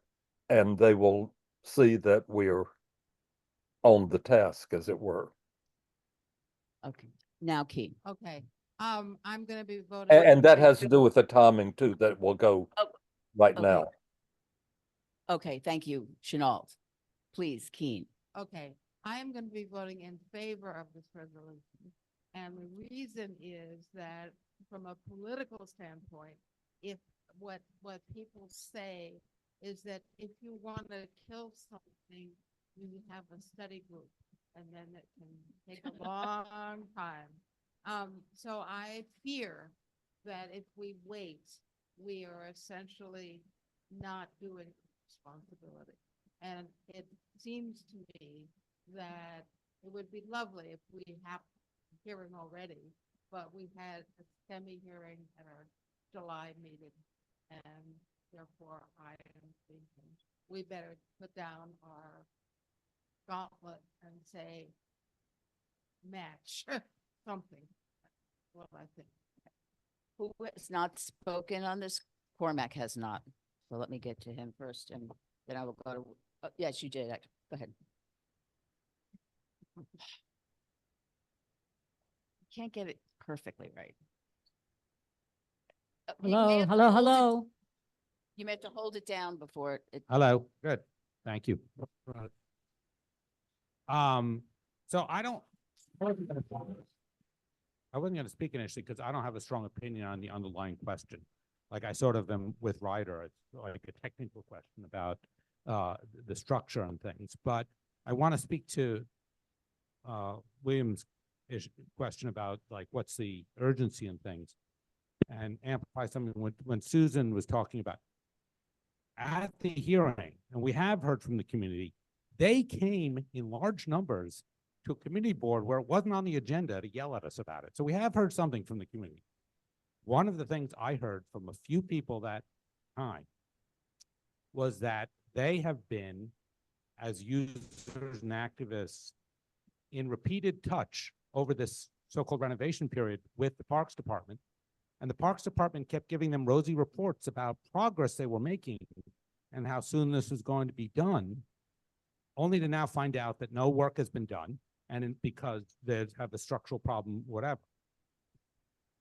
and they will see that we're on the task, as it were. Okay, now Keen. Okay, I'm gonna be voting. And that has to do with the timing too, that will go Oh, right okay. now. Okay, thank you, Chenault. Please, Keen. Okay, I am going to be voting in favor of this resolution. And the reason is that from a political standpoint, if what people say is that if you want to kill something, you have a study group, and then it can take a long time. So I fear that if we wait, we are essentially not doing responsibility. And it seems to me that it would be lovely if we have a hearing already, but we had a semi-hearing at our July meeting. And therefore, I am thinking we better put down our gauntlet and say, match something. Well, I think. Who has not spoken on this? Cormac has not. So let me get to him first, and then I will go to, yes, you did. Go ahead. Can't get it perfectly right. You may Hello, have to hello, hold it- hello. You may have to hold it down before it. Hello, good. Thank you. So I wasn't going to speak initially because I don't have a strong opinion on the underlying question. Like I sort of am with Ryder, it's like a technical question about the structure and things. But I want to speak to William's question about like what's the urgency and things, and amplify something when Susan was talking about at the hearing, and we have heard from the community, they came in large numbers to a committee board where it wasn't on the agenda to yell at us about it. So we have heard something from the community. One of the things I heard from a few people that time was that they have been, as users and activists, in repeated touch over this so-called renovation period with the Parks Department. And the Parks Department kept giving them rosy reports about progress they were making and how soon this was going to be done, only to now find out that no work has been done, and because they have a structural problem, whatever.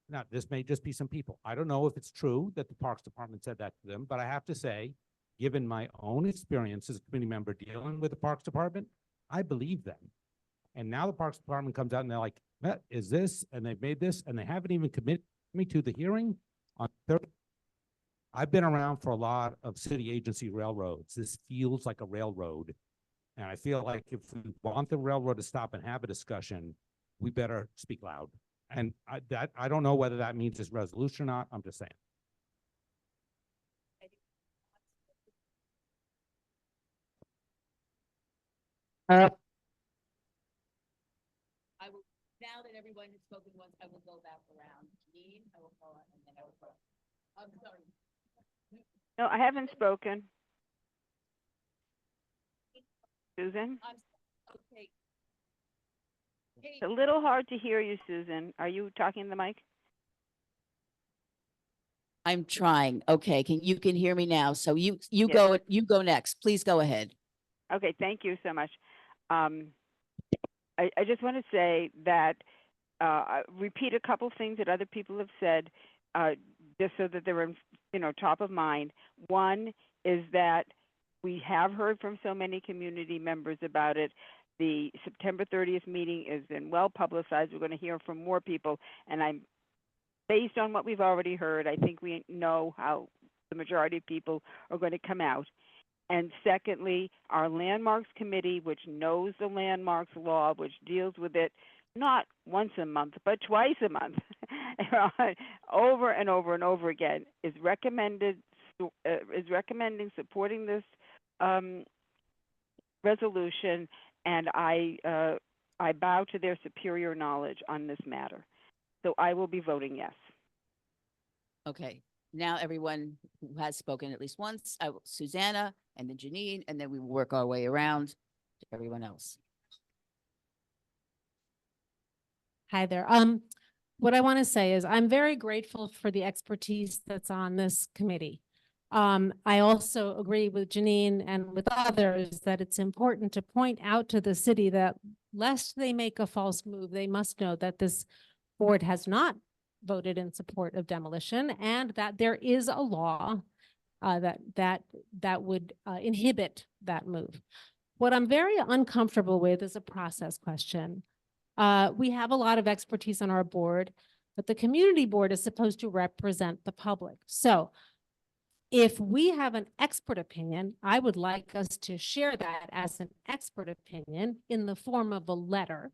Now, this may just be some people. I don't know if it's true that the Parks Department said that to them, but I have to say, given my own experience as a committee member dealing with the Parks Department, I believe them. And now the Parks Department comes out and they're like, is this, and they've made this, and they haven't even committed me to the hearing on Thursday. I've been around for a lot of city agency railroads. This feels like a railroad. And I feel like if we want the railroad to stop and have a discussion, we better speak loud. And I don't know whether that means this resolution or not. I'm just saying. I will, now that everyone has spoken once, I will go back around. Jean, I will call on, and then I will call. I'm sorry. No, I haven't spoken. Susan? Okay. It's a little hard to hear you, Susan. Are you talking in the mic? I'm trying. Okay, you can hear me now. So you Yes. go next. Please go ahead. Okay, thank you so much. I just want to say that repeat a couple things that other people have said, just so that they're top of mind. One is that we have heard from so many community members about it. The September 30th meeting has been well publicized. We're going to hear from more people, and based on what we've already heard, I think we know how the majority of people are going to come out. And secondly, our landmarks committee, which knows the landmarks law, which deals with it not once a month, but twice a month, over and over and over again, is recommending supporting this resolution, and I bow to their superior knowledge on this matter. So I will be voting yes. Okay. Now everyone who has spoken at least once, Susanna, and then Janine, and then we will work our way around to everyone else. Hi there. What I want to say is I'm very grateful for the expertise that's on this committee. I also agree with Janine and with others that it's important to point out to the city that lest they make a false move, they must know that this board has not voted in support of demolition and that there is a law that would inhibit that move. What I'm very uncomfortable with is a process question. We have a lot of expertise on our board, but the community board is supposed to represent the public. So if we have an expert opinion, I would like us to share that as an expert opinion in the form of a letter.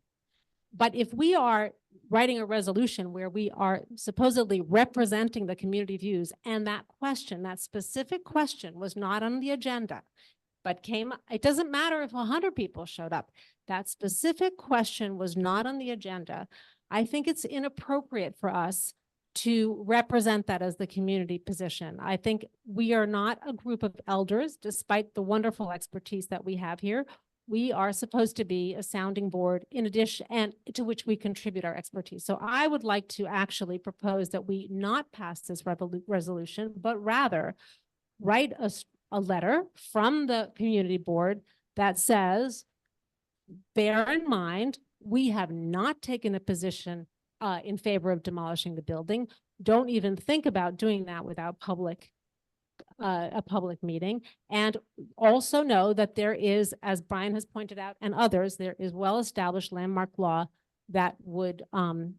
But if we are writing a resolution where we are supposedly representing the community views and that question, that specific question was not on the agenda, but it doesn't matter if 100 people showed up, that specific question was not on the agenda, I think it's inappropriate for us to represent that as the community position. I think we are not a group of elders, despite the wonderful expertise that we have here. We are supposed to be a sounding board in addition and to which we contribute our expertise. So I would like to actually propose that we not pass this resolution, but rather write a letter from the community board that says, bear in mind, we have not taken a position in favor of demolishing the building. Don't even think about doing that without a public meeting. And also know that there is, as Brian has pointed out and others, there is well-established landmark law that would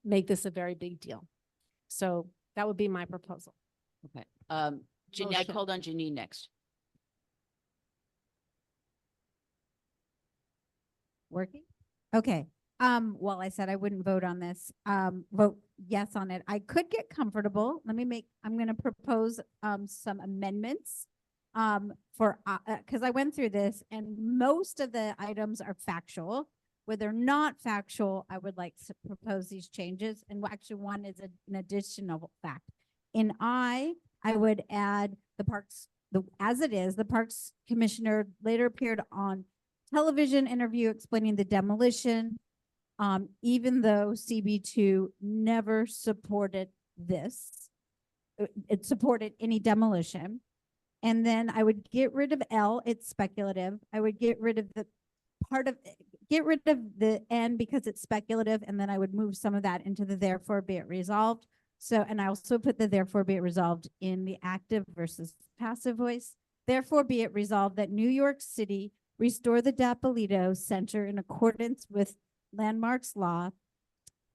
make this a very big deal. So that would be my proposal. Okay. Janine, I Motion. called on Janine next. Working? Okay. Well, I said I wouldn't vote on this, vote yes on it. I could get comfortable. I'm going to propose, some amendments, for, cause I went through this and most of the items are factual. Where they're not factual, I would like to propose these changes. And actually one is an additional fact. In I would add the parks, as it is, the parks commissioner later appeared on television interview explaining the demolition. Even though CB2 never supported this, it supported any demolition. And then I would get rid of L, it's speculative. I would get rid of the N because it's speculative. And then I would move some of that into the therefore be it resolved. So, and I also put the therefore be it resolved in the active versus passive voice. Therefore be it resolved that New York City restore the Dapolito Center in accordance with landmarks law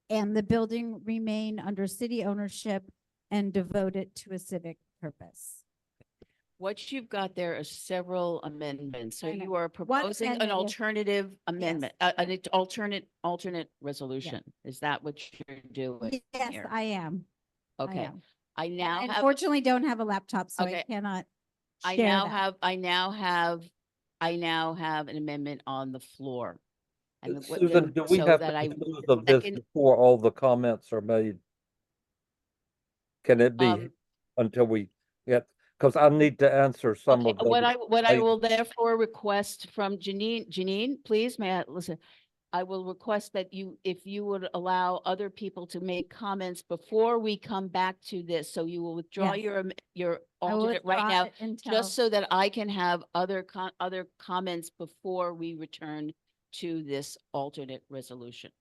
and the building remain under city ownership and devoted to a civic purpose. What you've got there are several amendments. So I know. you are One proposing an amendment, yes. alternative amendment, an alternate resolution. Is that what you're doing Yes, here? I am. Okay. am. I now have, Unfortunately, don't have a laptop, so Okay. I cannot I share now that. have, an amendment on the floor. And Susan, do we so have that to I dispose of this second- before all the comments are made? Can it be Um, until we get, because I need to answer some Okay, of those. what I late- will therefore request from Janine, please, may I, listen, I will request that if you would allow other people to make comments before we come back to this, so you will withdraw Yes. your I will alternate right withdraw now, it until- just so that I can have other comments before we return to this alternate resolution.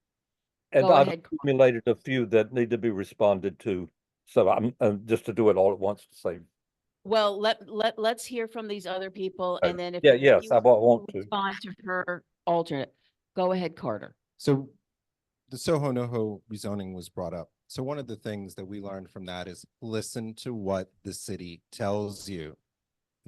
And Go I've ahead. accumulated a few that need to be responded to. So I'm, just to do it all at once to save. Well, let's hear from these other people, and then if Yeah, you yes, I want to. respond to her alternate, go ahead, Carter. So the Soho NoHo rezoning was brought up. So one of the things that we learned from that is listen to what the city tells you.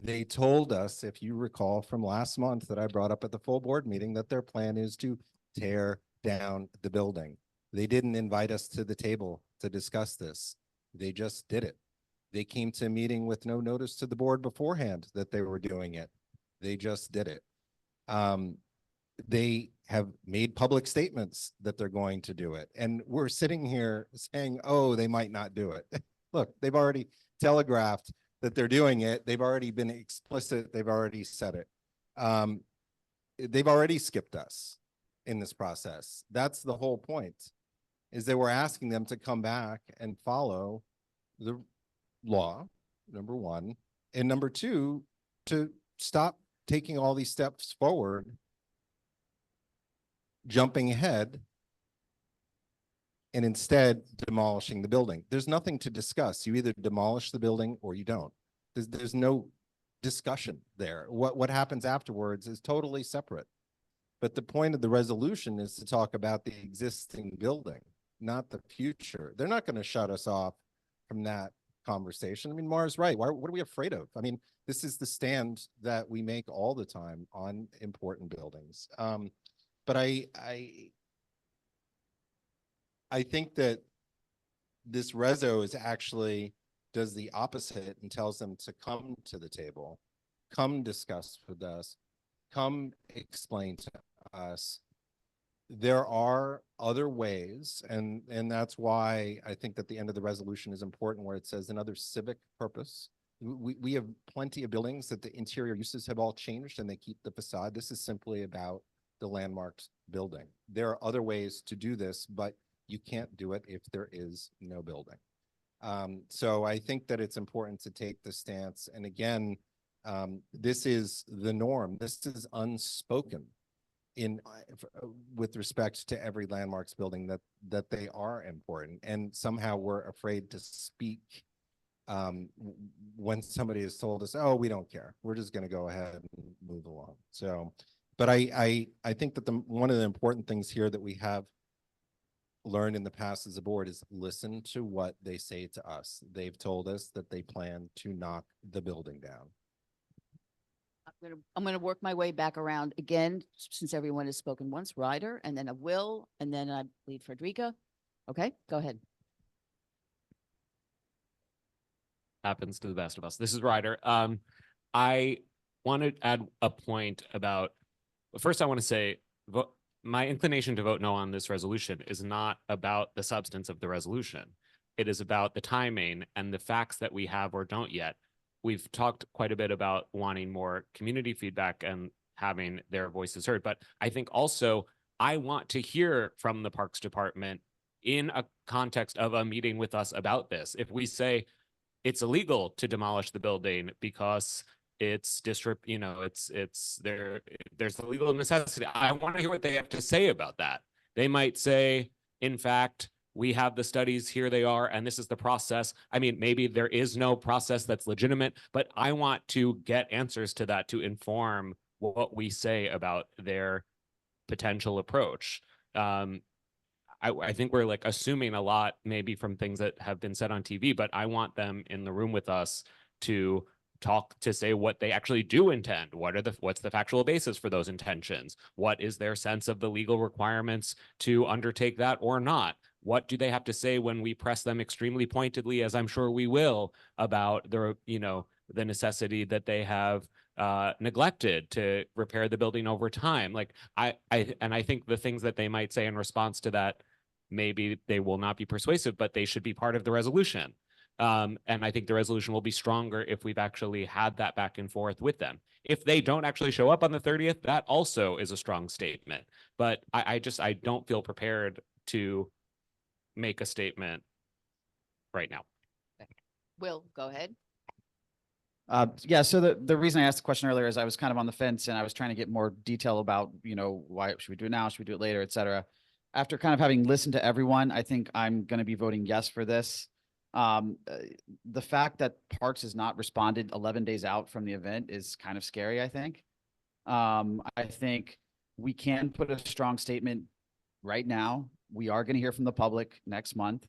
They told us, if you recall from last month that I brought up at the full board meeting, that their plan is to tear down the building. They didn't invite us to the table to discuss this. They just did it. They came to a meeting with no notice to the board beforehand that they were doing it. They just did it. They have made public statements that they're going to do it. And we're sitting here saying, oh, they might not do it. Look, they've already telegraphed that they're doing it. They've already been explicit. They've already said it. They've already skipped us in this process. That's the whole point, is that we're asking them to come back and follow the law, number one, And number two, to stop taking all these steps forward, jumping ahead, and instead demolishing the building. There's nothing to discuss. You either demolish the building or you don't. There's no discussion there. What happens afterwards is totally separate. But the point of the resolution is to talk about the existing building, not the future. They're not going to shut us off from that conversation. I mean, Mara's right. What are we afraid of? I mean, this is the stand that we make all the time on important buildings. But I think that this reso is actually does the opposite and tells them to come to the table, come discuss with us, come explain to us. There are other ways, and that's why I think that the end of the resolution is important, where it says another civic purpose. We have plenty of buildings that the interior uses have all changed and they keep the facade. This is simply about the landmarks building. There are other ways to do this, but you can't do it if there is no building. So I think that it's important to take the stance. And again, this is the norm. This is unspoken in with respect to every landmarks building that they are important. And somehow we're afraid to speak when somebody has told us, oh, we don't care. We're just going to go ahead and move along. So, but I think that one of the important things here that we have learned in the past as a board is listen to what they say to us. They've told us that they plan to knock the building down. I'm gonna work my way back around again, since everyone has spoken once. Ryder, and then a Will, and then I believe Frederica. Okay, go ahead. Happens to the best of us. This is Ryder. I want to add a point about, first I want to say, my inclination to vote no on this resolution is not about the substance of the resolution. It is about the timing and the facts that we have or don't yet. We've talked quite a bit about wanting more community feedback and having their voices heard, but I think also I want to hear from the Parks Department in a context of a meeting with us about this. If we say it's illegal to demolish the building because it's there's a legal necessity, I want to hear what they have to say about that. They might say, in fact, we have the studies, here they are, and this is the process. I mean, maybe there is no process that's legitimate, but I want to get answers to that to inform what we say about their potential approach. I think we're like assuming a lot maybe from things that have been said on TV, but I want them in the room with us to talk, to say what they actually do intend. What's the factual basis for those intentions? What is their sense of the legal requirements to undertake that or not? What do they have to say when we press them extremely pointedly, as I'm sure we will, about the necessity that they have neglected to repair the building over time? Like I think the things that they might say in response to that, maybe they will not be persuasive, but they should be part of the resolution. And I think the resolution will be stronger if we've actually had that back and forth with them. If they don't actually show up on the 30th, that also is a strong statement. But I don't feel prepared to make a statement right now. Will, go ahead. Yeah, so the reason I asked the question earlier is I was kind of on the fence and I was trying to get more detail about, why should we do it now? Should we do it later, et cetera. After kind of having listened to everyone, I think I'm going to be voting yes for this. The fact that Parks has not responded 11 days out from the event is kind of scary, I think. I think we can put a strong statement right now. We are going to hear from the public next month.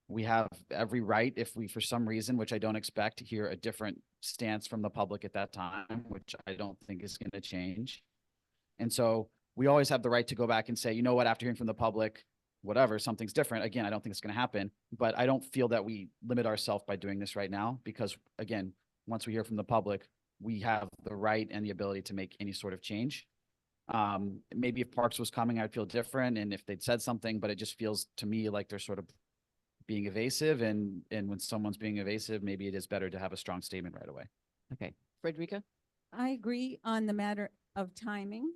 We have every right, if we, for some reason, which I don't expect, to hear a different stance from the public at that time, which I don't think is going to change. And so we always have the right to go back and say, you know what, after hearing from the public, whatever, something's different. Again, I don't think it's going to happen, but I don't feel that we limit ourselves by doing this right now, because again, once we hear from the public, we have the right and the ability to make any sort of change. Maybe if Parks was coming, I'd feel different, and if they'd said something, but it just feels to me like they're sort of being evasive, and when someone's being evasive, maybe it is better to have a strong statement right away. Okay, Frederica? I agree on the matter of timing.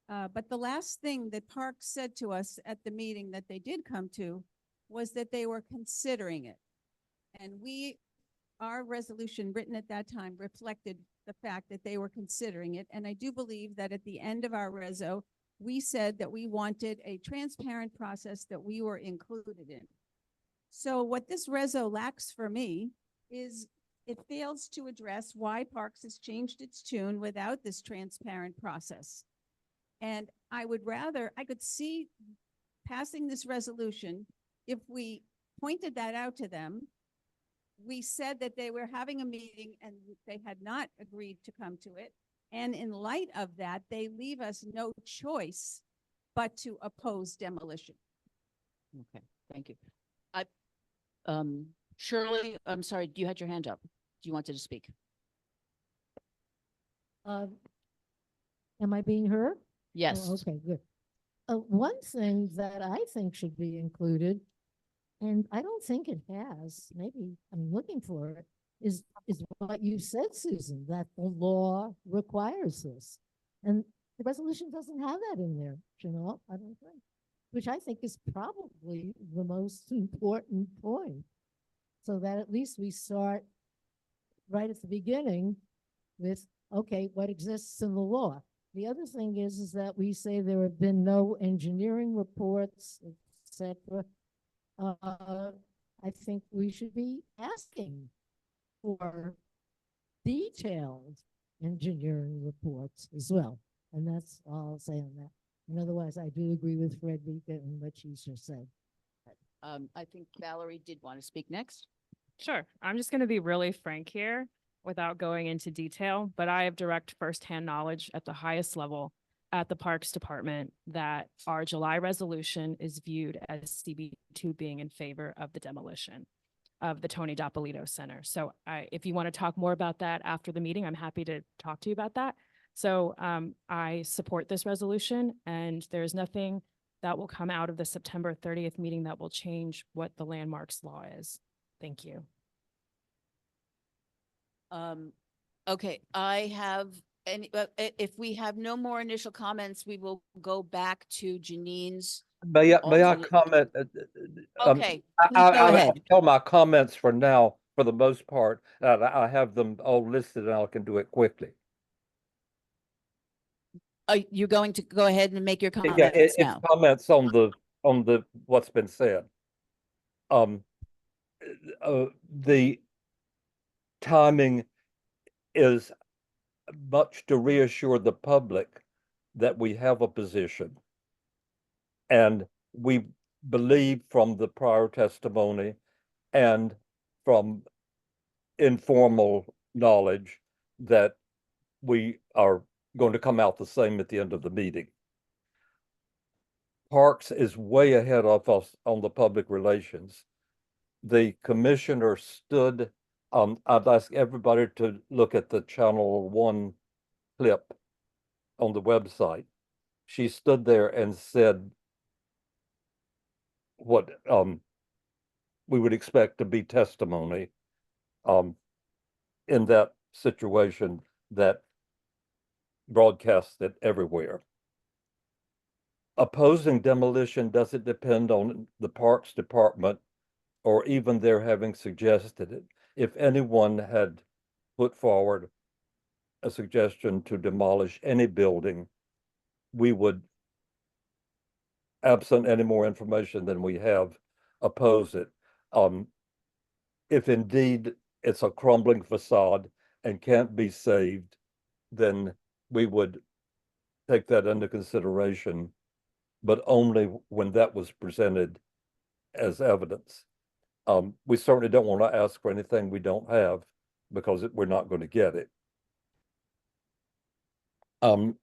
But the last thing that Parks said to us at the meeting that they did come to was that they were considering it. And we our resolution written at that time reflected the fact that they were considering it. And I do believe that at the end of our reso, we said that we wanted a transparent process that we were included in. So what this reso lacks for me is it fails to address why Parks has changed its tune without this transparent process. And I could see passing this resolution if we pointed that out to them. We said that they were having a meeting and they had not agreed to come to it. And in light of that, they leave us no choice but to oppose demolition. Okay, thank you. Shirley, I'm sorry, you had your hand up. You wanted to speak. Am I being heard? Yes. Oh, okay, good. One thing that I think should be included, and I don't think it has, maybe I'm looking for it, is what you said, Susan, that the law requires this. And the resolution doesn't have that in there, I don't think, which I think is probably the most important point. So that at least we start right at the beginning with, okay, what exists in the law. The other thing is that we say there have been no engineering reports, etc. I think we should be asking for detailed engineering reports as well. And that's all I'll say on that. And otherwise, I do agree with Frederica and what she just said. I think Valerie did want to speak next. Sure. I'm just going to be really frank here without going into detail, but I have direct firsthand knowledge at the highest level at the Parks Department that our July resolution is viewed as CB2 being in favor of the demolition of the Tony Dappolito Center. So if you want to talk more about that after the meeting, I'm happy to talk to you about that. So I support this resolution, and there's nothing that will come out of the September 30th meeting that will change what the landmarks law is. Thank you. Okay, I have any, if we have no more initial comments, we will go back to Janine's. May I alternate- comment? Okay, I please go ahead. I'll tell my comments for now, for the most part. I have them all listed and I can do it quickly. Are you going to go ahead and make your Yeah, comments it's now? comments on the what's been said. The timing is much to reassure the public that we have a position. And we believe from the prior testimony and from informal knowledge that we are going to come out the same at the end of the meeting. Parks is way ahead of us on the public relations. The commissioner stood, I'd ask everybody to look at the Channel 1 clip on the website. She stood there and said what we would expect to be testimony in that situation that broadcasts it everywhere. Opposing demolition doesn't depend on the Parks Department or even their having suggested it. If anyone had put forward a suggestion to demolish any building, we would, absent any more information than we have, oppose it. If indeed it's a crumbling facade and can't be saved, then we would take that into consideration, but only when that was presented as evidence. We certainly don't want to ask for anything we don't have because we're not going to get it.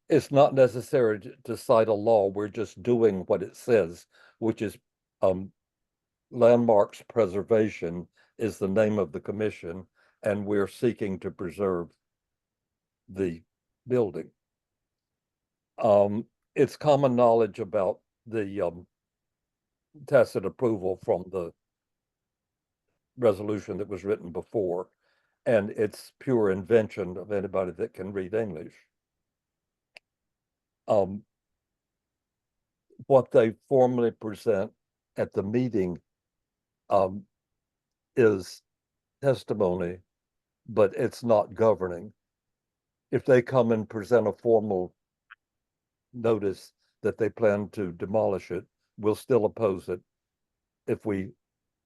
It's not necessary to cite a law. We're just doing what it says, which is landmarks preservation is the name of the commission, and we're seeking to preserve the building. It's common knowledge about the tacit approval from the resolution that was written before, and it's pure invention of anybody that can read English. What they formally present at the meeting is testimony, but it's not governing. If they come and present a formal notice that they plan to demolish it, we'll still oppose it if we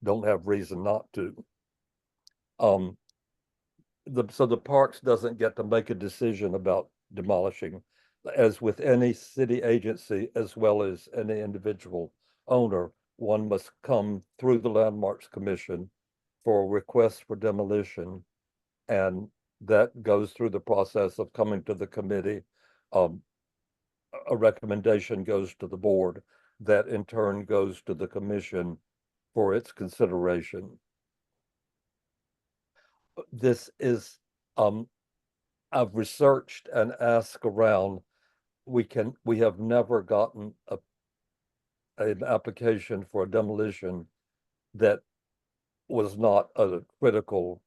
don't have reason not to. So the parks doesn't get to make a decision about demolishing. As with any city agency, as well as any individual owner, one must come through the Landmarks Commission for a request for demolition. And that goes through the process of coming to the committee. A recommendation goes to the board, that in turn goes to the commission for its consideration. This is, I've researched and asked around. We have never gotten an application for a demolition that was not a critical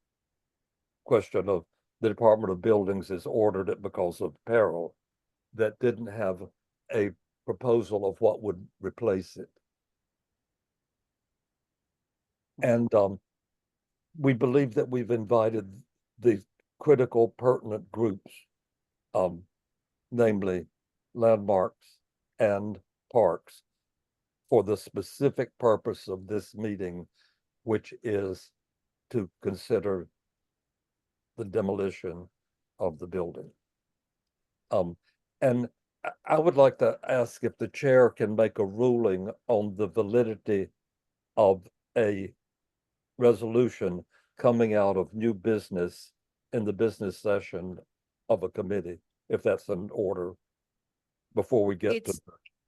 question of the Department of Buildings has ordered it because of peril, that didn't have a proposal of what would replace it. And we believe that we've invited the critical pertinent groups, namely landmarks and parks, for the specific purpose of this meeting, which is to consider the demolition of the building. And I would like to ask if the chair can make a ruling on the validity of a resolution coming out of new business in the business session of a committee, if that's an order, before we get to.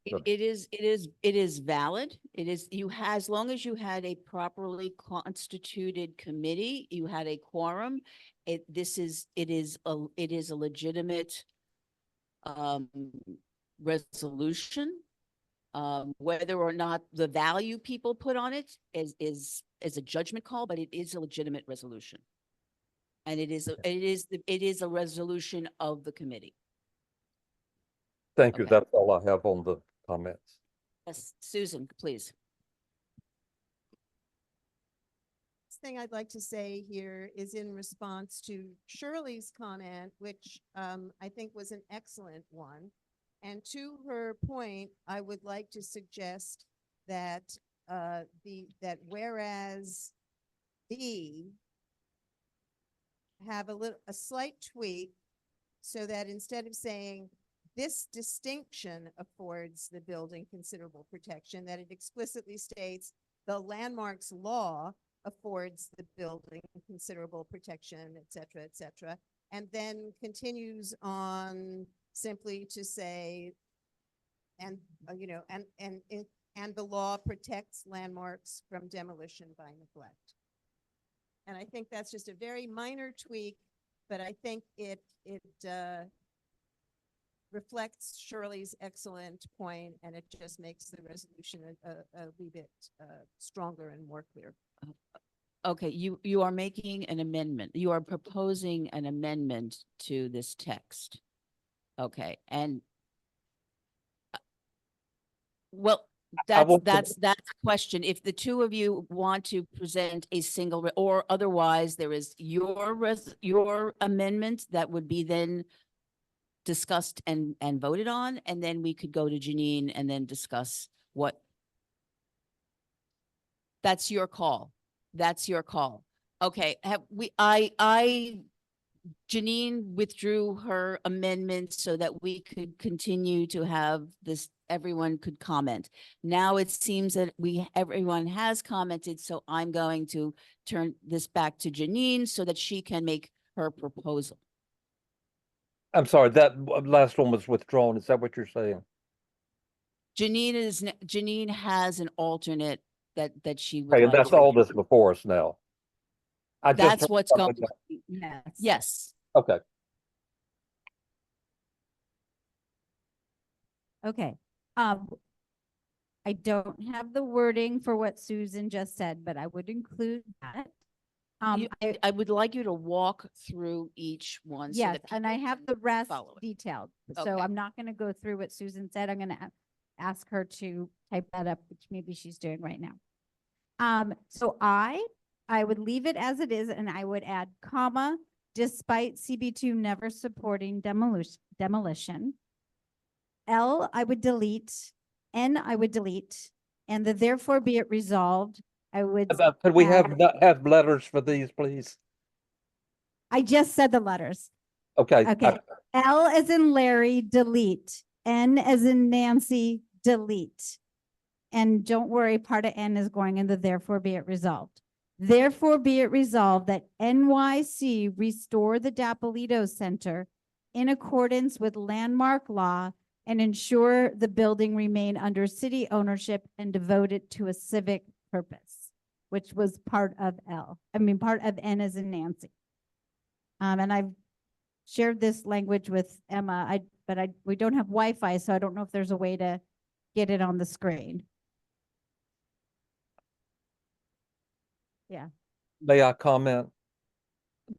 It is valid. It is, as long as you had a properly constituted committee, you had a quorum, it is a legitimate resolution. Whether or not the value people put on it is a judgment call, but it is a legitimate resolution. And it is a resolution of the committee. Thank you. Okay. That's all I have on the comments. Yes, Susan, please. Thing I'd like to say here is in response to Shirley's comment, which I think was an excellent one. And to her point, I would like to suggest that that whereas B have a slight tweak, so that instead of saying this distinction affords the building considerable protection, that it explicitly states the landmarks law affords the building considerable protection, et cetera, and then continues on simply to say, and and the law protects landmarks from demolition by neglect. And I think that's just a very minor tweak, but I think it reflects Shirley's excellent point, and it just makes the resolution a wee bit stronger and more clear. Okay, you are making an amendment. You are proposing an amendment to this text. Okay, and well, that's a question. If the two of you want to present a single, or otherwise there is your amendment that would be then discussed and voted on, and then we could go to Janine and then discuss what. That's your call. That's your call. Okay, Janine withdrew her amendment so that we could continue to have this, everyone could comment. Now it seems that everyone has commented, so I'm going to turn this back to Janine so that she can make her proposal. I'm sorry, that last one was withdrawn. Is that what you're saying? Janine has an alternate that she would Okay, like that's to. all that's before us now. That's what's going. Yes. Yes. Okay. Okay. I don't have the wording for what Susan just said, but I would include that. I would like you to walk through each one. Yes, so and I people have can the rest follow it. detailed. Okay. So I'm not going to go through what Susan said. I'm going to ask her to type that up, which maybe she's doing right now. So I I would leave it as it is and I would add comma, despite CB2 never supporting demolition. L, I would delete. N, I would delete. And the therefore be it resolved, I would. Could we add- have letters for these, please? I just said the letters. Okay. Okay. L as in Larry, delete. N as in Nancy, delete. And don't worry, part of N is going in the therefore be it resolved. Therefore be it resolved that NYC restore the Dapolito Center in accordance with landmark law and ensure the building remain under city ownership and devoted to a civic purpose, which was part of part of N as in Nancy. And I've shared this language with Emma, but we don't have Wi-Fi, so I don't know if there's a way to get it on the screen. Yeah. May I comment?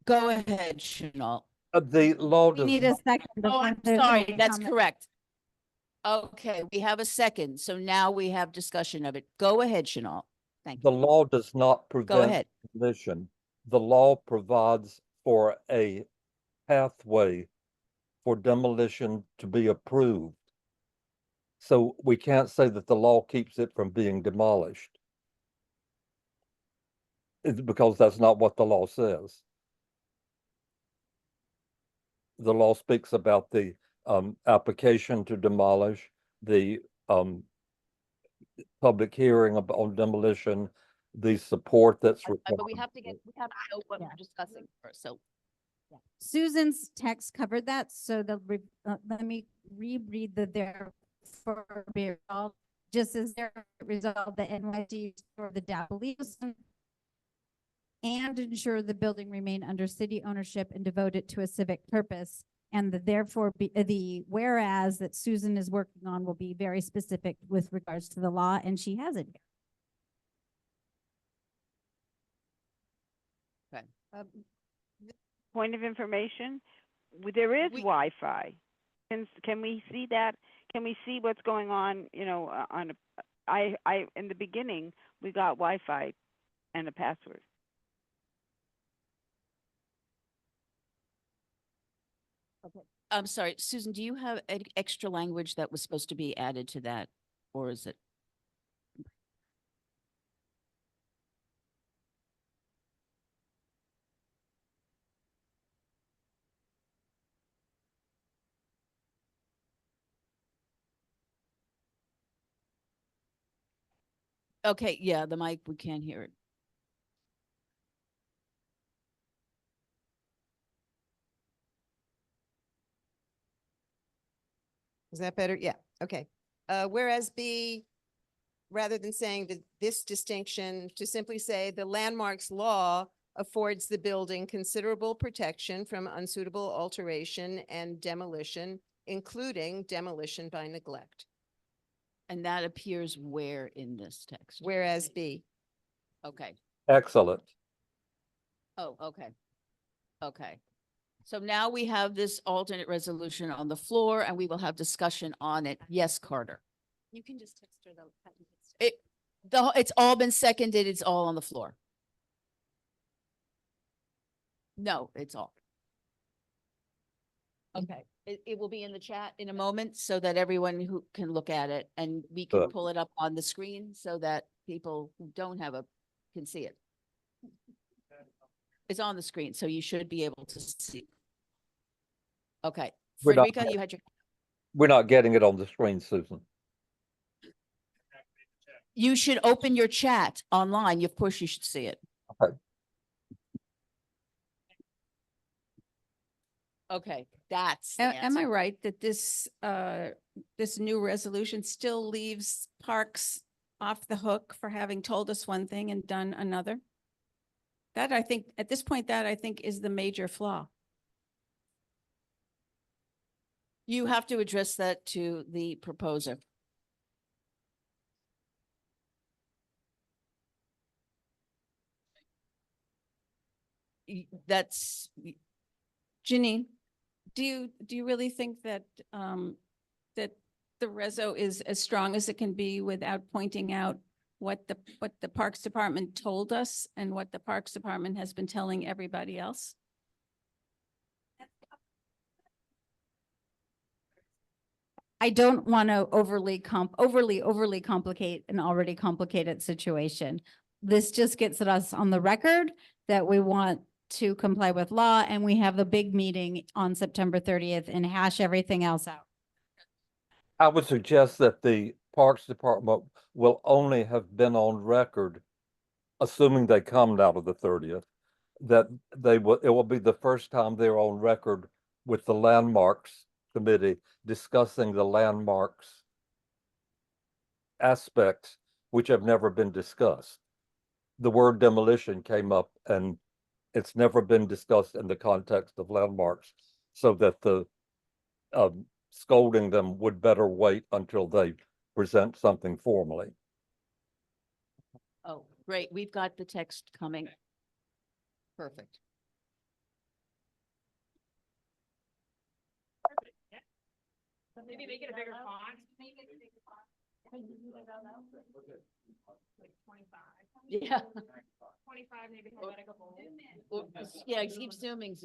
Go ahead, Chanel. The law We does need a not- second. Oh, I'm before there's a sorry, that's comment. correct. Okay, we have a second, so now we have discussion of it. Go ahead, Chanel. Thank The you. law does not Go prevent ahead. demolition. The law provides for a pathway for demolition to be approved. So we can't say that the law keeps it from being demolished. It's because that's not what the law says. The law speaks about the application to demolish, the public hearing on demolition, the support that's required. But we have to know what we're discussing first, so. Susan's text covered that, so let me reread the therefore be resolved, just as there resolved the NYC for the Dapolito Center and ensure the building remain under city ownership and devoted to a civic purpose. And the therefore be the whereas that Susan is working on will be very specific with regards to the law, and she has it Okay. Point of information, there is Wi-Fi. Can we see that? Can we see what's going on, in the beginning, we got Wi-Fi and a password. Okay. I'm sorry, Susan, do you have extra language that was supposed to be added to that, or is it? Okay, yeah, the mic, we can't hear it. Is that better? Yeah, okay. Whereas B, rather than saying that this distinction, to simply say the landmarks law affords the building considerable protection from unsuitable alteration and demolition, including demolition by neglect. And that appears where in this text? Whereas B. Okay. Excellent. Oh, okay. Okay. So now we have this alternate resolution on the floor and we will have discussion on it. Yes, Carter. You can just text her though. It's all been seconded. It's all on the floor. No, it's all. Okay. It will be in the chat in a moment so that everyone who can look at it and we can pull it up on the screen so that people who don't have can see it. It's on the screen, so you should be able to see. Okay. Frederica, you had your. We're not getting it on the screen, Susan. You should open your chat online. Of course, you should see it. Okay. Okay, that's. Am I right that this new resolution still leaves parks off the hook for having told us one thing and done another? That I think, at this point, that I think is the major flaw. You have to address that to the proposer. That's. Janine, do you really think that that the reso is as strong as it can be without pointing out what the Parks Department told us and what the Parks Department has been telling everybody else? I don't want to overly complicate an already complicated situation. This just gets us on the record that we want to comply with law, and we have a big meeting on September 30th and hash everything else out. I would suggest that the Parks Department will only have been on record, assuming they come out of the 30th, that it will be the first time they're on record with the Landmarks Committee discussing the landmarks aspects which have never been discussed. The word demolition came up and it's never been discussed in the context of landmarks, so that the scolding them would better wait until they present something formally. Oh, great. We've got the text coming. Perfect. Maybe make it a bigger font. Yeah. 25, maybe. Yeah, keep zooming.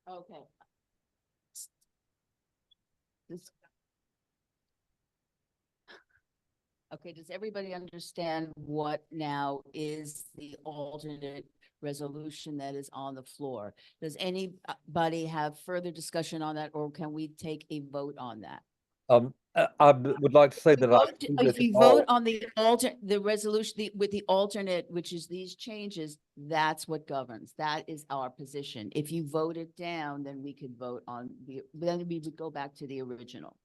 Okay. Okay, does everybody understand what now is the alternate resolution that is on the floor? Does anybody have further discussion on that, or can we take a vote on that? I would like to say that If you vote on the resolution with the alternate, which is these changes, that's what governs. That is our position. If you vote it down, then we could vote on then we would go back to the original.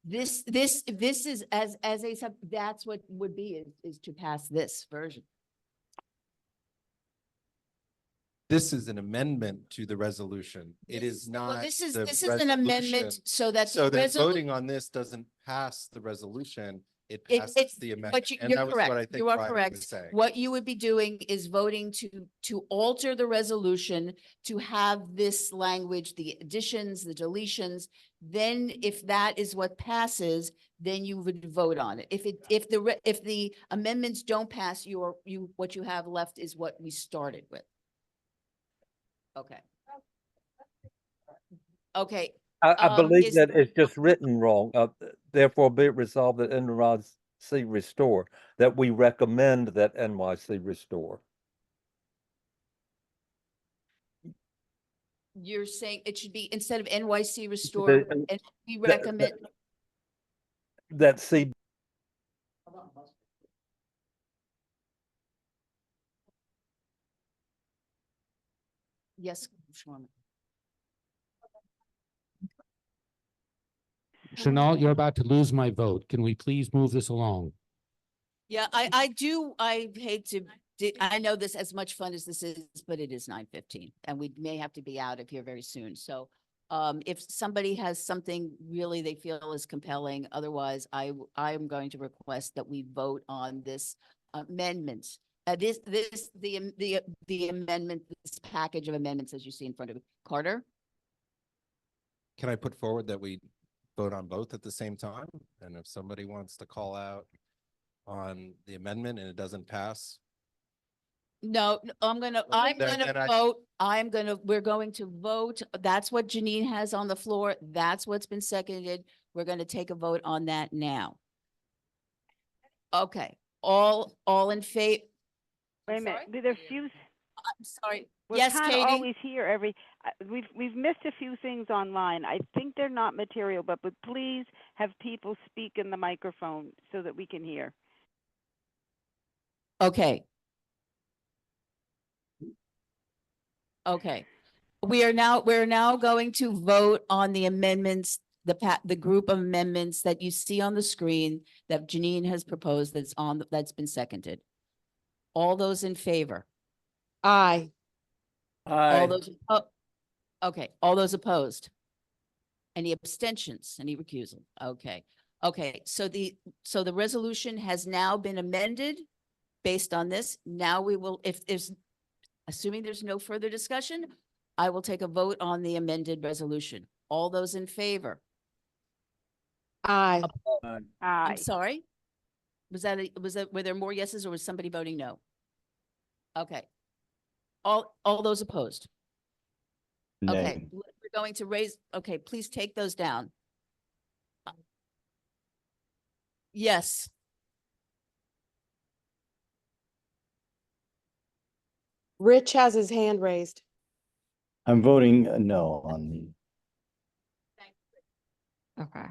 This is as a sub, that's what would be is to pass this version. This is an amendment to the resolution. It is Well, not. this is the an amendment resolution. so that So the that resolution. voting on this doesn't pass the resolution, it It's, passes the amendment. but And you're that was what I correct. think You are Ryder correct. was saying. What you would be doing is voting to alter the resolution to have this language, the additions, the deletions. Then if that is what passes, then you would vote on it. If the amendments don't pass, what you have left is what we started with. Okay. Okay. I believe is- that it's just written wrong. Therefore, be it resolved that NYC restore, that we recommend that NYC restore. You're saying it should be instead of NYC restore, and we recommend. That CB. Yes, Shawna. Chanel, you're about to lose my vote. Can we please move this along? Yeah, I hate to, I know this as much fun as this is, but it is 9:15 and we may have to be out of here very soon. So if somebody has something really they feel is compelling, otherwise I am going to request that we vote on this amendment. The amendment, this package of amendments as you see in front of you. Carter? Can I put forward that we vote on both at the same time? And if somebody wants to call out on the amendment and it doesn't pass, No, we're going to vote. That's what Janine has on the floor. That's what's been seconded. We're going to take a vote on that now. Okay, all in favor? Wait a minute, there are few. I'm sorry. We're Yes, kind of Katie? always here we've missed a few things online. I think they're not material, but please have people speak in the microphone so that we can hear. Okay. Okay. We're now going to vote on the amendments, the group of amendments that you see on the screen that Janine has proposed that's been seconded. All those in favor? Aye. All those, okay, all those opposed? Any abstentions, any recusal? Okay, okay, so the resolution has now been amended based on this. Now we will, if there's Assuming there's no further discussion, I will take a vote on the amended resolution. All those in favor? Aye. I'm Aye. sorry? Were there more yeses or was somebody voting no? Okay. All those opposed? Okay, Nay. we're going to raise, okay, please take those down. Yes. Rich has his hand raised. I'm voting no on the, Okay.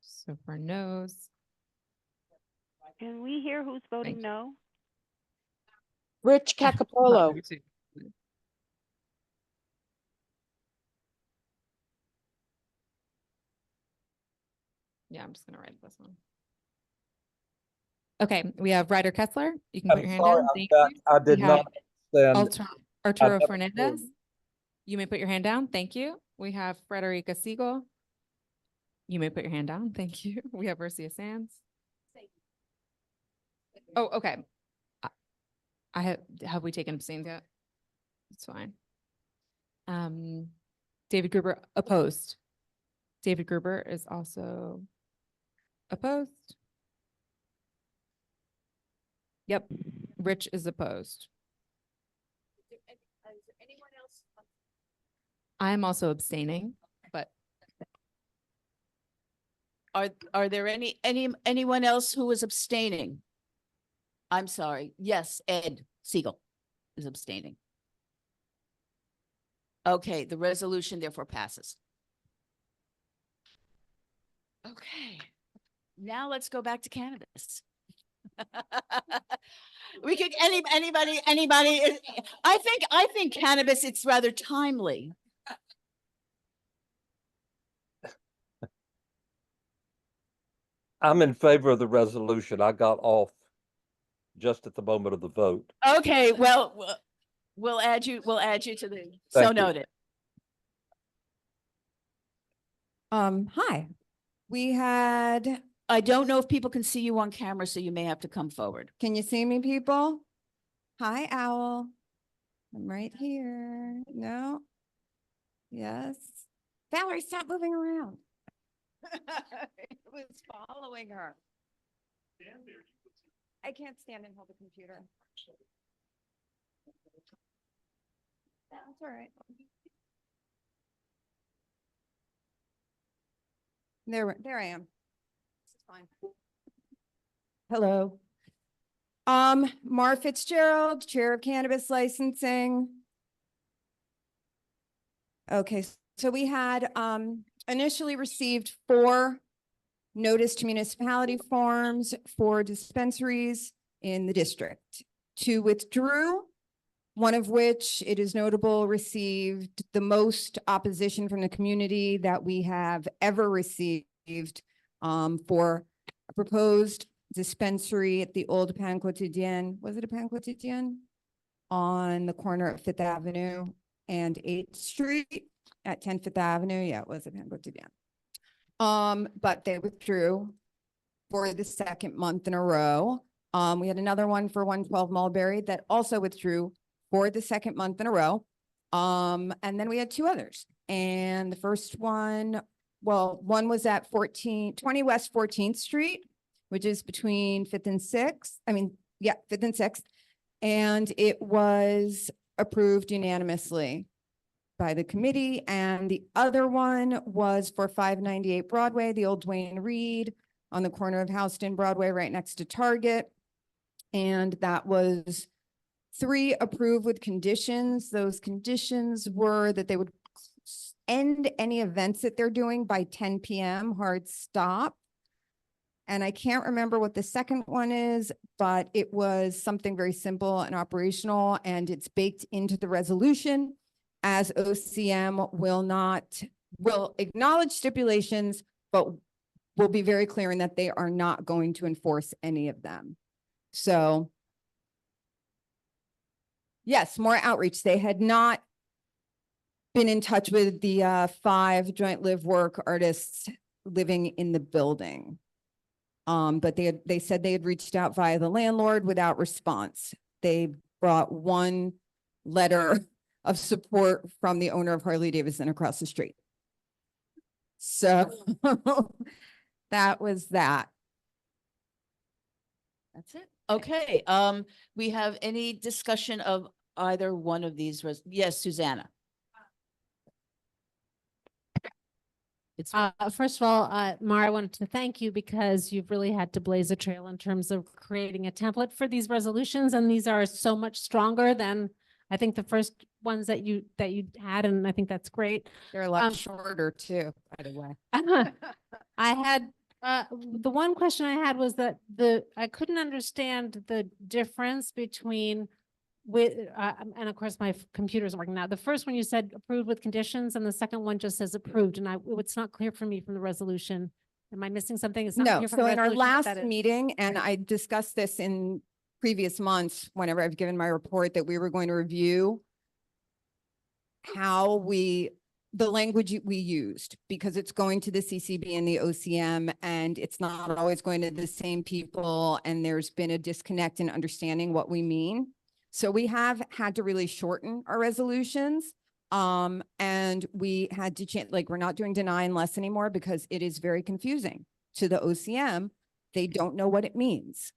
So for no's. Can we hear who's voting no? Rich Cacapolo. Yeah, I'm just gonna write this one. Okay, we have Ryder Kessler. You can put I'm your hand sorry, down. I'm Thank back. you. I did We not have understand. Arturo never Fernandez. heard. You may put your hand down. Thank you. We have Frederica Siegel. You may put your hand down. Thank you. We have Marcia Sands. Oh, okay. Have we taken abstained yet? It's fine. David Gruber opposed. David Gruber is also opposed. Yep. Rich is opposed. I'm also abstaining, but Are there anyone else who is abstaining? I'm sorry. Yes, Ed Siegel is abstaining. Okay, the resolution therefore passes. Okay, now let's go back to cannabis. We could, anybody, I think cannabis, it's rather timely. I'm in favor of the resolution. I got off just at the moment of the vote. Okay, well, we'll add you to the, so Thank you. noted. Hi, we had, I don't know if people can see you on camera, so you may have to come forward. can you see me, people? Hi, Owl. I'm right here. No? Yes. Valerie, stop moving around. It was following her. I can't stand and hold the computer. That's all right. There I am. This is fine. Hello. Mar Fitzgerald, Chair of Cannabis Licensing. Okay, so we had initially received 4 notice to municipality forms for dispensaries in the district. 2 withdrew, one of which, it is notable, received the most opposition from the community that we have ever received for a proposed dispensary at the old Pan Quotidien. Was it a Pan Quotidien? On the corner of 5th Avenue and 8th Street at 10 5th Avenue. Yeah, it was a Pan Quotidien. But they withdrew for the 2nd month in a row. We had another one for 112 Mulberry that also withdrew for the 2nd month in a row. And then we had 2 others. And the first one, well, one was at 20 West 14th Street, which is between 5th and 6th. 5th and 6th. And it was approved unanimously by the committee. And the other one was for 598 Broadway, the old Dwayne Reed on the corner of Houston Broadway, right next to Target. And that was 3 approved with conditions. Those conditions were that they would end any events that they're doing by 10 p.m. hard stop. And I can't remember what the second one is, but it was something very simple and operational, and it's baked into the resolution, as OCM will acknowledge stipulations, but will be very clear in that they are not going to enforce any of them. So yes, more outreach. They had not been in touch with the 5 joint live work artists living in the building. But they said they had reached out via the landlord without response. They brought one letter of support from the owner of Harley Davidson across the street. So that was that. That's it. Okay, we have any discussion of either one of these? Yes, Susanna. It's First of all, Mara, I wanted to thank you because you've really had to blaze a trail in terms of creating a template for these resolutions, and these are so much stronger than I think the first ones that you had, and I think that's great. They're a lot shorter too, by the way. I had the one question I had was that I couldn't understand the difference between and of course my computer's working now. The first one you said approved with conditions, and the second one just says approved, and it's not clear for me from the resolution. Am I missing something? It's not No, clear from so the in our resolution what last that is. meeting, and I discussed this in previous months, whenever I've given my report, that we were going to review how the language we used, because it's going to the CCB and the OCM, and it's not always going to the same people, and there's been a disconnect in understanding what we mean. So we have had to really shorten our resolutions. And we had to change, like, we're not doing deny unless anymore because it is very confusing to the OCM. They don't know what it means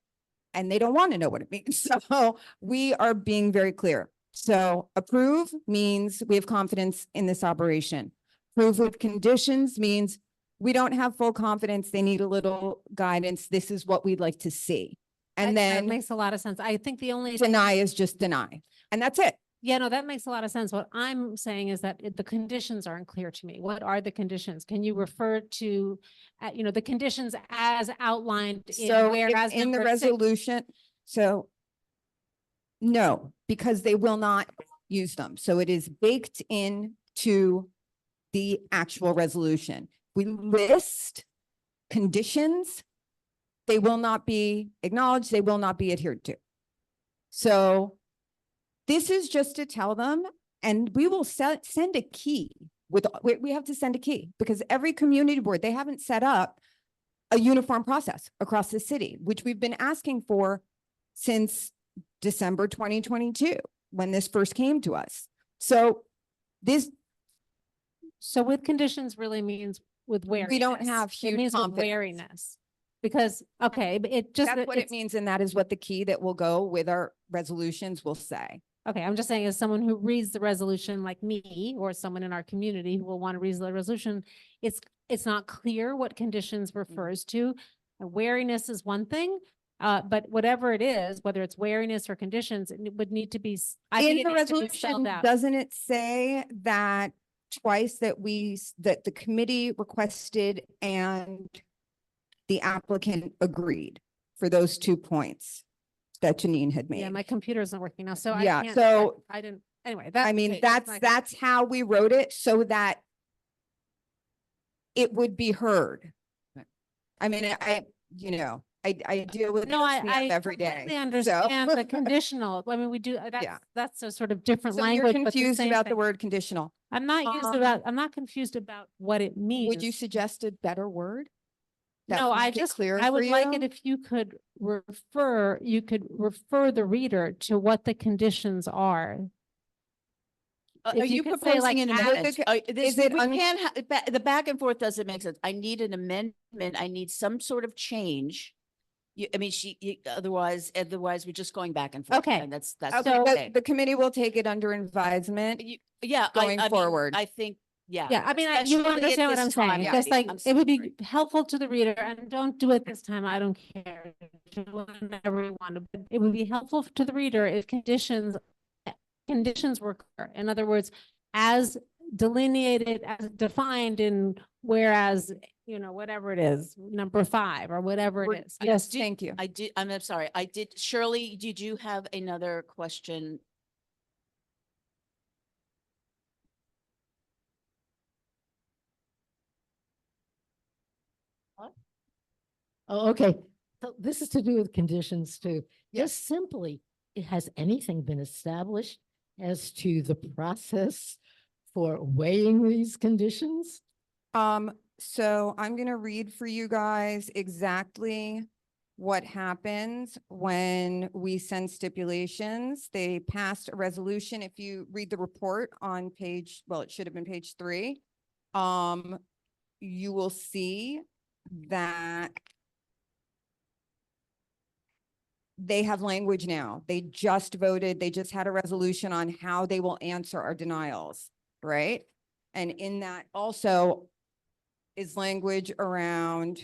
and they don't want to know what it means. So we are being very clear. So approve means we have confidence in this operation. Approve with conditions means we don't have full confidence. They need a little guidance. This is what we'd like to see. And That then makes a lot of sense. I think the only deny is just deny. And that's it. Yeah, no, that makes a lot of sense. What I'm saying is that the conditions aren't clear to me. What are the conditions? Can you refer to, the conditions as outlined So whereas in the number 6? resolution, so no, because they will not use them. So it is baked into the actual resolution. We list conditions. They will not be acknowledged. They will not be adhered to. So this is just to tell them, and we will send a key we have to send a key because every community board, they haven't set up a uniform process across the city, which we've been asking for since December 2022, when this first came to us. So with conditions really means with wariness. We don't have huge It means with confidence. wariness. Because, okay, but it just. That's what it means, and that is what the key that will go with our resolutions will say. Okay, I'm just saying as someone who reads the resolution like me, or someone in our community who will want to read the resolution, it's not clear what conditions refers to. Wariness is one thing, but whatever it is, whether it's wariness or conditions, it would need to be. In the resolution, doesn't it say that twice that the committee requested and the applicant agreed for those 2 points that Janine had made? Yeah, my computer isn't working now, so Yeah, I can't. so I didn't. Anyway, I mean, that's how we wrote it so that it would be heard. I mean, I deal with No, I every day. completely understand the conditional. I mean, we do, that's a sort of different So language. you're but the confused same about the thing. word conditional. I'm not confused about what it means. Would you suggest a better word? that No, would I make it just, clearer I for would like you? it if you could refer the reader to what the conditions are. Are If you could say, like, proposing an add- amendment? is it We can't, the back and forth doesn't make sense. I need an amendment. I need some sort of change. Otherwise we're just going back and forth. Okay. And that's Okay, okay. the committee will take it under advisement. Yeah. going I mean, forward. I think, yeah. Yeah, I mean, you especially at understand what this I'm saying. time, Just like, I'm it would sorry. be helpful to the reader, and don't do it this time. I don't care. Do whatever you want to, but it would be helpful to the reader if conditions were clear. In other words, as delineated, as defined in whereas, whatever it is, number 5 or whatever it is. Yes, thank you. I'm sorry. Shirley, did you have another question? Oh, okay. So this is to do with conditions too. Just simply, has anything been established as to the process for weighing these conditions? So I'm going to read for you guys exactly what happens when we send stipulations. They passed a resolution. If you read the report on page, well, it should have been page 3. You will see that they have language now. They just voted, they just had a resolution on how they will answer our denials, right? And in that also is language around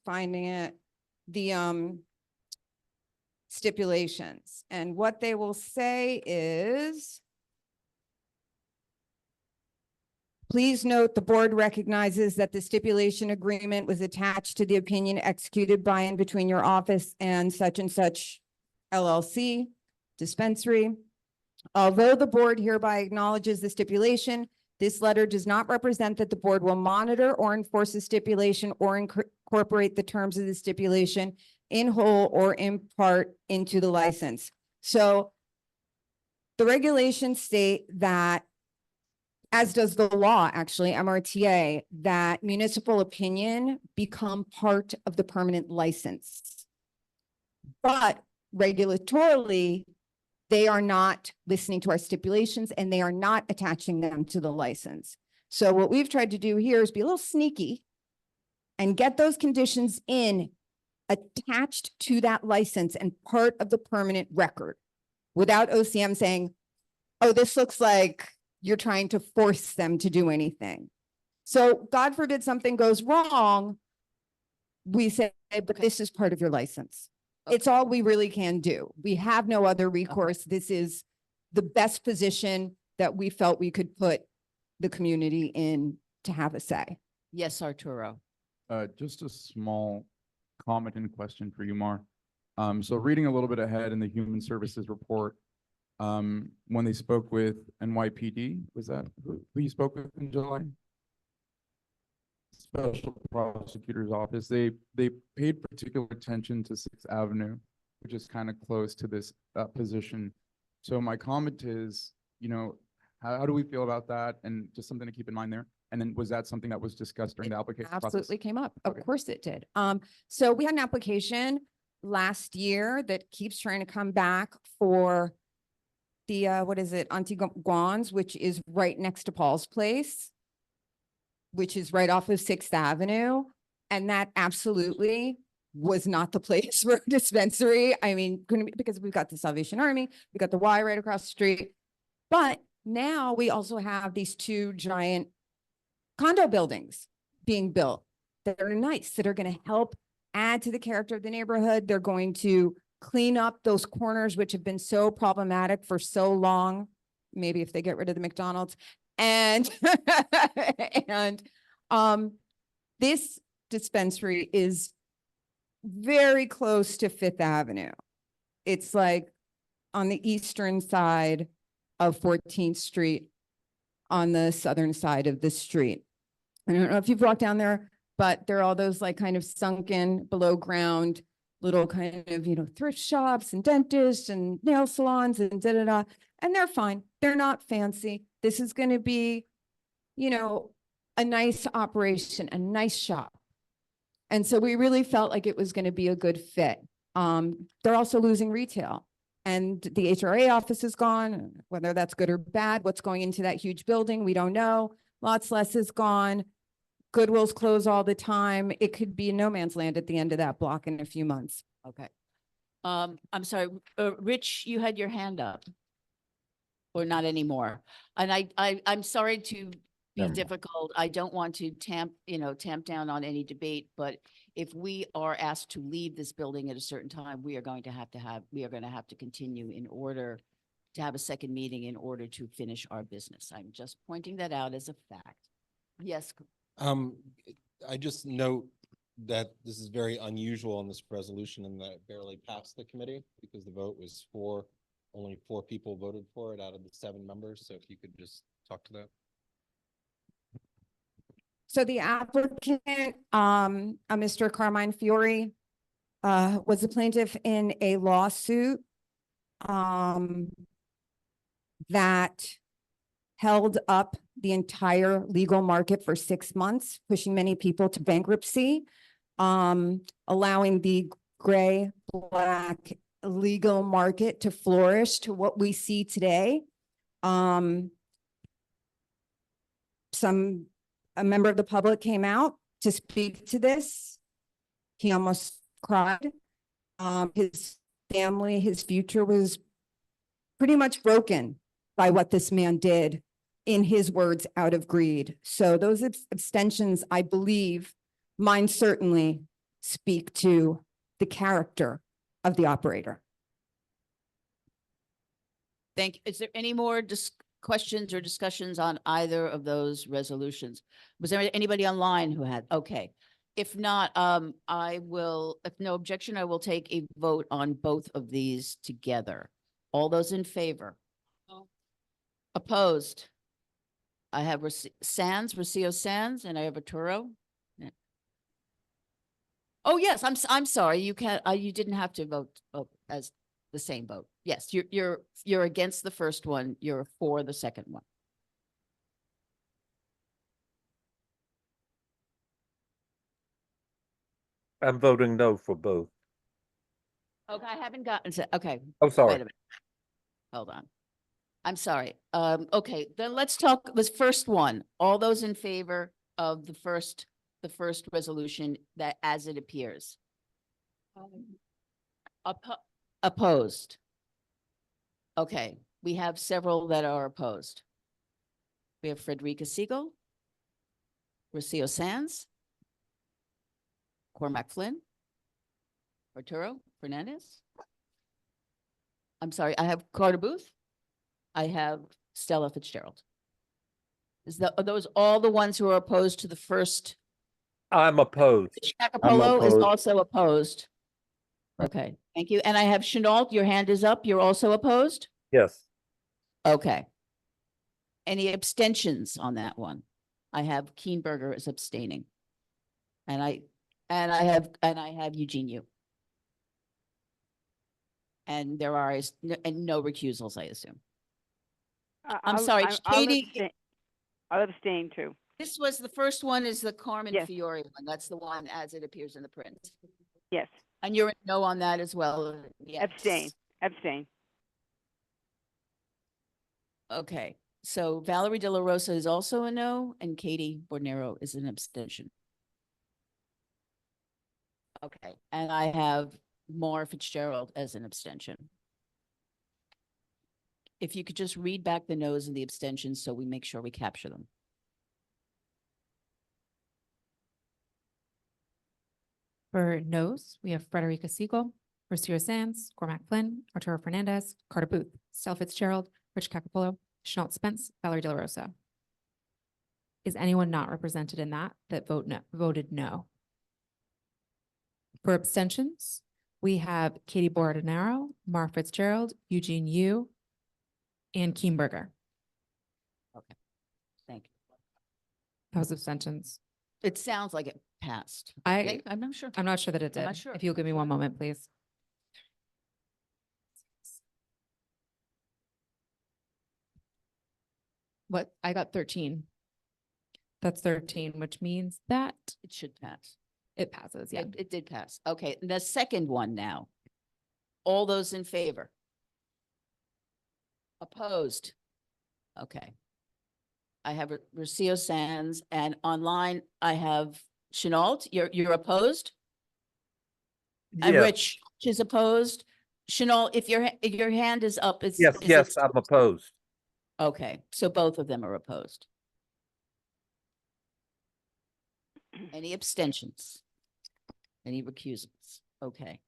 finding it, the stipulations. And what they will say is, please note the board recognizes that the stipulation agreement was attached to the opinion executed by and between your office and such LLC dispensary. Although the board hereby acknowledges the stipulation, this letter does not represent that the board will monitor or enforce the stipulation or incorporate the terms of the stipulation in whole or in part into the license. So the regulations state that, as does the law, actually, MRTA, that municipal opinion become part of the permanent license. But regulatorily, they are not listening to our stipulations and they are not attaching them to the license. So what we've tried to do here is be a little sneaky and get those conditions in attached to that license and part of the permanent record without OCM saying, oh, this looks like you're trying to force them to do anything. So God forbid something goes wrong, we say, but this is part of your license. It's all we really can do. We have no other recourse. This is the best position that we felt we could put the community in to have a say. Yes, Arturo. Just a small comment and question for you, Mar. So reading a little bit ahead in the Human Services report, when they spoke with NYPD, was that who you spoke with in July? Special Prosecutor's Office, they paid particular attention to 6th Avenue, which is kind of close to this position. So my comment is, you know, how do we feel about that? And just something to keep in mind there. And then was that something that was discussed during the application process? Absolutely came up. Of Okay. course it did. So we had an application last year that keeps trying to come back for the, what is it, Antiguans, which is right next to Paul's Place, which is right off of 6th Avenue. And that absolutely was not the place for a dispensary. I mean, couldn't be, because we've got the Salvation Army, we got the Y right across the street. But now we also have these 2 giant condo buildings being built that are nice, that are going to help add to the character of the neighborhood. They're going to clean up those corners, which have been so problematic for so long. Maybe if they get rid of the McDonald's. And, this dispensary is very close to 5th Avenue. It's like on the eastern side of 14th Street on the southern side of the street. I don't know if you've walked down there, but there are all those like kind of sunken below ground little kind of, you know, thrift shops and dentists and nail salons and da-da-da. And they're fine. They're not fancy. This is going to be, you know, a nice operation, a nice shop. And so we really felt like it was going to be a good fit. They're also losing retail. And the HRA office is gone, whether that's good or bad. What's going into that huge building, we don't know. Lots Less is gone. Goodwill's closed all the time. It could be no man's land at the end of that block in a few months. Okay. I'm sorry, Rich, you had your hand up. Or not anymore. And I'm sorry to be Never mind. difficult. I don't want to tamp down on any debate, but if we are asked to leave this building at a certain time, we are going to have to continue in order to have a second meeting in order to finish our business. I'm just pointing that out as a fact. Yes. I just note that this is very unusual in this resolution and that it barely passed the committee because the vote was only 4 people voted for it out of the 7 members. So if you could just talk to that. So the applicant, Mr. Carmine Fiore, was a plaintiff in a lawsuit that held up the entire legal market for 6 months, pushing many people to bankruptcy, allowing the gray, black legal market to flourish to what we see today. A member of the public came out to speak to this. He almost cried. His family, his future was pretty much broken by what this man did, in his words, out of greed. So those abstentions, I believe, mine certainly speak to the character of the operator. Thank you. Is there any more questions or discussions on either of those resolutions? Was there anybody online who had? Okay. If not, I will, if no objection, I will take a vote on both of these together. All those in favor? Opposed? I have Rocio Sands, and I have Arturo. Yeah. Oh, yes, I'm sorry. You can't, you didn't have to vote as the same vote. Yes, you're against the first one. You're for the second one. I'm voting no for both. Okay, I haven't gotten to, okay. Oh, sorry. Wait a minute. Hold on. I'm sorry. Okay, then let's talk this first one. All those in favor of the first resolution that as it appears? Opposed? Okay, we have several that are opposed. We have Frederica Siegel, Rocio Sands, Cormac Flynn, Arturo Fernandez. I'm sorry, I have Carter Booth. I have Stella Fitzgerald. Are those all the ones who are opposed to the first? I'm opposed. Capolo is also opposed. Okay, thank you. And I have Chenault, your hand is up. You're also opposed? Yes. Okay. Any abstentions on that one? I have Keenberger as abstaining. And I have Eugene Yu. And there are no recusals, I assume. I'm sorry, Katie. I'll abstain too. This was the first one is the Carmen Yes. Fiore one. That's the one as it appears in the print. Yes. And you're a no on that as well? Yes. Abstain. Okay, so Valerie De La Rosa is also a no, and Katie Bornero is an abstention. Okay, and I have Maura Fitzgerald as an abstention. If you could just read back the no's and the abstentions so we make sure we capture them. For no's, we have Frederica Siegel, Rocio Sands, Cormac Flynn, Arturo Fernandez, Carter Booth, Stella Fitzgerald, Rich Cacapolo, Chenault Spence, Valerie De La Rosa. Is anyone not represented in that voted no? For abstentions, we have Katie Bordenaro, Mar Fitzgerald, Eugene Yu, and Keenberger. Okay, thank you. Those abstentions. It sounds like it passed. I'm not sure. I'm not sure that it I'm did. not sure. If you'll give me one moment, please. What? I got 13. That's 13, which means that It should pass. it passes. Yeah. It did pass. Okay, the second one now. All those in favor? Opposed? Okay. I have Rocio Sands, and online I have Chenault. You're opposed? And Yes. Rich is opposed. Chenault, if your hand is up, it's. Yes, is yes, it- I'm opposed. Okay, so both of them are opposed. Any abstentions? Any recusals? Okay.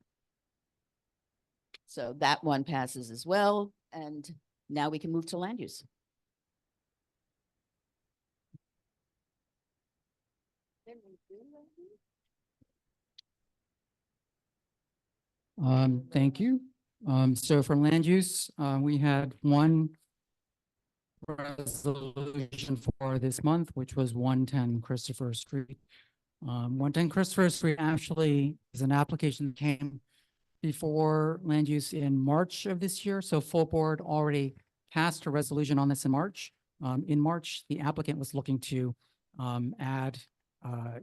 So that one passes as well, and now we can move to land use. Thank you. So for land use, we had one resolution for this month, which was 110 Christopher Street. 110 Christopher Street actually is an application that came before land use in March of this year. So full board already passed a resolution on this in March. In March, the applicant was looking to add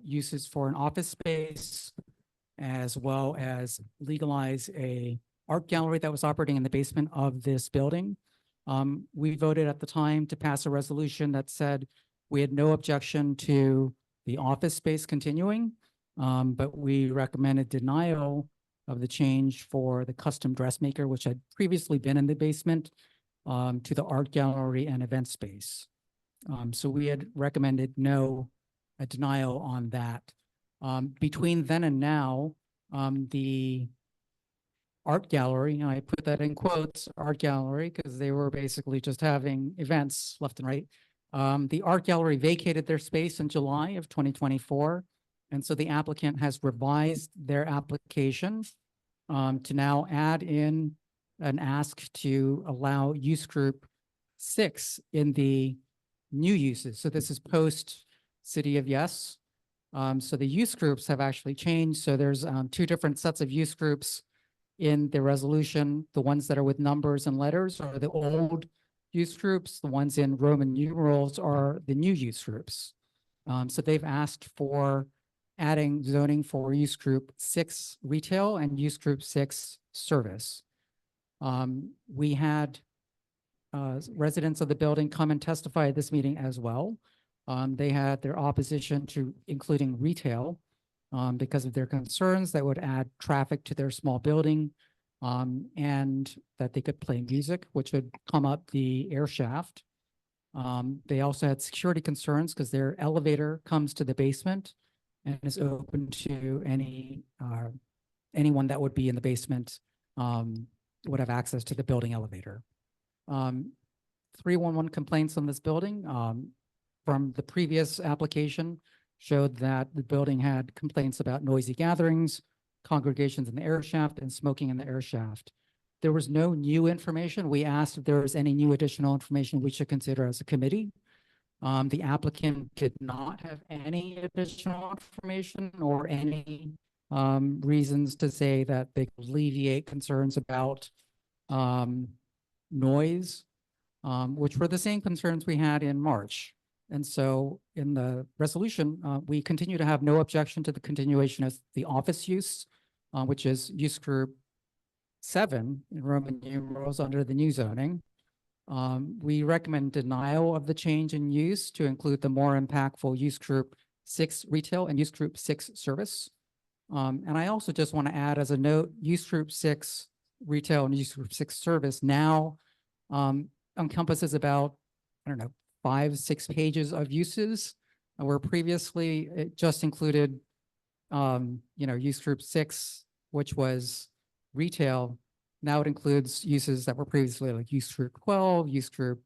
uses for an office space, as well as legalize a art gallery that was operating in the basement of this building. We voted at the time to pass a resolution that said we had no objection to the office space continuing, but we recommended denial of the change for the custom dressmaker, which had previously been in the basement, to the art gallery and event space. So we had recommended a denial on that. Between then and now, the art gallery, and I put that in quotes, art gallery, because they were basically just having events left and right. The art gallery vacated their space in July of 2024. And so the applicant has revised their application to now add in an ask to allow use group 6 in the new uses. So this is post City of Yes. So the use groups have actually changed. So there's 2 different sets of use groups in the resolution. The ones that are with numbers and letters are the old use groups. The ones in Roman numerals are the new use groups. So they've asked for adding zoning for use group 6 retail and use group 6 service. We had residents of the building come and testify at this meeting as well. They had their opposition to including retail because of their concerns that would add traffic to their small building, and that they could play music, which would come up the air shaft. They also had security concerns because their elevator comes to the basement and is open to anyone that would be in the basement would have access to the building elevator. 311 complaints on this building from the previous application showed that the building had complaints about noisy gatherings, congregations in the air shaft, and smoking in the air shaft. There was no new information. We asked if there was any new additional information we should consider as a committee. The applicant did not have any additional information or any reasons to say that they could alleviate concerns about noise, which were the same concerns we had in March. And so in the resolution, we continue to have no objection to the continuation of the office use, which is use group 7 in Roman numerals under the new zoning. We recommend denial of the change in use to include the more impactful use group 6 retail and use group 6 service. And I also just want to add as a note, use group 6 retail and use group 6 service now encompasses about, 5-6 pages of uses, where previously it just included, use group 6, which was retail. Now it includes uses that were previously like use group 12, use group,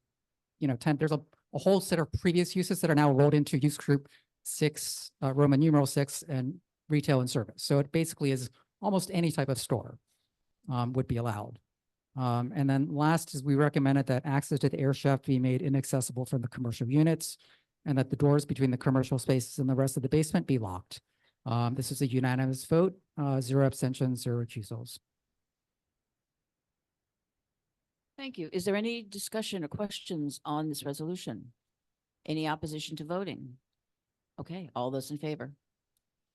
10. There's a whole set of previous uses that are now rolled into use group 6, Roman numeral 6, and retail and service. So it basically is almost any type of store would be allowed. And then last is we recommended that access to the air shaft be made inaccessible from the commercial units and that the doors between the commercial spaces and the rest of the basement be locked. This is a unanimous vote, 0 abstentions, 0 recusals. Thank you. Is there any discussion or questions on this resolution? Any opposition to voting? Okay, all those in favor?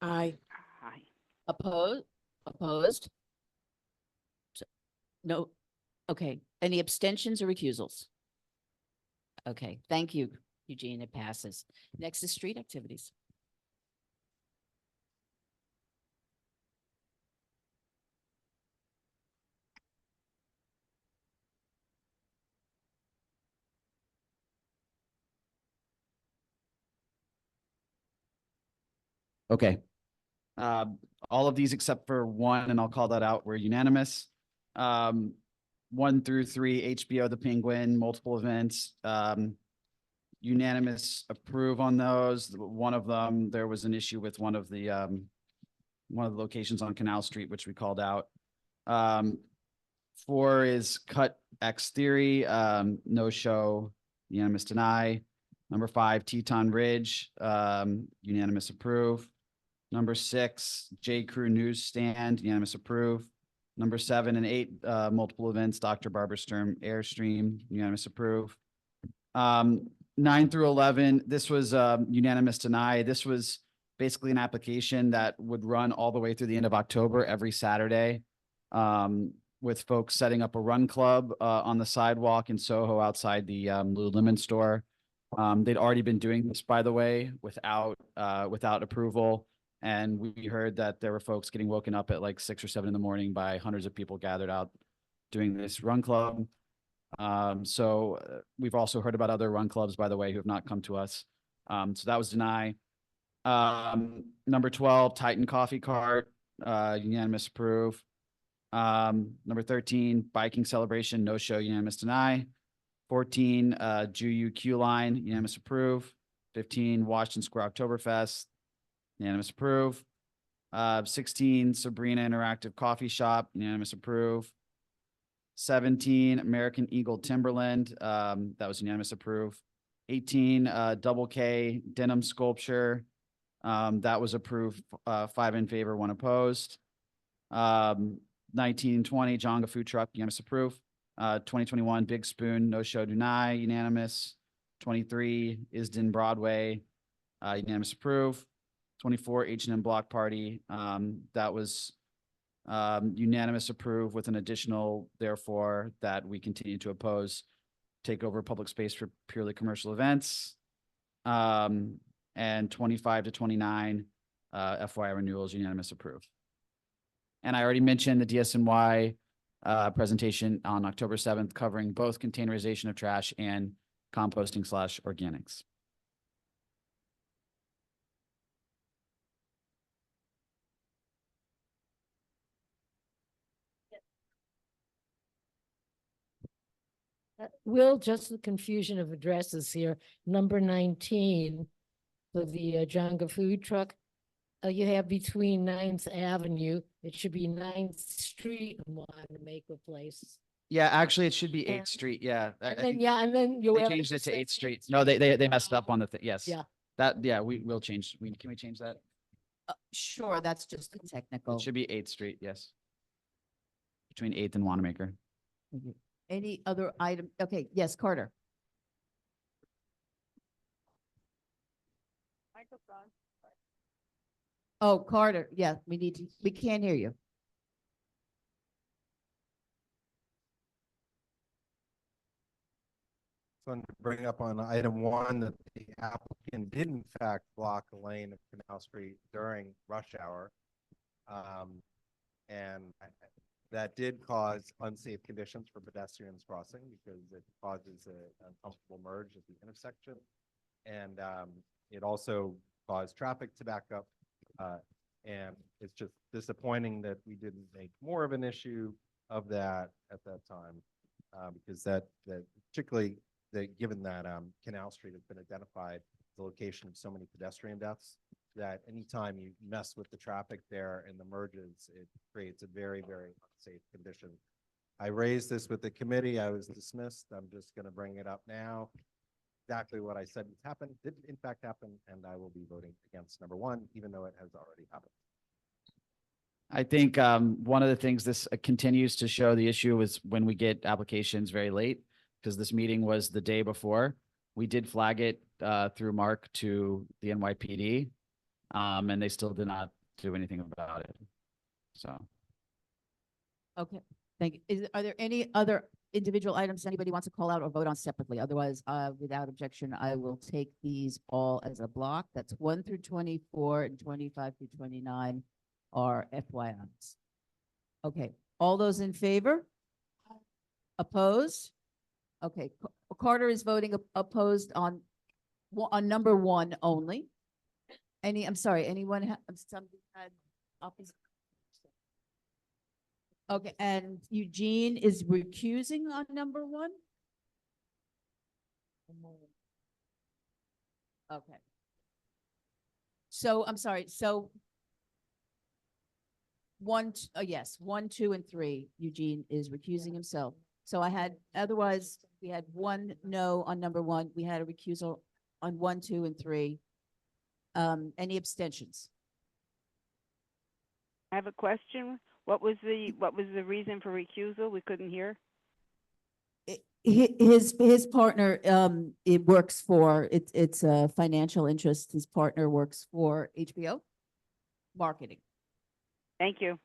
Aye. Opposed? No. Okay. Any abstentions or recusals? Okay, thank you, Eugene. It passes. Next is street activities. Okay. All of these except for one, and I'll call that out, were unanimous. 1 through 3, HBO, the Penguin, multiple events, unanimous approve on those. One of them, there was an issue with one of the locations on Canal Street, which we called out. 4 is Cut X Theory, no show, unanimous deny. Number 5, Teton Ridge, unanimous approve. Number 6, J Crew Newsstand, unanimous approve. Number 7 and 8, multiple events, Dr. Barbara Sturm Airstream, unanimous approve. 9 through 11, this was unanimous deny. This was basically an application that would run all the way through the end of October, every Saturday. With folks setting up a run club, on the sidewalk in Soho outside the, Lululemon store. They'd already been doing this, by the way, without approval. And we heard that there were folks getting woken up at like 6 or 7 in the morning by hundreds of people gathered out doing this run club. We've also heard about other run clubs, by the way, who have not come to us. So that was deny. Number 12, Titan Coffee Cart, unanimous approve. Number 13, biking celebration, no show, unanimous deny. 14, Juyu Q Line, unanimous approve. 15, Washington Square Oktoberfest, unanimous approve. 16, Sabrina Interactive Coffee Shop, unanimous approve. 17, American Eagle Timberland, that was unanimous approve. 18, Double K Denim Sculpture, that was approved, 5 in favor, 1 opposed. 19, 20, Jonga Food Truck, unanimous approve. 2021, Big Spoon, no show, deny, unanimous. 23, Isden Broadway, unanimous approve. 24, H&M Block Party, that was unanimous approve with an additional, therefore, that we continue to oppose take over public space for purely commercial events. And 25 to 29, FYI renewals, unanimous approve. And I already mentioned the DSNY presentation on October 7th, covering both containerization of trash and composting / organics. Will, just the confusion of addresses here, number 19 for the Jonga Food Truck. You have between 9th Avenue, it should be 9th Street in Wanamaker Place. Yeah, actually, it should be 8th Street. Yeah. And then, yeah, and then you They have changed it to 8th Eighth Street. No, they messed up on the thing. Yes. Yeah. We will change. Can we change that? Sure, that's just a technical. It should be 8th Street. Yes. Between 8th and Wanamaker. Thank you. Any other item? Okay, yes, Carter. Microphone. Oh, Carter, yeah, we can't hear you. So to bring up on item 1 that the applicant did in fact block a lane of Canal Street during rush hour. That did cause unsafe conditions for pedestrians crossing because it causes an uncomfortable merge at the intersection. And it also caused traffic to back up. And it's just disappointing that we didn't make more of an issue of that at that time. Because that particularly given that Canal Street has been identified as the location of so many pedestrian deaths, that anytime you mess with the traffic there and the merges, it creates a very, very unsafe condition. I raised this with the committee. I was dismissed. I'm just going to bring it up now. Exactly what I said happened did in fact happen, and I will be voting against number 1, even though it has already happened. I think one of the things this continues to show the issue is when we get applications very late, because this meeting was the day before. We did flag it through Mark to the NYPD, and they still did not do anything about it. So. Okay, thank you. Are there any other individual items anybody wants to call out or vote on separately? Otherwise, without objection, I will take these all as a block. That's 1 through 24 and 25 through 29 are FYIs. Okay, all those in favor? Opposed? Okay, Carter is voting opposed on number 1 only. I'm sorry, anyone somebody had opposite? Okay, and Eugene is recusing on number 1? Okay. So, I'm sorry, so 1, yes, 1, 2, and 3, Eugene is recusing himself. So otherwise, we had 1 no on number 1. We had a recusal on 1, 2, and 3. Any abstentions? I have a question. What was the reason for recusal? We couldn't hear. his partner, it works for, it's a financial interest. His partner works for HBO marketing. Thank you.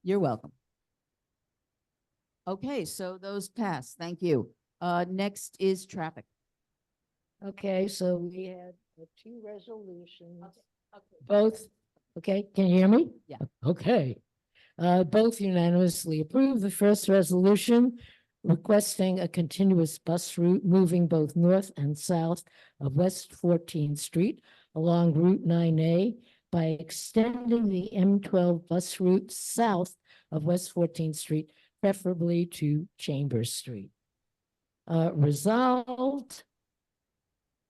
You're welcome. Okay, so those pass. Thank you. Next is traffic. Okay, so we had the two resolutions. Both, okay, can you hear me? Yeah. Okay. Both unanimously approved the first resolution requesting a continuous bus route moving both north and south of West 14th Street along Route 9A by extending the M12 bus route south of West 14th Street, preferably to Chambers Street. Resolved,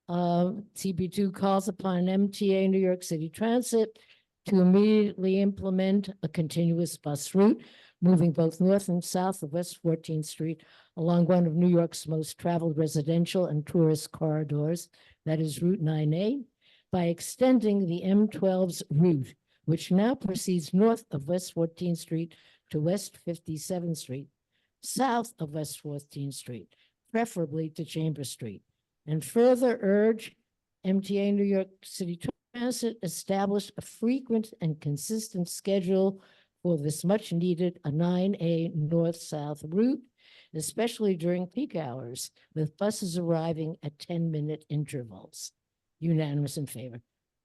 CB2 calls upon MTA New York City Transit to immediately implement a continuous bus route moving both north and south of West 14th Street along one of New York's most traveled residential and tourist corridors, that is Route 9A, by extending the M12's route, which now proceeds north of West 14th Street to West 57th Street, south of West 14th Street, preferably to Chambers Street, and further urge MTA New York City Transit establish a frequent and consistent schedule for this much-needed 9A north-south route, especially during peak hours, with buses arriving at 10-minute intervals. Unanimous in favor.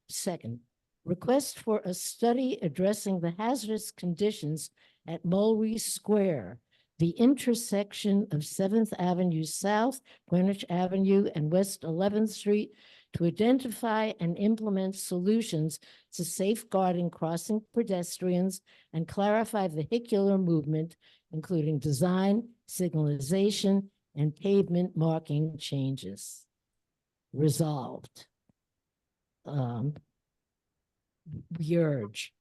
Second, request for a study addressing the hazardous conditions at Mulready Square, the intersection of 7th Avenue South, Greenwich Avenue, and West 11th Street, to identify and implement solutions to safeguarding crossing pedestrians and clarify vehicular movement, including design, signalization, and pavement marking changes. Resolved. We urge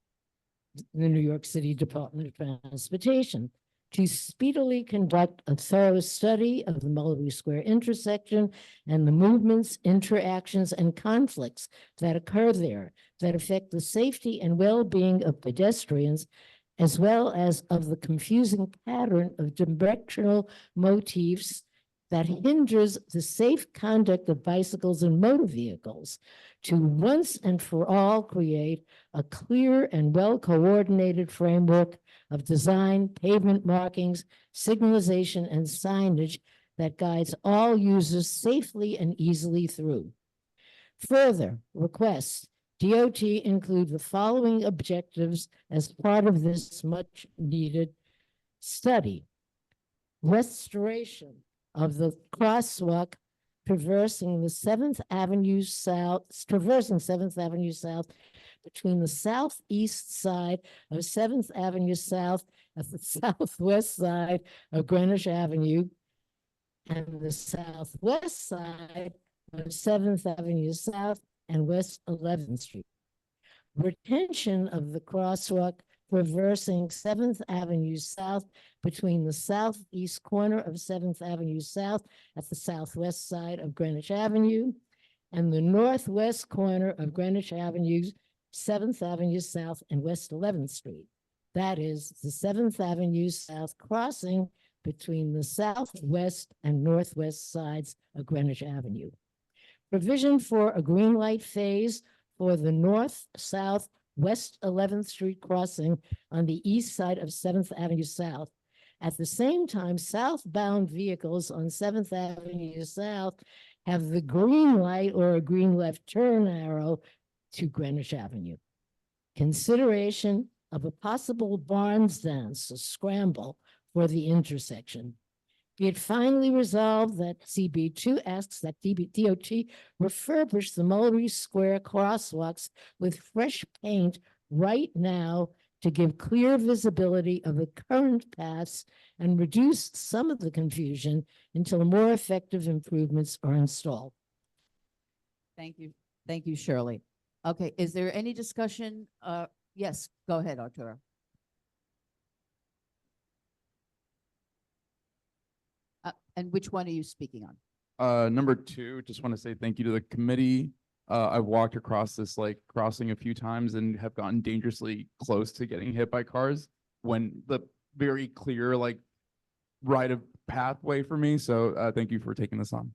the New York City Department of Transportation to speedily conduct a thorough study of the Mulberry Square intersection and the movements, interactions, and conflicts that occur there that affect the safety and well-being of pedestrians, as well as of the confusing pattern of directional motifs that hinders the safe conduct of bicycles and motor vehicles, to once and for all create a clear and well-coordinated framework of design, pavement markings, signalization, and signage that guides all users safely and easily through. Further, requests DOT include the following objectives as part of this much-needed study. Restoration of the crosswalk traversing 7th Avenue South between the southeast side of 7th Avenue South at the southwest side of Greenwich Avenue and the southwest side of 7th Avenue South and West 11th Street. Retention of the crosswalk traversing 7th Avenue South between the southeast corner of 7th Avenue South at the southwest side of Greenwich Avenue and the northwest corner of Greenwich Avenue, 7th Avenue South and West 11th Street. That is the 7th Avenue South crossing between the southwest and northwest sides of Greenwich Avenue. Provision for a green light phase for the north-south West 11th Street crossing on the east side of 7th Avenue South. At the same time, southbound vehicles on 7th Avenue South have the green light or a green left turn arrow to Greenwich Avenue. Consideration of a possible Barnes dance, a scramble for the intersection. Be it finally resolved that CB2 asks that DOT refurbish the Mulberry Square crosswalks with fresh paint right now to give clear visibility of the current paths and reduce some of the confusion until more effective improvements are installed. Thank you. Thank you, Shirley. Okay, is there any discussion? Yes, go ahead, Arturo. And which one are you speaking on? Number two, just want to say thank you to the committee. I've walked across this crossing a few times and have gotten dangerously close to getting hit by cars when the very clear rite of pathway for me. So thank you for taking this on.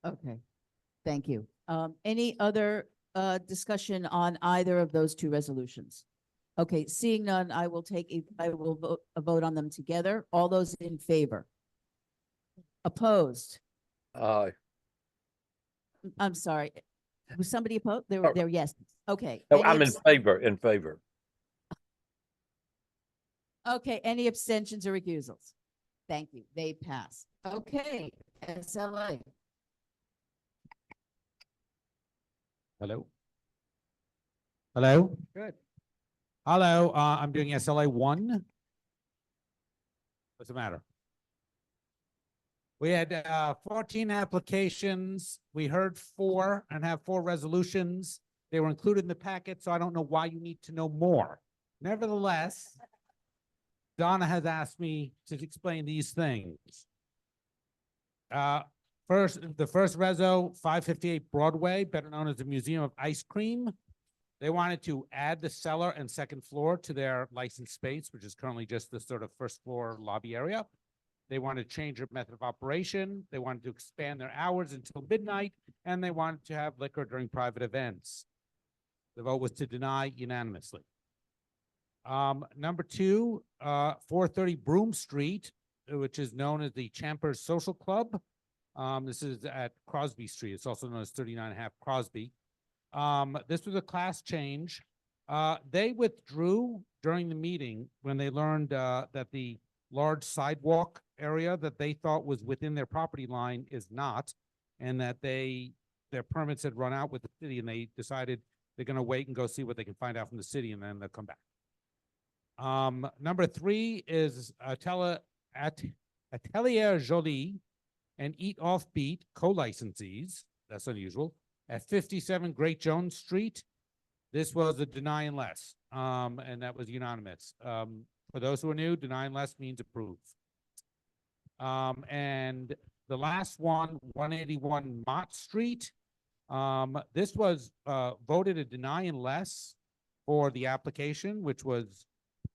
Okay, thank you. Any other discussion on either of those two resolutions? Okay, seeing none, I will vote a vote on them together. All those in favor? Opposed? Aye. I'm sorry. Was somebody opposed? There Oh. were yes. Okay. No, Any I'm in abs- favor, in favor. Okay, any abstentions or recusals? Thank you. They pass. Okay, SLA. Hello? Hello? Good. Hello, I'm doing SLA 1. What's the matter? We had 14 applications. We heard 4 and have 4 resolutions. They were included in the packet, so I don't know why you need to know more. Nevertheless, Donna has asked me to explain these things. First, the first reso, 558 Broadway, better known as the Museum of Ice Cream. They wanted to add the cellar and second floor to their licensed space, which is currently just the sort of first floor lobby area. They wanted to change their method of operation. They wanted to expand their hours until midnight, and they wanted to have liquor during private events. The vote was to deny unanimously. Number 2, 430 Broome Street, which is known as the Champers Social Club. This is at Crosby Street. It's also known as 39.5 Crosby. This was a class change. They withdrew during the meeting when they learned that the large sidewalk area that they thought was within their property line is not, and that their permits had run out with the city, and they decided they're going to wait and go see what they can find out from the city, and then they'll come back. Number 3 is Atelier Jolie and Eat Offbeat co-licensees. That's unusual. At 57 Great Jones Street. This was a deny unless, and that was unanimous. For those who are new, deny unless means approve. And the last one, 181 Mott Street. This was voted a deny unless for the application, which was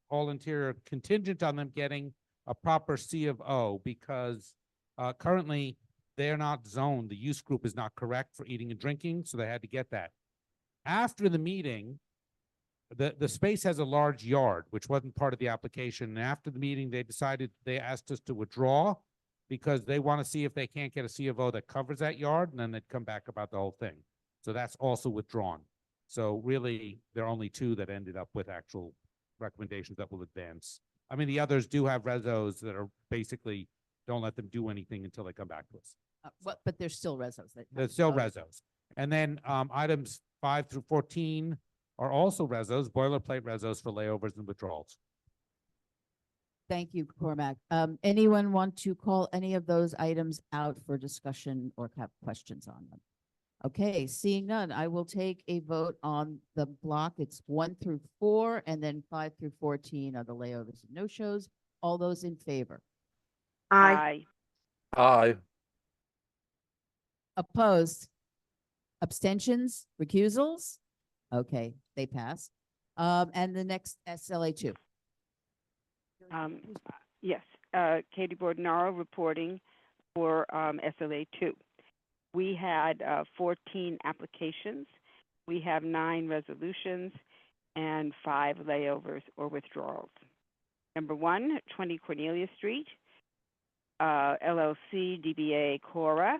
all interior contingent on them getting a proper C of O, because currently they're not zoned. The use group is not correct for eating and drinking, so they had to get that. After the meeting, the space has a large yard, which wasn't part of the application. And after the meeting, they asked us to withdraw because they want to see if they can't get a C of O that covers that yard, and then they'd come back about the whole thing. So that's also withdrawn. So really, there are only 2 that ended up with actual recommendations that will advance. I mean, the others do have resos that are basically don't let them do anything until they come back to us. But there's still resos. They're still resos. And then items 5 through 14 are also resos, boilerplate resos for layovers and withdrawals. Thank you, Cormac. Anyone want to call any of those items out for discussion or have questions on them? Okay, seeing none, I will take a vote on the block. It's 1 through 4, and then 5 through 14 are the layovers and no-shows. All those in favor? Aye. Aye. Opposed? Abstentions? Recusals? Okay, they pass. And the next SLA 2. Yes, Katie Bordenaro reporting for SLA 2. We had 14 applications. We have 9 resolutions and 5 layovers or withdrawals. Number 1, 20 Cornelia Street, LLC DBA Cora,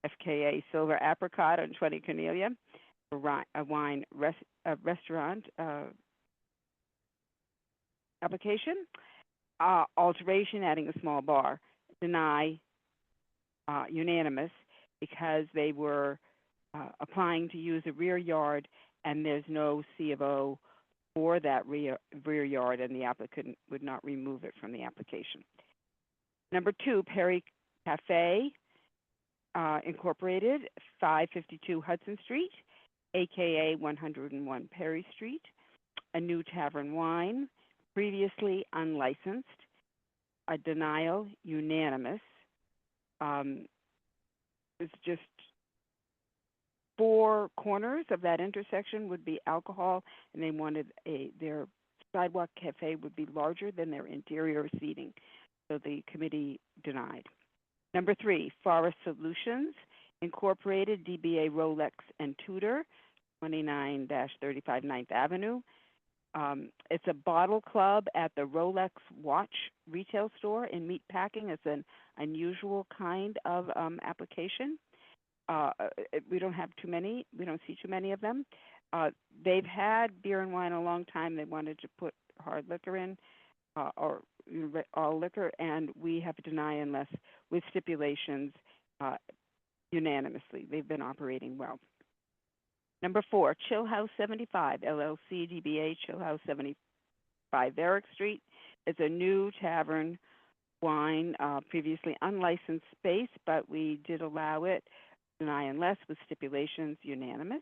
FKA Silver Apricot on 20 Cornelia, a wine restaurant application. Alteration, adding a small bar. Deny, unanimous, because they were applying to use a rear yard, and there's no C of O for that rear yard, and the applicant would not remove it from the application. Number 2, Perry Cafe Incorporated, 552 Hudson Street, AKA 101 Perry Street, a new tavern wine, previously unlicensed, a denial, unanimous. it's just 4 corners of that intersection would be alcohol, and they wanted their sidewalk cafe would be larger than their interior seating. So the committee denied. Number 3, Forest Solutions Incorporated, DBA Rolex and Tudor, 29-35 9th Avenue. It's a bottle club at the Rolex watch retail store in Meatpacking. It's an unusual kind of application. We don't have too many. We don't see too many of them. They've had beer and wine a long time. They wanted to put hard liquor in, or all liquor, and we have to deny unless with stipulations unanimously. They've been operating well. Number 4, Chill House 75, LLC, DBA Chill House 75, Varick Street. It's a new tavern wine, previously unlicensed space, but we did allow it, deny unless with stipulations, unanimous.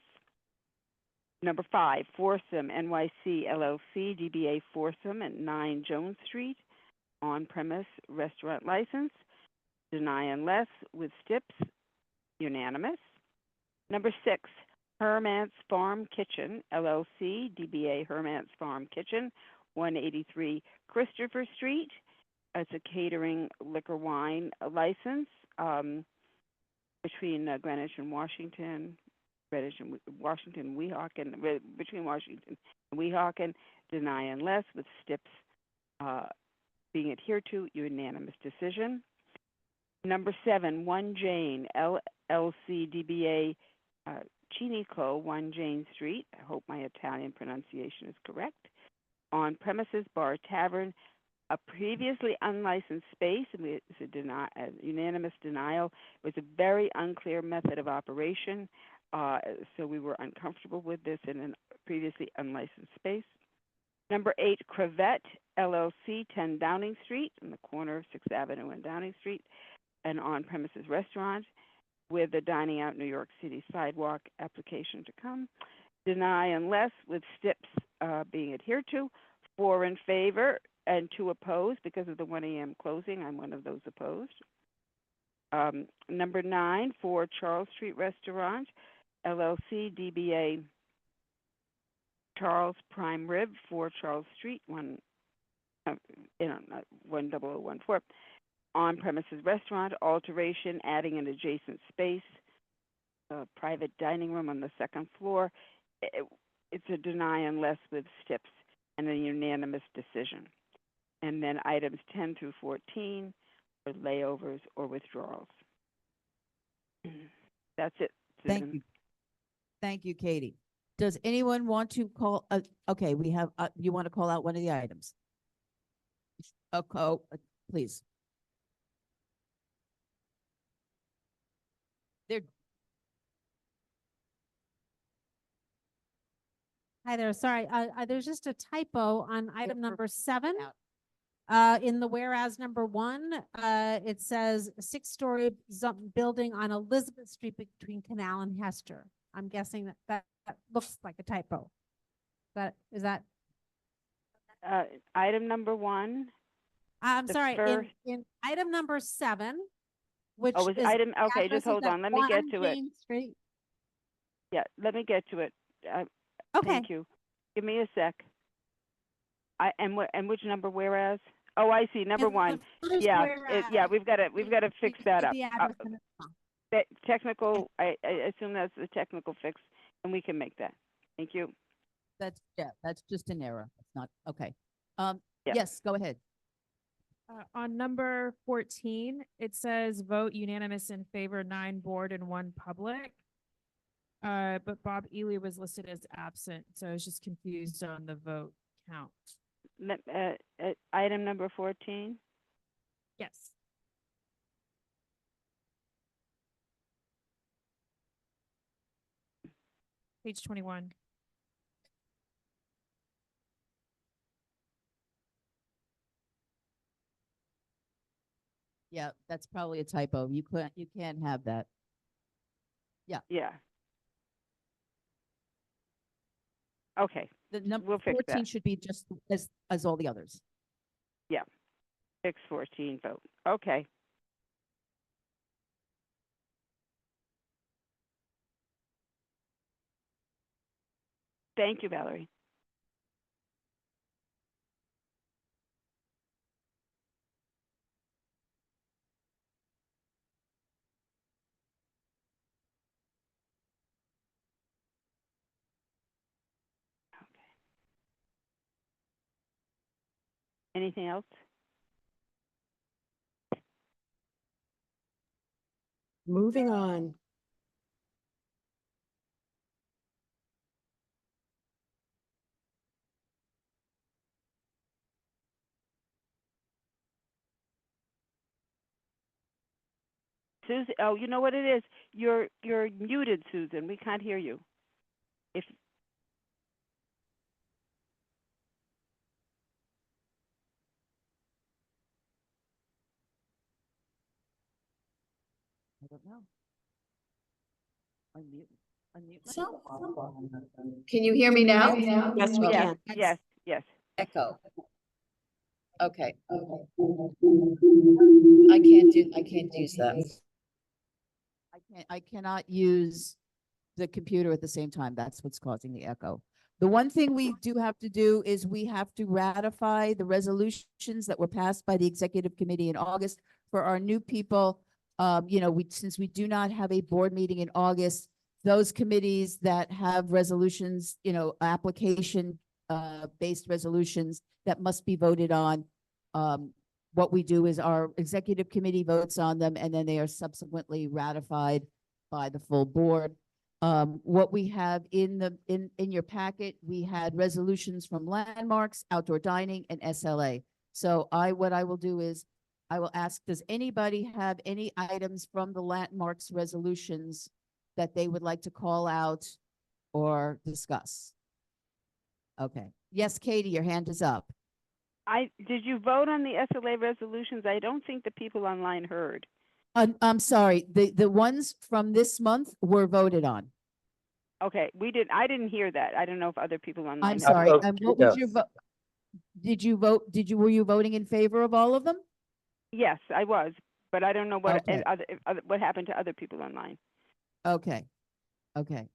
Number 5, Foursome NYC, LLC, DBA Foursome at 9 Jones Street, on-premise restaurant license, deny unless with stips, unanimous. Number 6, Hermance Farm Kitchen, LLC, DBA Hermance Farm Kitchen, 183 Christopher Street. It's a catering liquor wine license between Greenwich and Washington, between Washington and Weehawken, deny unless with stips being adhered to, unanimous decision. Number 7, One Jane, LLC, DBA Chinico, 1 Jane Street. I hope my Italian pronunciation is correct. On premises bar tavern, a previously unlicensed space, and it's a unanimous denial. It was a very unclear method of operation, so we were uncomfortable with this in a previously unlicensed space. Number 8, Cravette, LLC, 10 Downing Street, in the corner of 6th Avenue and Downing Street, an on-premises restaurant with a dining out New York City sidewalk application to come. Deny unless with stips being adhered to. 4 in favor and 2 opposed because of the 1 a.m. closing. I'm one of those opposed. Number 9, 4 Charles Street Restaurant, LLC, DBA Charles Prime Rib, 4 Charles Street, 10014. On-premises restaurant, alteration, adding an adjacent space, a private dining room on the 2nd floor. It's a deny unless with stips and a unanimous decision. And then items 10 through 14 are layovers or withdrawals. That's it, Susan. Thank you. Thank you, Katie. Does anyone want to call, okay, we have, you want to call out one of the items? Please. Hi there, sorry, there's just a typo on item number 7. In the whereas number 1, it says 6-story building on Elizabeth Street between Canal and Hester. I'm guessing that looks like a typo. Is that? Item number 1. I'm the sorry, first- in item number 7, which Oh, was is item, okay, address just hold is at on, let me get 1 to it. Jane Street. Yeah, let me get to it. Okay. Thank you. Give me a sec. And which number, whereas? Oh, I see, number It's the 1. first Yeah, whereas. we've got to fix that up. The address and it's wrong. That technical, I assume that's the technical fix, and we can make that. Thank you. That's just an error. It's not, okay. Yeah. Yes, go ahead. On number 14, it says vote unanimous in favor, 9 board and 1 public. But Bob Ely was listed as absent, so I was just confused on the vote count. Item number 14. Yes. Page 21. Yeah, that's probably a typo. You can't have that. Yeah. Yeah. Okay. The number We'll fix 14 that. should be just as all the others. Yeah. Fix 14 vote. Okay. Thank you, Valerie. Anything else? Moving on. Susan, oh, you know what it is? You're muted, Susan. We can't hear you. If I don't know. Unmute. Can you hear me now? Yes, we yes, can. yes, yes. Echo. Okay. I can't use that. I cannot use the computer at the same time. That's what's causing the echo. The one thing we do have to do is we have to ratify the resolutions that were passed by the executive committee in August for our new people. Since we do not have a board meeting in August, those committees that have resolutions, application based resolutions that must be voted on. What we do is our executive committee votes on them and then they are subsequently ratified by the full board. What we have in your packet, we had resolutions from landmarks, outdoor dining, and SLA. So what I will do is I will ask, does anybody have any items from the landmarks resolutions that they would like to call out or discuss? Okay. Yes, Katie, your hand is up. Did you vote on the SLA resolutions? I don't think the people online heard. I'm sorry, the ones from this month were voted on. Okay, I didn't hear that. I don't know if other people online. I'm heard. sorry. What was your vote? Were you voting in favor of all of them? Yes, I was, but I don't know what Okay. what happened to other people online. Okay. Okay.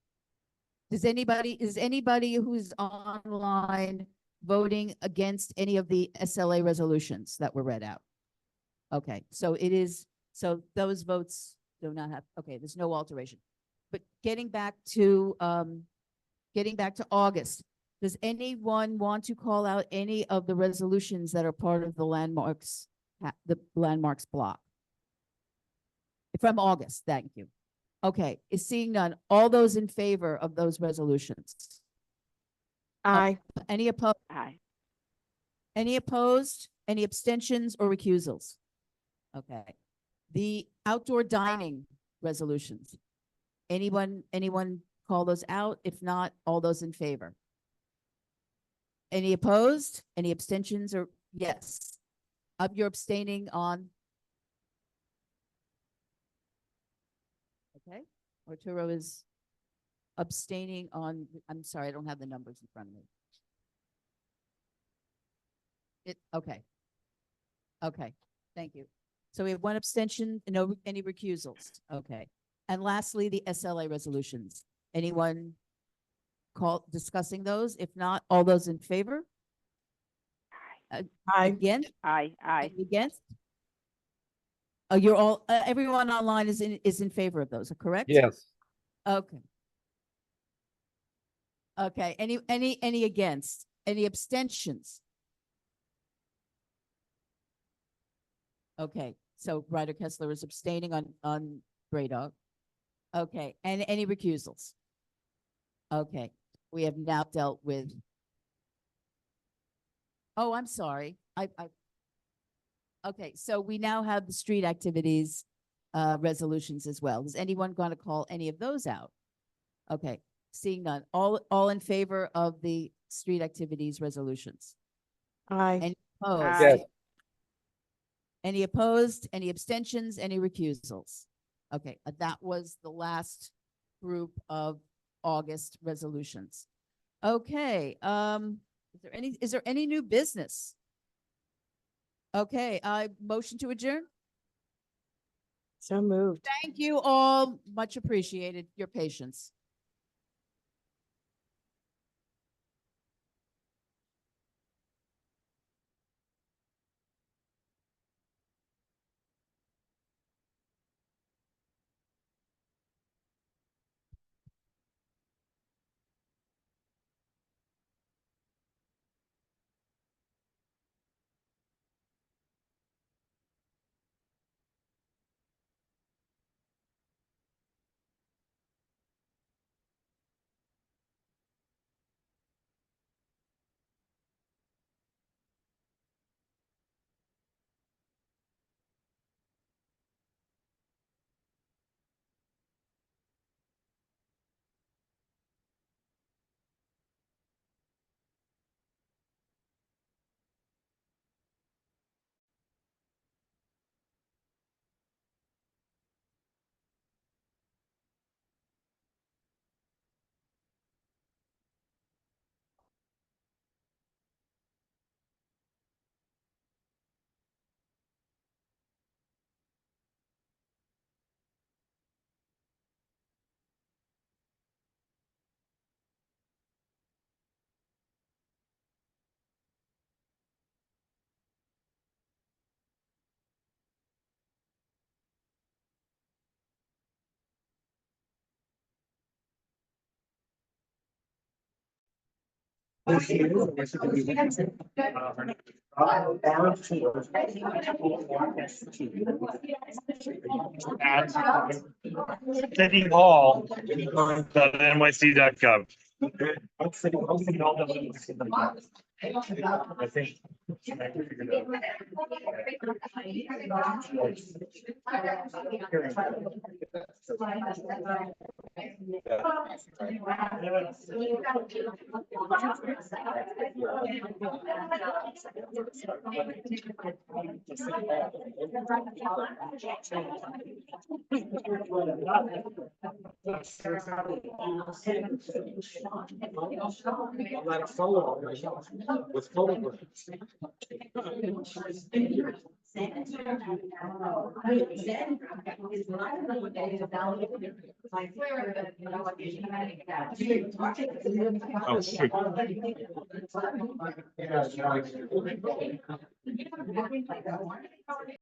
Is anybody who's online voting against any of the SLA resolutions that were read out? Okay, so those votes do not have, okay, there's no alteration. But getting back to August, does anyone want to call out any of the resolutions that are part of the landmarks block? From August, thank you. Okay, is seeing none. All those in favor of those resolutions? Aye. Any opposed? Aye. Any opposed? Any abstentions or recusals? Okay. The outdoor dining resolutions. Anyone call those out? If not, all those in favor? Any opposed? Any abstentions or yes? You're abstaining on. Okay. Arturo is abstaining on, I'm sorry, I don't have the numbers in front of me. Okay. Okay, thank you. So we have one abstention, no, any recusals. Okay. And lastly, the SLA resolutions. Anyone discussing those? If not, all those in favor? Aye. Against? Aye. Any against? You're all, everyone online is in favor of those, correct? Yes. Okay. Okay, any against? Any abstentions? Okay, so Ryder Kessler is abstaining on Grey Dog. Okay, and any recusals? Okay, we have now dealt with. Oh, I'm sorry. Okay, so we now have the street activities resolutions as well. Is anyone going to call any of those out? Okay, seeing none. All in favor of the street activities resolutions? Aye. Any opposed? Aye. Yes. Any opposed? Any abstentions? Any recusals? Okay, that was the last group of August resolutions. Okay, is there any new business? Okay, I motion to adjourn. So moved. Thank you all. Much appreciated your patience. City Hall, NYC.gov. I think. Oh, shoot.